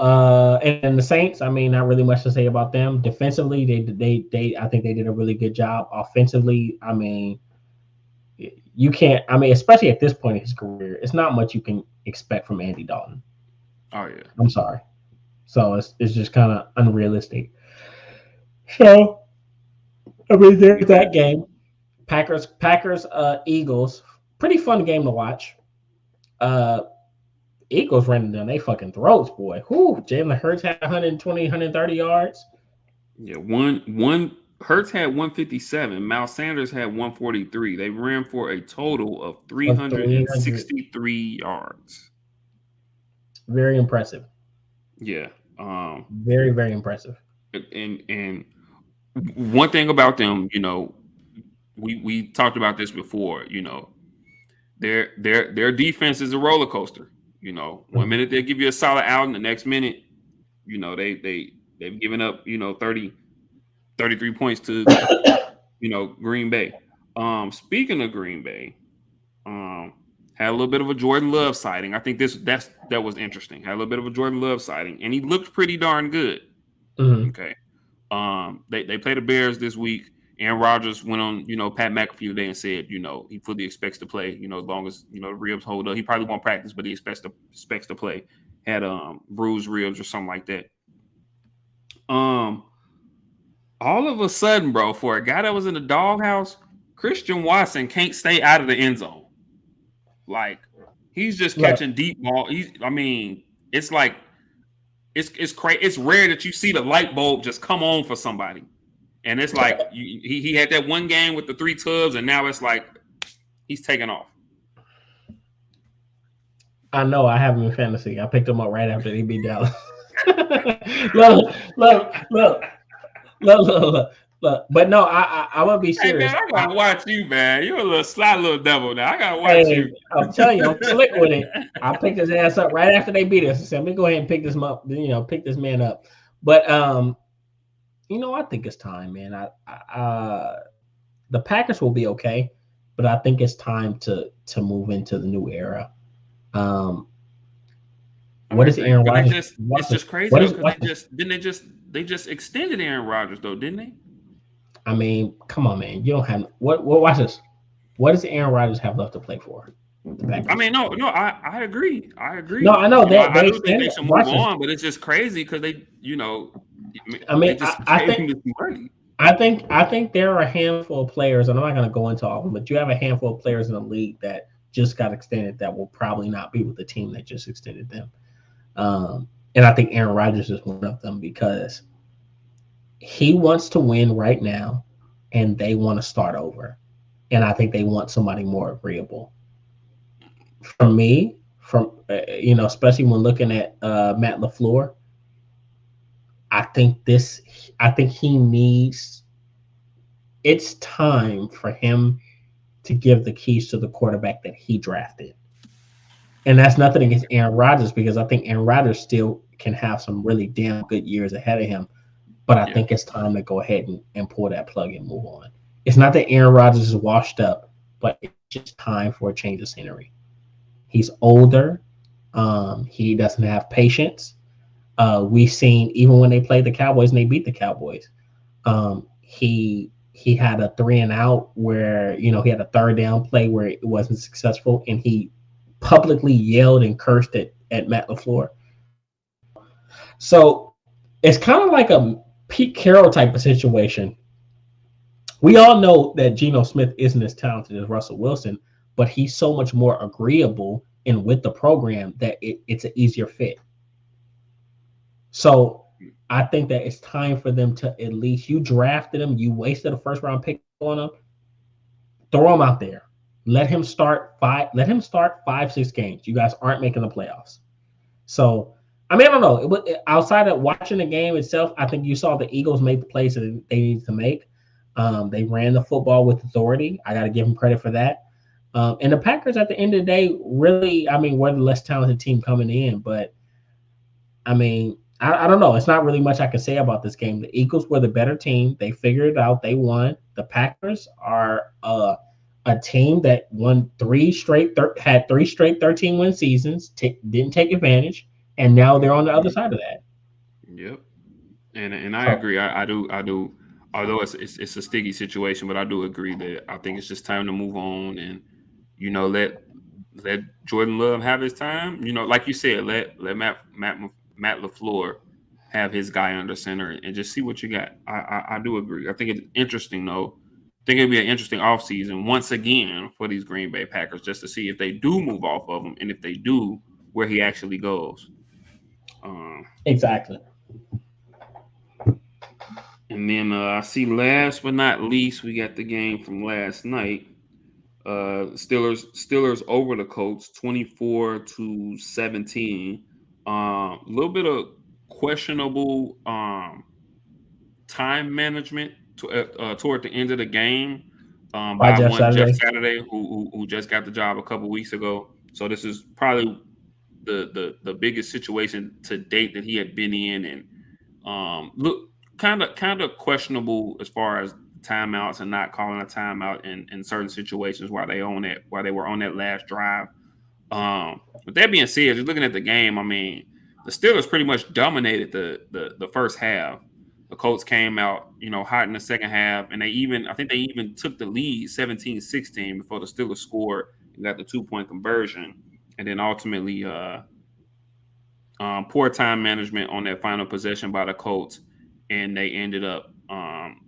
and the Saints, I mean, not really much to say about them. Defensively, they I think they did a really good job. Offensively, I mean, you can't. I mean, especially at this point in his career, it's not much you can expect from Andy Dalton. Oh yeah. I'm sorry. So it's just kind of unrealistic. So I mean, there's Yeah. that game. Packers, Eagles. Pretty fun game to watch. Uh, Eagles running down they fucking throats, boy. Whoo, Jalen Hurts had 120, 130 yards. Yeah, one Hertz had 157. Miles Sanders had 143. They ran for a total of Of 300. 363 yards. Very impressive. Yeah. Very, very impressive. And one thing about them, we talked about this before. Their defense is a roller coaster. One minute they'll give you a solid outing, the next minute, they've given up, 30, 33 points to, Green Bay. Speaking of Green Bay, had a little bit of a Jordan Love sighting. I think that was interesting. Had a little bit of a Jordan Love sighting, and he looked pretty darn good. Mm-hmm. Okay. They play the Bears this week. Aaron Rodgers went on, Pat McAfee today and said, he fully expects to play, as long as, the ribs hold up. He probably won't practice, but he expects to play. Had bruised ribs or something like that. All of a sudden, bro, for a guy that was in the doghouse, Christian Watson can't stay out of the end zone. Like, he's just catching deep ball. It's like it's crazy. It's rare that you see the light bulb just come on for somebody. And it's like he had that one game with the 3 tubs, and now it's like he's taking off. I know. I have him in fantasy. I picked him up right after they beat Dallas. Look. But no, I would be serious. Hey man, I gotta watch you, man. You're a little sly little devil now. I gotta watch you. I'm telling you, I'm slick with it. I picked his ass up right after they beat us. I said, let me go ahead and pick this up, pick this man up. But I think it's time, man. The Packers will be okay, but I think it's time to move into the new era. What is Aaron Rodgers? It's just crazy because they just extended Aaron Rodgers though, didn't they? I mean, come on, man. You don't have what? Watch this. What does Aaron Rodgers have left to play for? I mean, no, I agree. No, I know that I do think they should move on, but it's just crazy because they, I mean, I think there are a handful of players, and I'm not going to go into all of them, but you have a handful of players in the league that just got extended that will probably not be with the team that just extended them. And I think Aaron Rodgers is one of them because he wants to win right now, and they want to start over. And I think they want somebody more agreeable. For me, especially when looking at Matt LaFleur, I think he needs. It's time for him to give the keys to the quarterback that he drafted. And that's nothing against Aaron Rodgers because I think Aaron Rodgers still can have some really damn good years ahead of him. But I think it's time to go ahead and pull that plug and move on. It's not that Aaron Rodgers is washed up, but it's just time for a change of scenery. He's older. He doesn't have patience. We've seen even when they played the Cowboys and they beat the Cowboys, he had a 3-and-out where he had a third down play where it wasn't successful, and he publicly yelled and cursed at Matt LaFleur. So it's kind of like a Pete Carroll type of situation. We all know that Geno Smith isn't as talented as Russell Wilson, but he's so much more agreeable and with the program that it's an easier fit. So I think that it's time for them to at least, you drafted him, you wasted a first round pick on him, throw him out there. Let him start 5-6 games. You guys aren't making the playoffs. So, I mean, I don't know. Outside of watching the game itself, I think you saw the Eagles make the plays that they needed to make. They ran the football with authority. I got to give them credit for that. And the Packers, at the end of the day, really, I mean, we're the less talented team coming in. But, I mean, I don't know. It's not really much I can say about this game. The Eagles were the better team. They figured it out. They won. The Packers are a team that won had 3 straight 13-win seasons, didn't take advantage, and now they're on the other side of that. Yep, and I agree. I do. Although it's a sticky situation, but I do agree that I think it's just time to move on and let Jordan Love have his time. Like you said, let Matt LaFleur have his guy under center and just see what you got. I do agree. I think it's interesting though. I think it'll be an interesting offseason once again for these Green Bay Packers just to see if they do move off of him and if they do, where he actually goes. Exactly. And then I see last but not least, we got the game from last night. Steelers over the Colts 24-17. A little bit of questionable time management toward the end of the game by Jeff Saturday, who just got the job a couple weeks ago. So this is probably the biggest situation to date that he had been in, and look kind of questionable as far as timeouts and not calling a timeout in certain situations while they were on that last drive. With that being said, just looking at the game, I mean, the Steelers pretty much dominated the first half. The Colts came out, hot in the second half, and I think they even took the lead 17-16 before the Steelers scored and got the 2-point conversion. And then ultimately, poor time management on that final possession by the Colts, and they ended up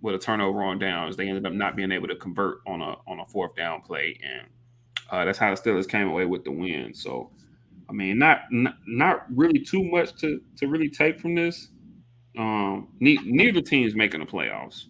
with a turnover on downs. They ended up not being able to convert on a fourth down play, and that's how the Steelers came away with the win. So, I mean, not really too much to really take from this. Neither team is making the playoffs.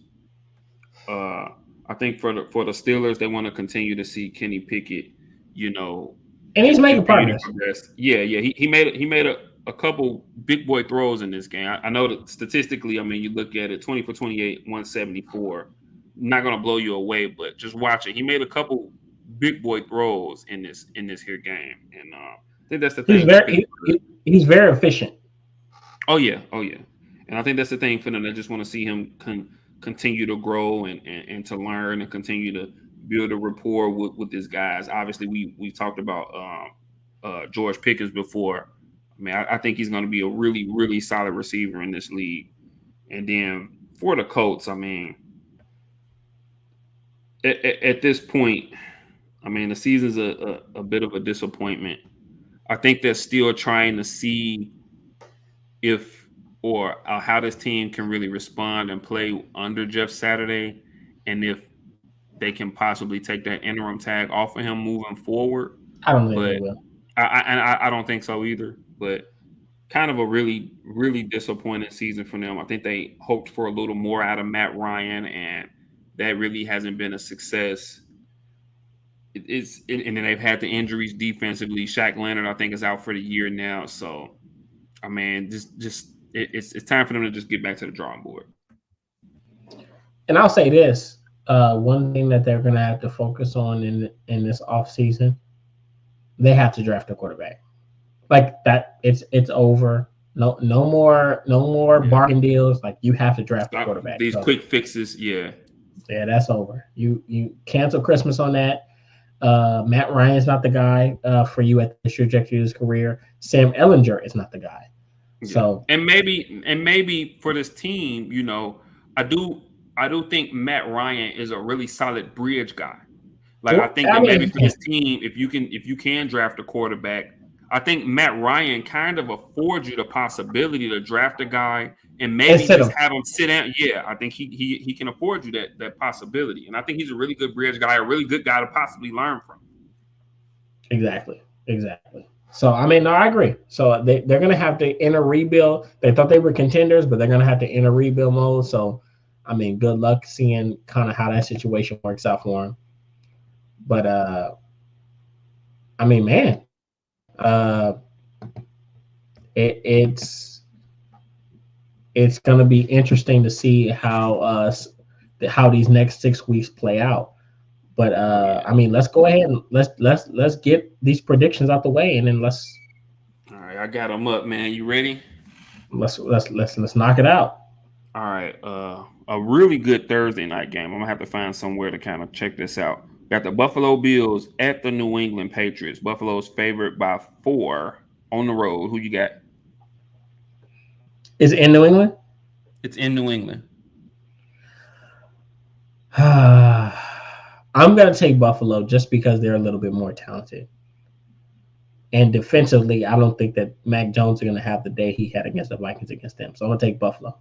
I think for the Steelers, they want to continue to see Kenny Pickett, And he's making continue to progress. progress. Yeah, yeah. He made a couple big boy throws in this game. I know that statistically, I mean, you look at it, 20 for 28, 174. Not gonna blow you away, but just watch it. He made a couple big boy throws in this here game, and I think that's the He's thing for very Pittsburgh. he's very efficient. Oh yeah, oh yeah, and I think that's the thing for them. They just want to see him continue to grow and to learn and continue to build a rapport with these guys. Obviously, we talked about George Pickens before. I mean, I think he's going to be a really really solid receiver in this league. And then for the Colts, I mean, at this point, I mean, the season's a bit of a disappointment. I think they're still trying to see if or how this team can really respond and play under Jeff Saturday, and if they can possibly take that interim tag off of him moving forward. I don't think they But will. I don't think so either. But kind of a really really disappointing season for them. I think they hoped for a little more out of Matt Ryan, and that really hasn't been a success. And then they've had the injuries defensively. Shaq Leonard, I think, is out for the year now. So I mean, it's time for them to just get back to the drawing board. And I'll say this: one thing that they're going to have to focus on in this off season, they have to draft a quarterback. Like that, it's over. No more Yeah. bargain deals. Like you have to draft a Stop quarterback. these So quick fixes. Yeah. yeah, that's over. You cancel Christmas on that. Matt Ryan's not the guy for you at this trajectory of his career. Sam Ellinger is not the guy. Yeah. So And maybe for this team, I do think Matt Ryan is a really solid bridge guy. Like I think I that maybe mean, for this team, if you can draft a quarterback, I think Matt Ryan kind of affords you the possibility to draft a guy and and maybe sit just him have him sit down. Yeah, I think he can afford you that possibility, and I think he's a really good bridge guy, a really good guy to possibly learn from. exactly. So I mean, no, I agree. So they're gonna have to enter rebuild. They thought they were contenders, but they're gonna have to enter rebuild mode. So I mean, good luck seeing kind of how that situation works out for them. But I mean, man, it's gonna be interesting to see how these next 6 weeks play out. But Oh yeah. I mean, let's go ahead and let's get these predictions out the way, and then All right, I got them up, man. You ready? let's knock it out. All right. A really good Thursday night game. I'm gonna have to find somewhere to kind of check this out. Got the Buffalo Bills at the New England Patriots. Buffalo's favored by 4 on the road. Who you got? Is it in New England? It's in New England. I'm gonna take Buffalo just because they're a little bit more talented. And defensively, I don't think that Mac Jones is gonna have the day he had against the Vikings against them. So I'm gonna take Buffalo.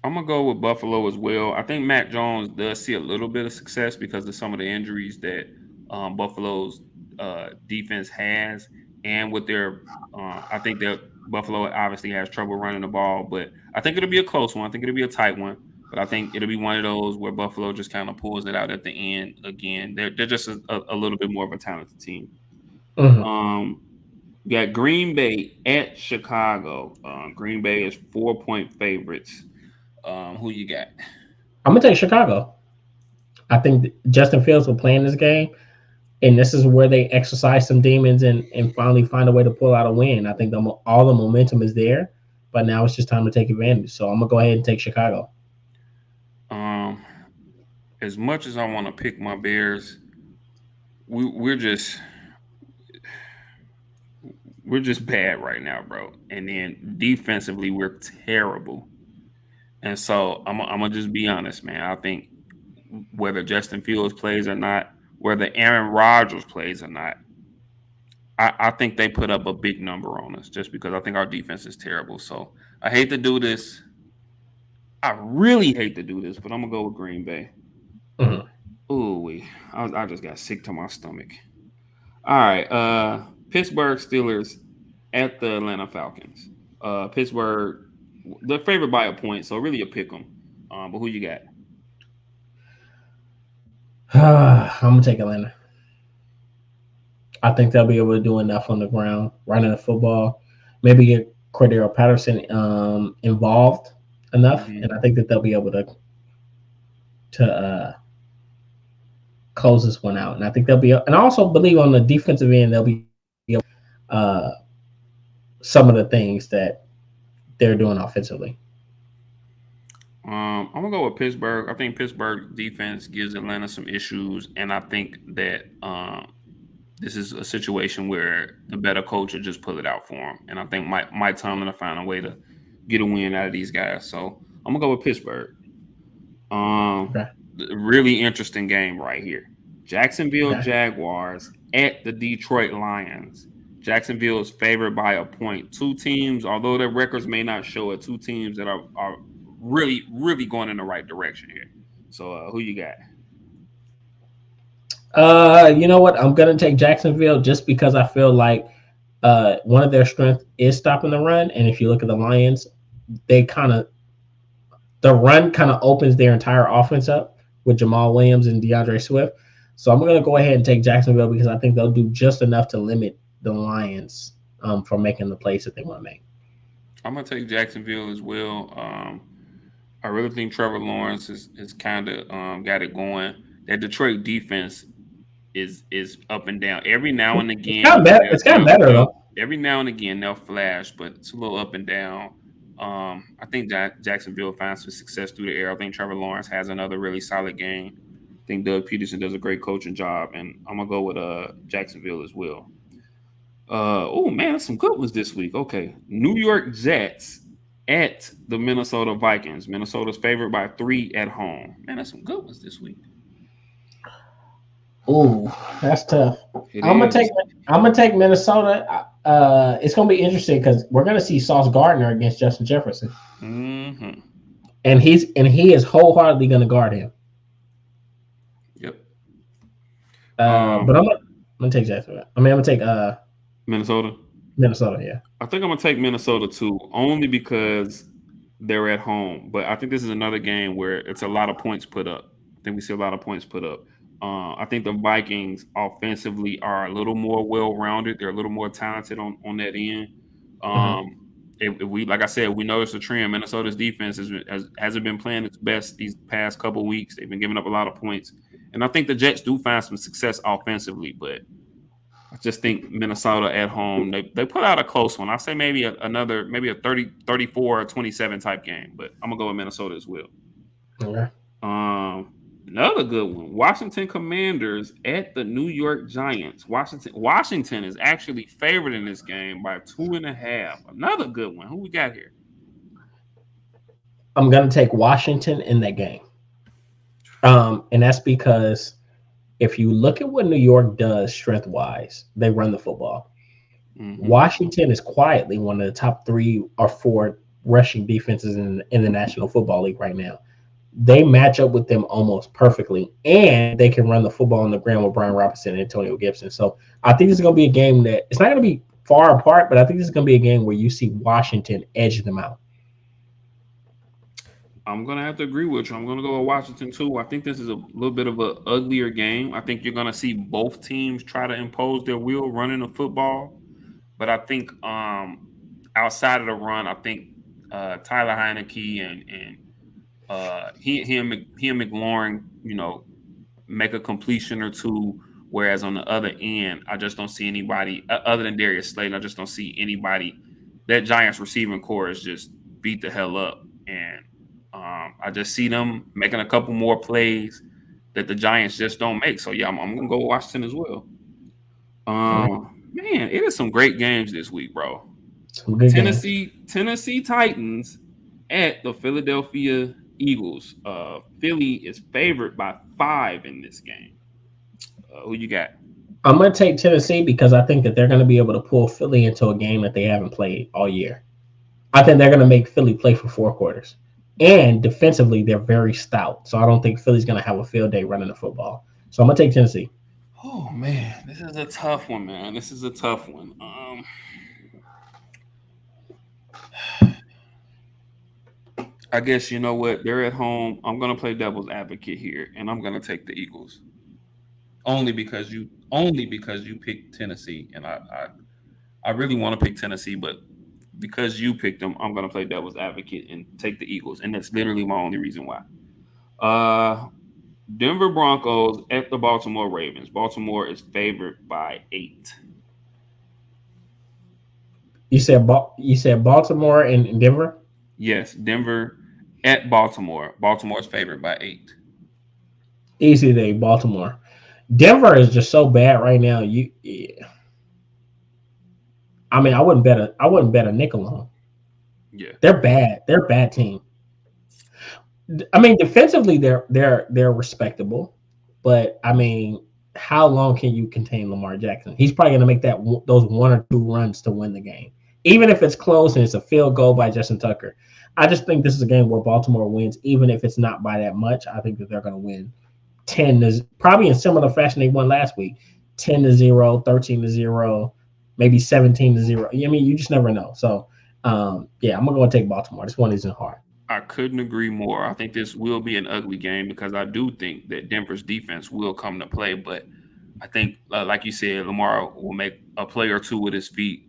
I'm gonna go with Buffalo as well. I think Mac Jones does see a little bit of success because of some of the injuries that Buffalo's defense has, and with their, I think that Buffalo obviously has trouble running the ball, but I think it'll be a close one. I think it'll be a tight one, but I think it'll be one of those where Buffalo just kind of pulls it out at the end. Again, they're just a little bit more of a talented team. Mhm. Um, we got Green Bay at Chicago. Green Bay is 4-point favorites. Who you got? I'm gonna take Chicago. I think Justin Fields will play in this game. and this is where they exercise some demons and finally find a way to pull out a win. I think all the momentum is there, but now it's just time to take advantage. So I'm gonna go ahead and take Chicago. Um, as much as I want to pick my Bears, we're just bad right now, bro. And then defensively, we're terrible. And so I'm gonna just be honest, man. I think whether Justin Fields plays or not, whether Aaron Rodgers plays or not, I think they put up a big number on us just because I think our defense is terrible. So I hate to do this. I really hate to do this, but I'm gonna go with Green Bay. Mhm. Ooh, I just got sick to my stomach. All right, Pittsburgh Steelers at the Atlanta Falcons. Pittsburgh, they're favored by a point, so really a pick 'em. But who you got? I'm gonna take Atlanta. I think they'll be able to do enough on the ground, running the football, maybe get Cordero Patterson involved enough, and I Hmm. think that they'll be able to close this one out. And I think they'll be, and I also believe on the defensive end they'll be uh, some of the things that they're doing offensively. I'm gonna go with Pittsburgh. I think Pittsburgh defense gives Atlanta some issues, and I think that this is a situation where the better coach will just pull it out for him. And I think Mike Tomlin will find a way to get a win out of these guys. So I'm gonna go with Pittsburgh. Okay. Really interesting game right here. Jacksonville Okay. Jaguars at the Detroit Lions. Jacksonville is favored by a point. Two teams, although their records may not show it, two teams that are really, really going in the right direction here. So who you got? You know what? I'm gonna take Jacksonville just because I feel like one of their strengths is stopping the run, and if you look at the Lions, they kind of the run kind of opens their entire offense up with Jamal Williams and DeAndre Swift. So I'm gonna go ahead and take Jacksonville because I think they'll do just enough to limit the Lions from making the plays that they want to make. I'm gonna take Jacksonville as well. I really think Trevor Lawrence is kind of got it going. That Detroit defense is up and down. Every now and It's gotten again, better. It's gotten better though. every now and again they'll flash, but it's a little up and down. I think Jacksonville finds some success through the air. I think Trevor Lawrence has another really solid game. I think Doug Peterson does a great coaching job, and I'm gonna go with Jacksonville as well. Oh man, that's some good ones this week. Okay, New York Jets at the Minnesota Vikings. Minnesota's favored by 3 at home. Man, that's some good ones this week. Ooh, that's tough. It I'm gonna take is. I'm gonna take Minnesota. It's gonna be interesting because we're gonna see Sauce Gardner against Justin Jefferson, Hmm. and he is wholeheartedly gonna guard him. Yep. But Um, I'm gonna take Jacksonville. I mean, I'm gonna take Minnesota. Minnesota. Yeah. I think I'm gonna take Minnesota too, only because they're at home. But I think this is another game where it's a lot of points put up. I think we see a lot of points put up. I think the Vikings offensively are a little more well-rounded. They're a little more talented on that end. Mhm. Um, if we, like I said, we noticed a trend. Minnesota's defense hasn't been playing its best these past couple weeks. They've been giving up a lot of points, and I think the Jets do find some success offensively, but I just think Minnesota at home, they put out a close one. I say maybe another, maybe a 30, 34 or 27 type game, but I'm going to go with Minnesota as well. Okay. Um, Another good one, Washington Commanders at the New York Giants. Washington is actually favored in this game by 2.5. Another good one. Who we got here? I'm gonna take Washington in that game. And that's because if you look at what New York does strength wise, they run the football. Hmm. Washington is quietly one of the top 3 or 4 rushing defenses in the National Football League right now. They match up with them almost perfectly, and they can run the football on the ground with Brian Robinson and Antonio Gibson. So I think this is going to be a game that it's not going to be far apart, but I think this is going to be a game where you see Washington edge them out. I'm gonna have to agree with you. I'm gonna go with Washington too. I think this is a little bit of a uglier game. I think you're gonna see both teams try to impose their will running the football. But I think outside of the run, I think Tyler Heineke and he and McLaurin, make a completion or two Whereas on the other end, I just don't see anybody other than Darius Slayton. I just don't see anybody. That Giants receiving core is just beat the hell up, and I just see them making a couple more plays that the Giants just don't make. So yeah, I'm gonna go Washington as well. Man, it is some great games this week, bro. Some good games. Tennessee Titans at the Philadelphia Eagles. Philly is favored by 5 in this game. Who you got? I'm going to take Tennessee because I think that they're going to be able to pull Philly into a game that they haven't played all year. I think they're going to make Philly play for 4 quarters. And defensively, they're very stout. So I don't think Philly's going to have a field day running the football. So I'm going to take Tennessee. Oh man, this is a tough one, man. This is a tough one. I guess you know what? They're at home. I'm gonna play devil's advocate here, and I'm gonna take the Eagles. Only because you picked Tennessee, and I really want to pick Tennessee, but because you picked them, I'm gonna play devil's advocate and take the Eagles, and that's literally my only reason why. Uh, Denver Broncos at the Baltimore Ravens. Baltimore is favored by 8. You said Baltimore and Denver? Yes, Denver at Baltimore. Baltimore is favored by 8. Easy day, Baltimore. Denver is just so bad right now. I mean, I wouldn't bet a nickel on them. Yeah. They're bad. They're a bad team. I mean, defensively, they're respectable, but I mean, how long can you contain Lamar Jackson? He's probably going to make those 1 or 2 runs to win the game, even if it's close and it's a field goal by Justin Tucker. I just think this is a game where Baltimore wins, even if it's not by that much. I think that they're going to win 10 to probably in similar fashion they won last week, 10-0, 13-0, maybe 17-0. I mean, you just never know. So, yeah, I'm gonna go take Baltimore. This one isn't hard. I couldn't agree more. I think this will be an ugly game because I do think that Denver's defense will come to play. But I think, like you said, Lamar will make a play or two with his feet,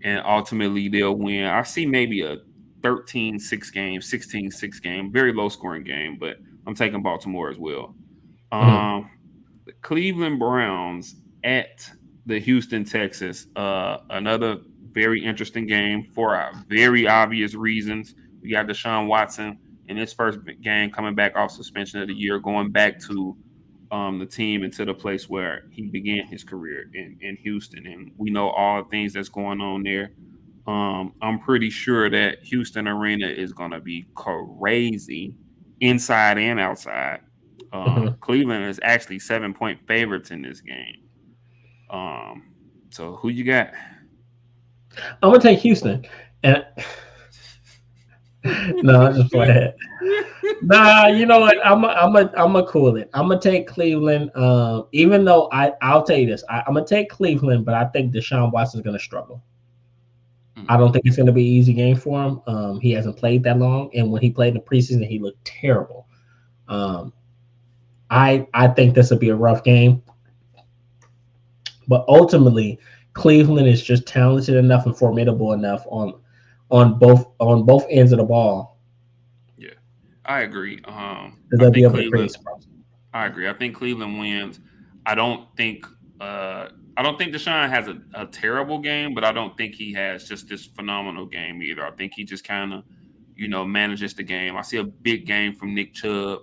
and ultimately they'll win. I see maybe a 13-6 game, 16-6 game, very low scoring game, but I'm taking Baltimore as well. Mhm. The Cleveland Browns at the Houston Texas. Another very interesting game for very obvious reasons. We got Deshaun Watson in his first game coming back off suspension of the year, going back to the team and to the place where he began his career in Houston. And we know all the things that's going on there. I'm pretty sure that Houston Arena is going to be crazy inside and outside. Mhm. Cleveland is actually 7-point favorites in this game. Um, so who you got? I'm gonna take Houston, and no, I just play. Nah, you know what? I'm a cool it. I'm gonna take Cleveland. Even though I'll tell you this, I'm gonna take Cleveland, but I think Deshaun Watson's gonna struggle. I Mm, don't think it's gonna be an easy game for him. He hasn't played that long, and when he played in the preseason, he looked terrible. Um, I think this will be a rough game, but ultimately, Cleveland is just talented enough and formidable enough on both ends of the ball yeah, I agree. that I they'll be think able to create Cleveland. surprise. I agree. I think Cleveland wins. I don't think. I don't think Deshaun has a terrible game, but I don't think he has just this phenomenal game either. I think he just kind of, manages the game. I see a big game from Nick Chubb,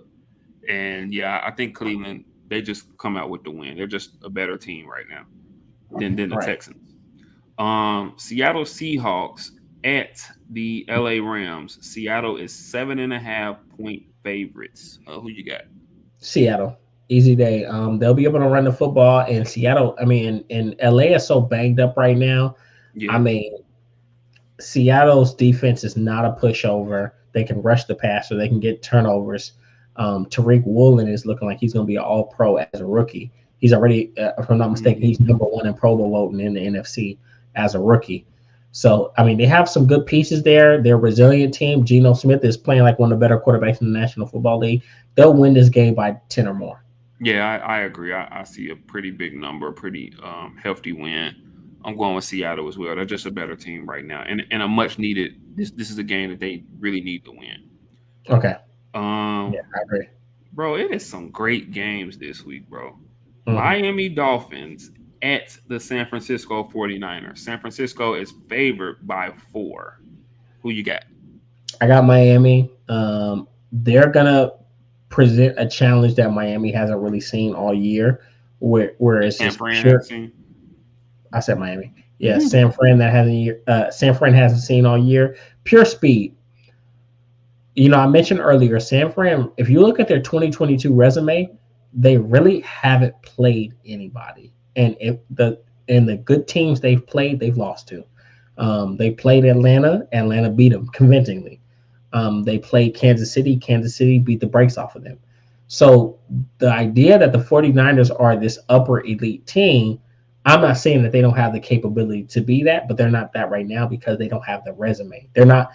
and yeah, I think Cleveland they just come out with the win. They're just a better team right now than the Right. Texans. Seattle Seahawks at the LA Rams. Seattle is 7.5-point favorites. Who you got? Seattle, easy day. They'll be able to run the football, and Seattle. I mean, and LA is so banged up right now. I Yeah. mean, Seattle's defense is not a pushover. They can rush the passer. They can get turnovers. Tariq Woolen is looking like he's going to be an All Pro as a rookie. He's already, if I'm not mistaken, Hmm. he's number 1 in Pro Bowl voting in the NFC as a rookie. So I mean, they have some good pieces there. They're a resilient team. Geno Smith is playing like one of the better quarterbacks in the National Football League. They'll win this game by 10 or more. Yeah, I agree. I see a pretty big number, a pretty hefty win. I'm going with Seattle as well. They're just a better team right now, and a much needed. This is a game that they really need to win. Okay. Um, Yeah, I agree. bro, it is some great games this week, bro. Mm-hmm. Miami Dolphins at the San Francisco 49ers. San Francisco is favored by 4. Who you got? I got Miami. They're gonna present a challenge that Miami hasn't really seen all year, where That it's San just Fran hadn't pure. seen. I said Miami. Yeah, San Fran hasn't seen all year. Pure speed. I mentioned earlier, San Fran. If you look at their 2022 resume, they really haven't played anybody, and if the good teams they've played, they've lost to. They played Atlanta. Atlanta beat them convincingly. They played Kansas City. Kansas City beat the brakes off of them. So the idea that the 49ers are this upper elite team, I'm not saying that they don't have the capability to be that, but they're not that right now because they don't have the resume. They're not.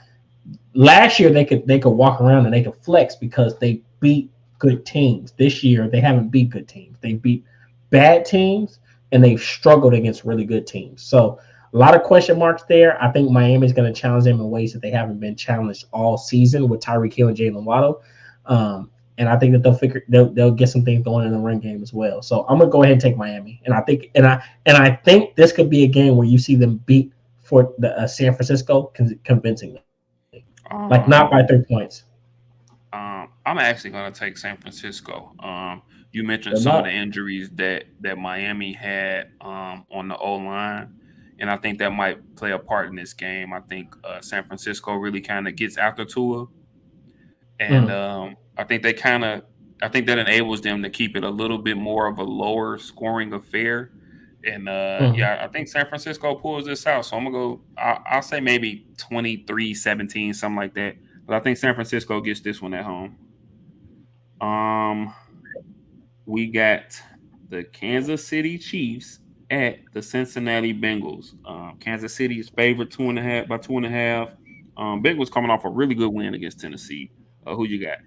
Last year they could walk around and they could flex because they beat good teams. This year they haven't beat good teams. They beat bad teams and they've struggled against really good teams. So a lot of question marks there. I think Miami's going to challenge them in ways that they haven't been challenged all season with Tyreek Hill and Jalen Waddle. And I think that they'll get some things going in the run game as well. So I'm gonna go ahead and take Miami, and I think this could be a game where you see them beat for the San Francisco convincingly, like not by Um, 3 points. I'm actually going to take San Francisco. You mentioned Good some of the luck. injuries that Miami had on the O line, and I think that might play a part in this game. I think San Francisco really kind of gets after Tua, and Mm, I think that enables them to keep it a little bit more of a lower scoring affair. And mm. yeah, I think San Francisco pulls this out. So I'm gonna go. I'll say maybe 23-17, something like that. But I think San Francisco gets this one at home. Um, we got the Kansas City Chiefs at the Cincinnati Bengals. Kansas City is favored 2.5 by 2.5. Bengals coming off a really good win against Tennessee. Who you got?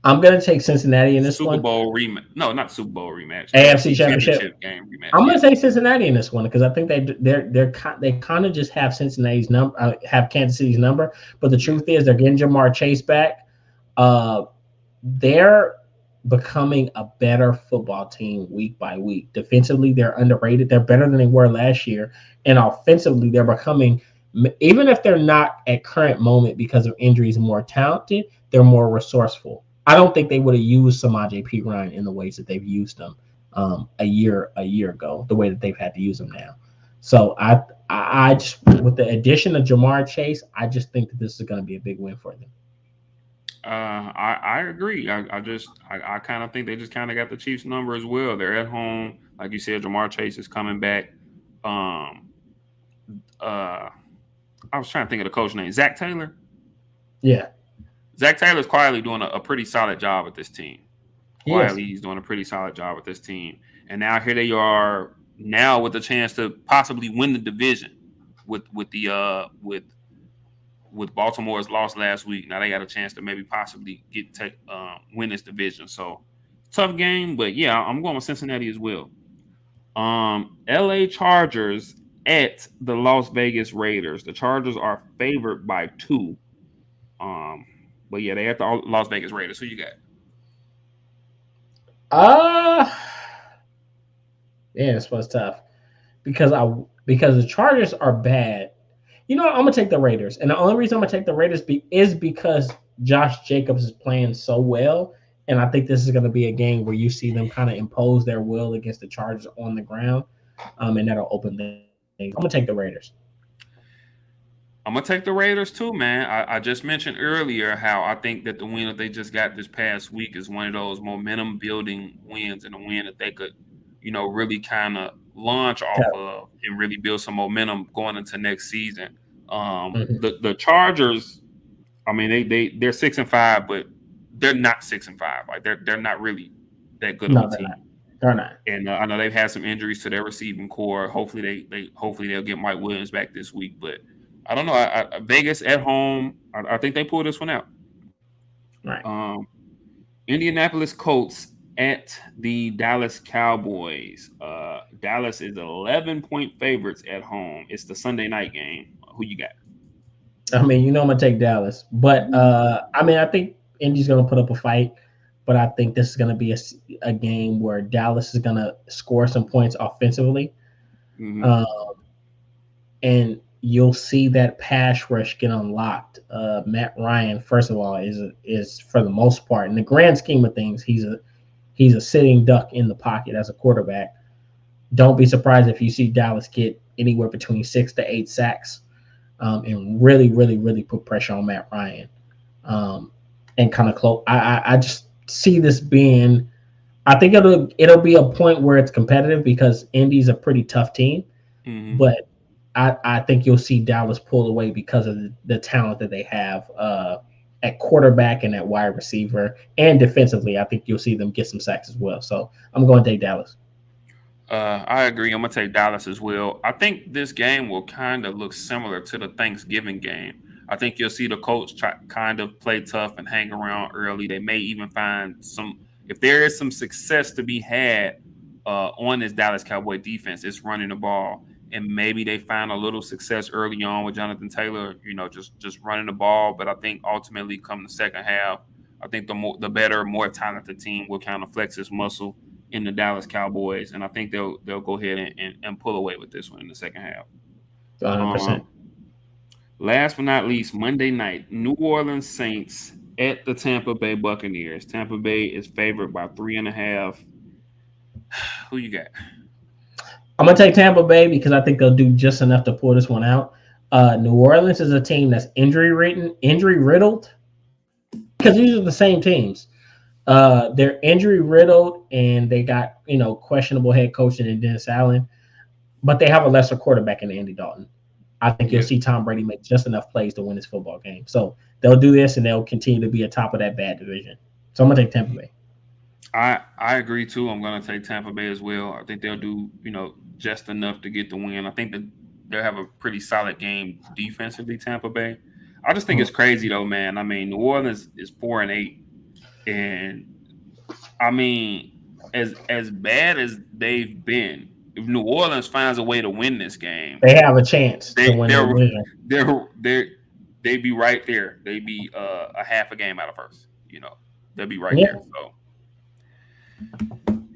I'm gonna take Cincinnati in this Super one. Bowl rematch? No, not Super Bowl rematch. AFC AFC Championship. Championship game rematch. I'm gonna Yeah. say Cincinnati in this one because I think they kind of just have Cincinnati's number, have Kansas City's number. But the Yeah. truth is, they're getting Jamar Chase back. Uh, they're becoming a better football team week by week. Defensively, they're underrated. They're better than they were last year, and offensively, they're becoming. Even if they're not at current moment because of injuries more talented, they're more resourceful. I don't think they would have used Samaje P. Ryan in the ways that they've used them a year ago, the way that they've had to use them now. So I just with the addition of Jamar Chase, I just think that this is going to be a big win for them. I agree. I kind of think they just kind of got the Chiefs number as well. They're at home, like you said. Jamar Chase is coming back. Um, uh, I was trying to think of the coach name, Zach Taylor. Yeah, Zach Taylor's quietly doing a pretty solid job with this team. he is. Quietly, he's doing a pretty solid job with this team. And now here they are now with a chance to possibly win the division with Baltimore's loss last week. Now they got a chance to maybe possibly win this division. So tough game, but yeah, I'm going with Cincinnati as well. LA Chargers at the Las Vegas Raiders. The Chargers are favored by 2. Um, but yeah, they at the Las Vegas Raiders. Who you got? Uh yeah, this was tough because the Chargers are bad. I'm gonna take the Raiders, and the only reason I'm gonna take the Raiders is because Josh Jacobs is playing so well, and I think this is gonna be a game where you see them kind of impose their will against the Chargers on the ground, and that'll open things. I'm gonna take the Raiders. I'm gonna take the Raiders too, man. I just mentioned earlier how I think that the win that they just got this past week is one of those momentum building wins and a win that they could, really kind of launch off Yeah. of and really build some momentum going into next season. Mhm. The Chargers, I mean, they're 6-5, but they're not 6-5. Like they're not really that good of a No, they're not. team. They're not. And I know they've had some injuries to their receiving core. Hopefully hopefully they'll get Mike Williams back this week. But I don't know. Vegas at home, I think they pull this one out. Right. Um, Indianapolis Colts at the Dallas Cowboys. Dallas is 11-point favorites at home. It's the Sunday night game. Who you got? I mean, I'm gonna take Dallas, but I mean, I think Indy's gonna put up a fight. but I think this is going to be a game where Dallas is going to score some points offensively. Hmm. Um, and you'll see that pass rush get unlocked. Matt Ryan, first of all, is for the most part, in the grand scheme of things, he's a sitting duck in the pocket as a quarterback. Don't be surprised if you see Dallas get anywhere between 6 to 8 sacks, and really, really, really put pressure on Matt Ryan, um, and kind of close. I just see this being. I think it'll be a point where it's competitive because Indy's a pretty tough team, Hmm. but I think you'll see Dallas pull away because of the talent that they have at quarterback and at wide receiver and defensively. I think you'll see them get some sacks as well. So I'm going to take Dallas. I agree. I'm gonna take Dallas as well. I think this game will kind of look similar to the Thanksgiving game. I think you'll see the Colts try, kind of play tough and hang around early. They may even find some. If there is some success to be had on this Dallas Cowboy defense, it's running the ball, and maybe they find a little success early on with Jonathan Taylor. Just running the ball. But I think ultimately, come the second half, I think the better, more talented team will kind of flex its muscle in the Dallas Cowboys, and I think they'll go ahead and pull away with this one in the second half. 100%. Um, Last but not least, Monday night, New Orleans Saints at the Tampa Bay Buccaneers. Tampa Bay is favored by 3.5. Who you got? I'm going to take Tampa Bay because I think they'll do just enough to pull this one out. New Orleans is a team that's injury riddled because these are the same teams. They're injury riddled and they got questionable head coaching in Dennis Allen, but they have a lesser quarterback in Andy Dalton. I think you'll Yeah, see Tom Brady make just enough plays to win this football game. So they'll do this and they'll continue to be atop of that bad division. So I'm gonna take Tampa Bay. I agree too. I'm going to take Tampa Bay as well. I think they'll do just enough to get the win. I think that they'll have a pretty solid game defensively. Tampa Bay. I just think Hmm. it's crazy though, man. I mean, New Orleans is 4-8, and I mean, as bad as they've been, if New Orleans finds a way to win this game, They have a chance to they win the they're division. they're they'd be right there. They'd be a half a game out of first. They'll be right Yeah, there. So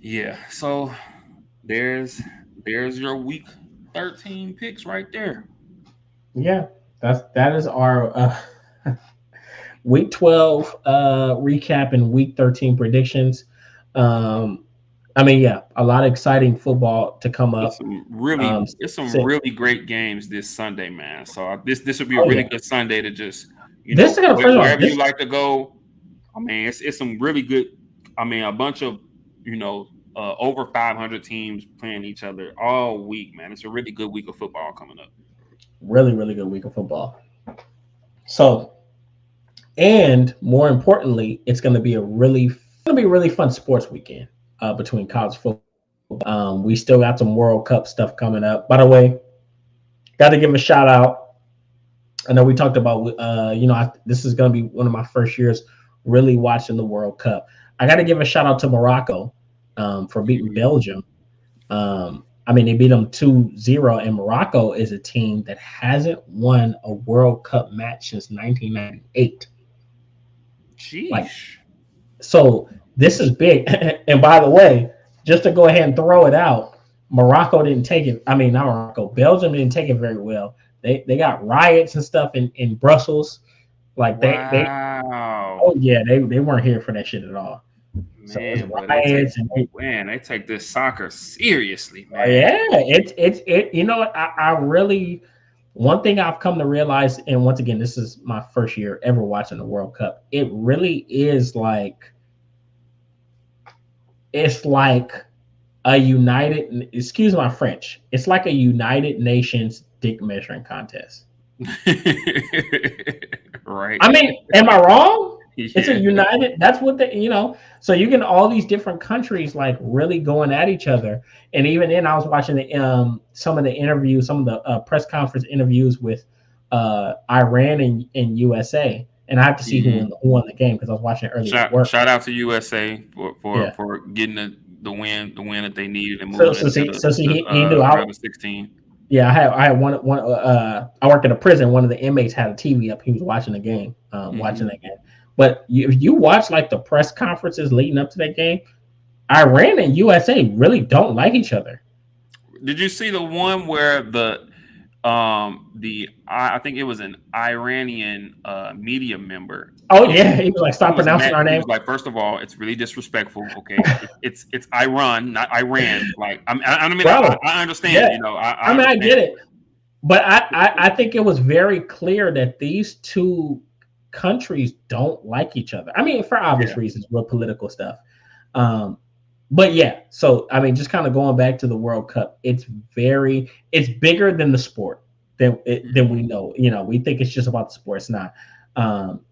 yeah. So there's there's your week 13 picks right there. yeah. That is our week 12 recap and week 13 predictions. Um, I mean, yeah, a lot of exciting football to come It's up. some really Um, it's some si- really great games this Sunday, man. So this would be a oh really yeah, good Sunday to just this is gonna first of all wherever you this. like to go. I mean, it's some really good. I mean, a bunch of over 500 teams playing each other all week, man. It's a really good week of football coming up. Really, really good week of football. So, and more importantly, it's going to be a really fun sports weekend between college football. We still got some World Cup stuff coming up. By the way, got to give a shout out. I know we talked about this is going to be one of my first years really watching the World Cup. I got to give a shout out to Morocco for beating Mhm. Belgium. I mean, they beat them 2-0, and Morocco is a team that hasn't won a World Cup match since 1998. Like, Sheesh. so this is big. And by the way, just to go ahead and throw it out, Morocco didn't take it. I mean, not Morocco. Belgium didn't take it very well. They got riots and stuff in Brussels. Like they Wow. oh yeah, they weren't here for that shit at all. So it's Man, boy, riots and they take this soccer seriously, oh, man. yeah, it's. You know what? I really one thing I've come to realize, and once again, this is my first year ever watching the World Cup. It really is like it's like a united. Excuse my French. It's like a United Nations dick measuring contest. Right. I mean, am I wrong? It's a Yeah. united. That's what they. So you get all these different countries like really going at each other. And even then, I was watching some of the interviews, some of the press conference interviews with Iran and USA, and I have to see Hmm. who won the game because I was watching it earlier at work. Shout out to USA for Yeah. getting the win that they needed and So moving so into see so see the he knew I round of 16. yeah I had one I worked in a prison. One of the inmates had a TV up. He was watching the game, watching Hmm. that game. But if you watch like the press conferences leading up to that game, Iran and USA really don't like each other. Did you see the one where I think it was an Iranian media member, Oh and yeah, he was like, he "Stop was pronouncing mad. our He name." was like, first of all, it's really disrespectful. Okay, it's Iran, not Iran. Like I Bro. I understand. Yeah, You know, I I mean, I understand. get it, but I think it was very clear that these two countries don't like each other. I mean, for obvious Yeah. reasons with political stuff. Um, but yeah, so I mean, just kind of going back to the World Cup, it's bigger than the sport than we Mhm. know. You know, we think it's just about the sport. It's not.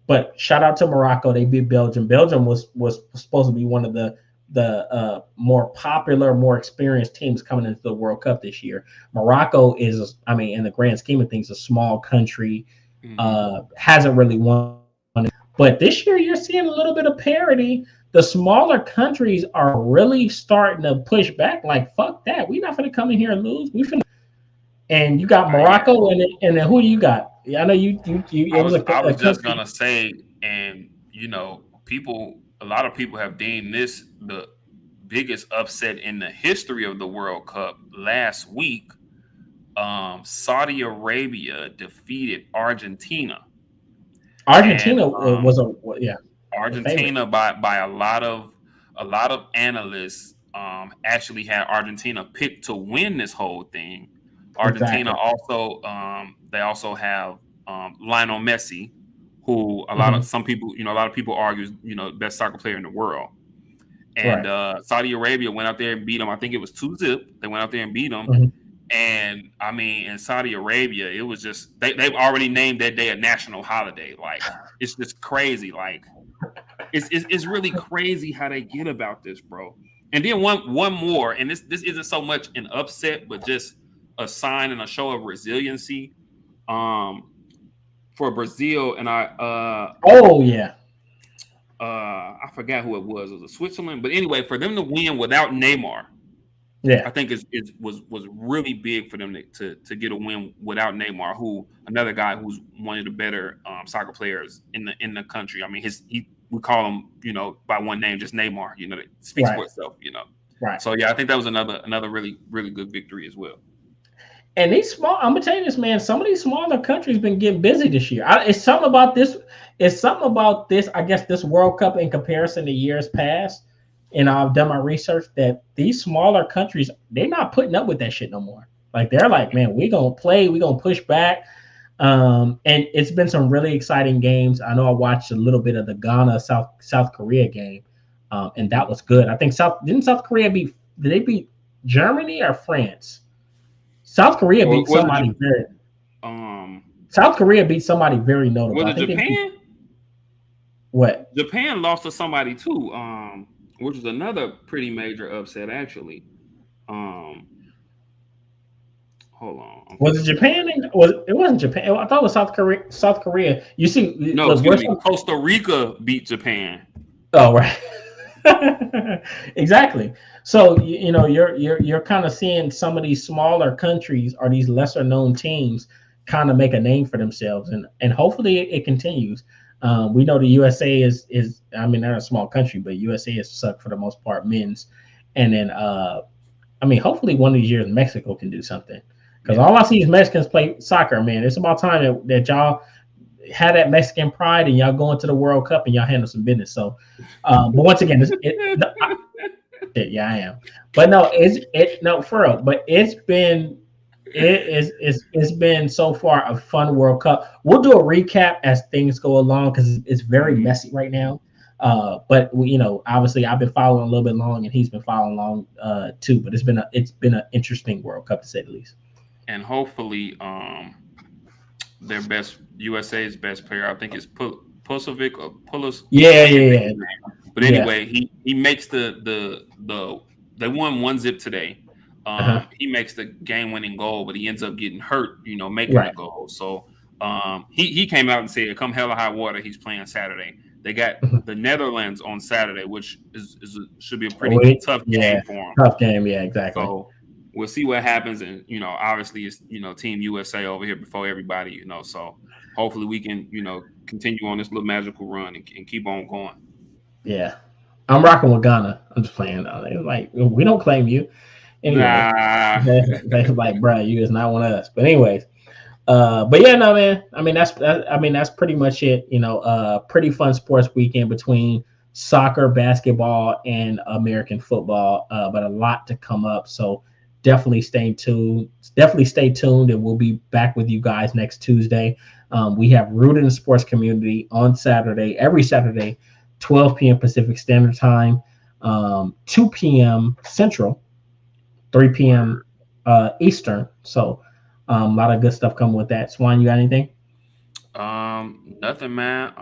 But shout out to Morocco. They beat Belgium. Belgium was supposed to be one of the more popular, more experienced teams coming into the World Cup this year. Morocco is, I mean, in the grand scheme of things, a small country. Mhm. Hasn't really won, but this year you're seeing a little bit of parity. The smaller countries are really starting to push back. Like, fuck that. We're not going to come in here and lose. We finna. And you got Yeah. Morocco, and then who do you got? Yeah, I know you. It was I a was just country. gonna say, and a lot of people have deemed this the biggest upset in the history of the World Cup last week. Saudi Arabia defeated Argentina, and Argentina was a, yeah, the favorite. Argentina by a lot of analysts actually had Argentina picked to win this whole thing. Argentina Exactly. also they also have Lionel Messi, who Hmm. a lot of people argue best soccer player in the world. And Right. Saudi Arabia went out there and beat them. I think it was 2-0. They went out there and beat them. Hmm. And I mean, in Saudi Arabia, it was just they've already named that day a national holiday. Like it's just crazy. Like it's really crazy how they get about this, bro. And then one more, and this isn't so much an upset, but just a sign and a show of resiliency. Um, for Brazil, and Oh yeah, I forgot who it was. It was Switzerland, but anyway, for them to win without Neymar, yeah. I think was really big for them to get a win without Neymar, who another guy who's one of the better soccer players in the country. I mean, we call him by one name, just Neymar. That speaks Right. for itself. Right. So yeah, I think that was another really good victory as well. And these small, I'm gonna tell you this, man. Some of these smaller countries been getting busy this year. It's something about this. It's something about this. I guess this World Cup in comparison to years past, and I've done my research that these smaller countries they're not putting up with that shit no more. Like they're like, man, we gonna play, we gonna push back. And it's been some really exciting games. I know I watched a little bit of the Ghana South Korea game, and that was good. I think South Korea beat, did they beat Germany or France? South Korea Or beat somebody very. um South Korea beat somebody very notable. was I it think they beat Japan? what? Japan lost to somebody too, which was another pretty major upset actually. Um, Hold on, I'm Was finna it look it Japan? right now. It wasn't Japan. I thought it was South Korea. South Korea. You see, No, look, excuse we're me. some. Costa Rica beat Japan. Oh right. Exactly. So you're kind of seeing some of these smaller countries or these lesser known teams kind of make a name for themselves, and hopefully it continues. We know the USA is I mean they're a small country, but USA has sucked for the most part men's, and then I mean hopefully one of these years Mexico can do something because Yeah. all I see is Mexicans play soccer. Man, it's about time that y'all have that Mexican pride and y'all go into the World Cup and y'all handle some business. So, but once again, yeah, I am. But no, no for real. But it's been so far a fun World Cup. We'll do a recap as things go along because it's very Mhm. messy right now. But obviously I've been following a little bit long, and he's been following along too. But it's been an interesting World Cup to say the least. And hopefully, their best USA's best player, I think, is Pusovic or Pulis. I Yeah, can't yeah, think yeah, of his name. But yeah. anyway, he makes the they won 1-0 today. Uh-huh. He makes the game winning goal, but he ends up getting hurt. Making the Right. goal. So he came out and said, "Come hell or high water, he's playing Saturday." They got the Netherlands on Saturday, which should be a pretty tough Yeah, game for him. tough game. Yeah, exactly. So we'll see what happens, and obviously it's Team USA over here before everybody. So hopefully we can continue on this little magical run and keep on going. Yeah, I'm rocking with Ghana. I'm just playing. They're like, we don't claim you. Anyways, Nah. they like, bro, you is not one of us. But anyways, but yeah, no, man. I mean, that's pretty much it. Pretty fun sports weekend between soccer, basketball, and American football. But a lot to come up. So definitely stay tuned. Definitely stay tuned, and we'll be back with you guys next Tuesday. We have Rooted in Sports Community on Saturday, every Saturday, 12 p.m. Pacific Standard Time, 2 p.m. Central, 3 p.m. Word. Eastern. So a lot of good stuff coming with that. Swan, you got anything? Nothing, man.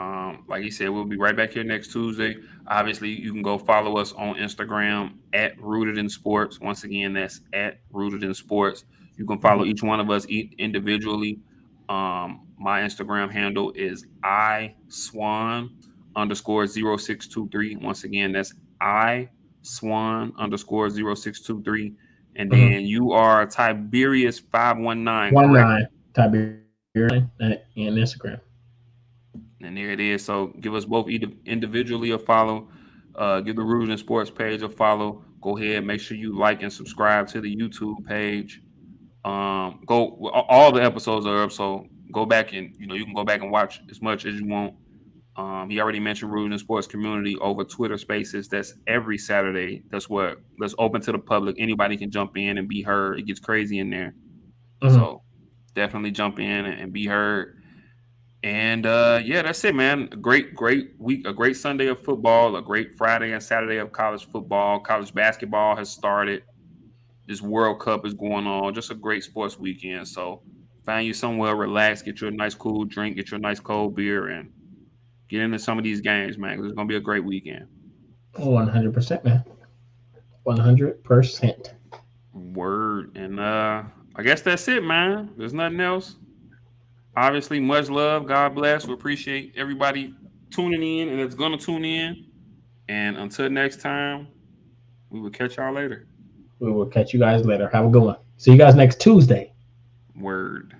Like you said, we'll be right back here next Tuesday. Obviously, you can go follow us on Instagram at Rooted in Sports. Once again, that's at Rooted in Sports. You can follow each one of us individually. My Instagram handle is I Swan underscore 0623. Once again, that's I Swan underscore 0623. And Mm-hmm. then you are Tiberius 519, One correct? nine Tiberian and Instagram. And there it is. So give us both either individually a follow. Give the Rooted in Sports page a follow. Go ahead, make sure you like and subscribe to the YouTube page. All the episodes are up, so go back and you can go back and watch as much as you want. He already mentioned Rooted in Sports Community over Twitter Spaces. That's every Saturday. That's open to the public. Anybody can jump in and be heard. It gets crazy in there, Mm-hmm. so definitely jump in and be heard. And yeah, that's it, man. A great week, a great Sunday of football, a great Friday and Saturday of college football. College basketball has started. This World Cup is going on. Just a great sports weekend. So find you somewhere, relax, get you a nice cool drink, get you a nice cold beer, and get into some of these games, man. 'Cause it's gonna be a great weekend. 100%, man. 100%. Word. And I guess that's it, man. There's nothing else. Obviously, much love. God bless. We appreciate everybody tuning in and that's gonna tune in. And until next time, we will catch y'all later. We will catch you guys later. Have a good one. See you guys next Tuesday. Word.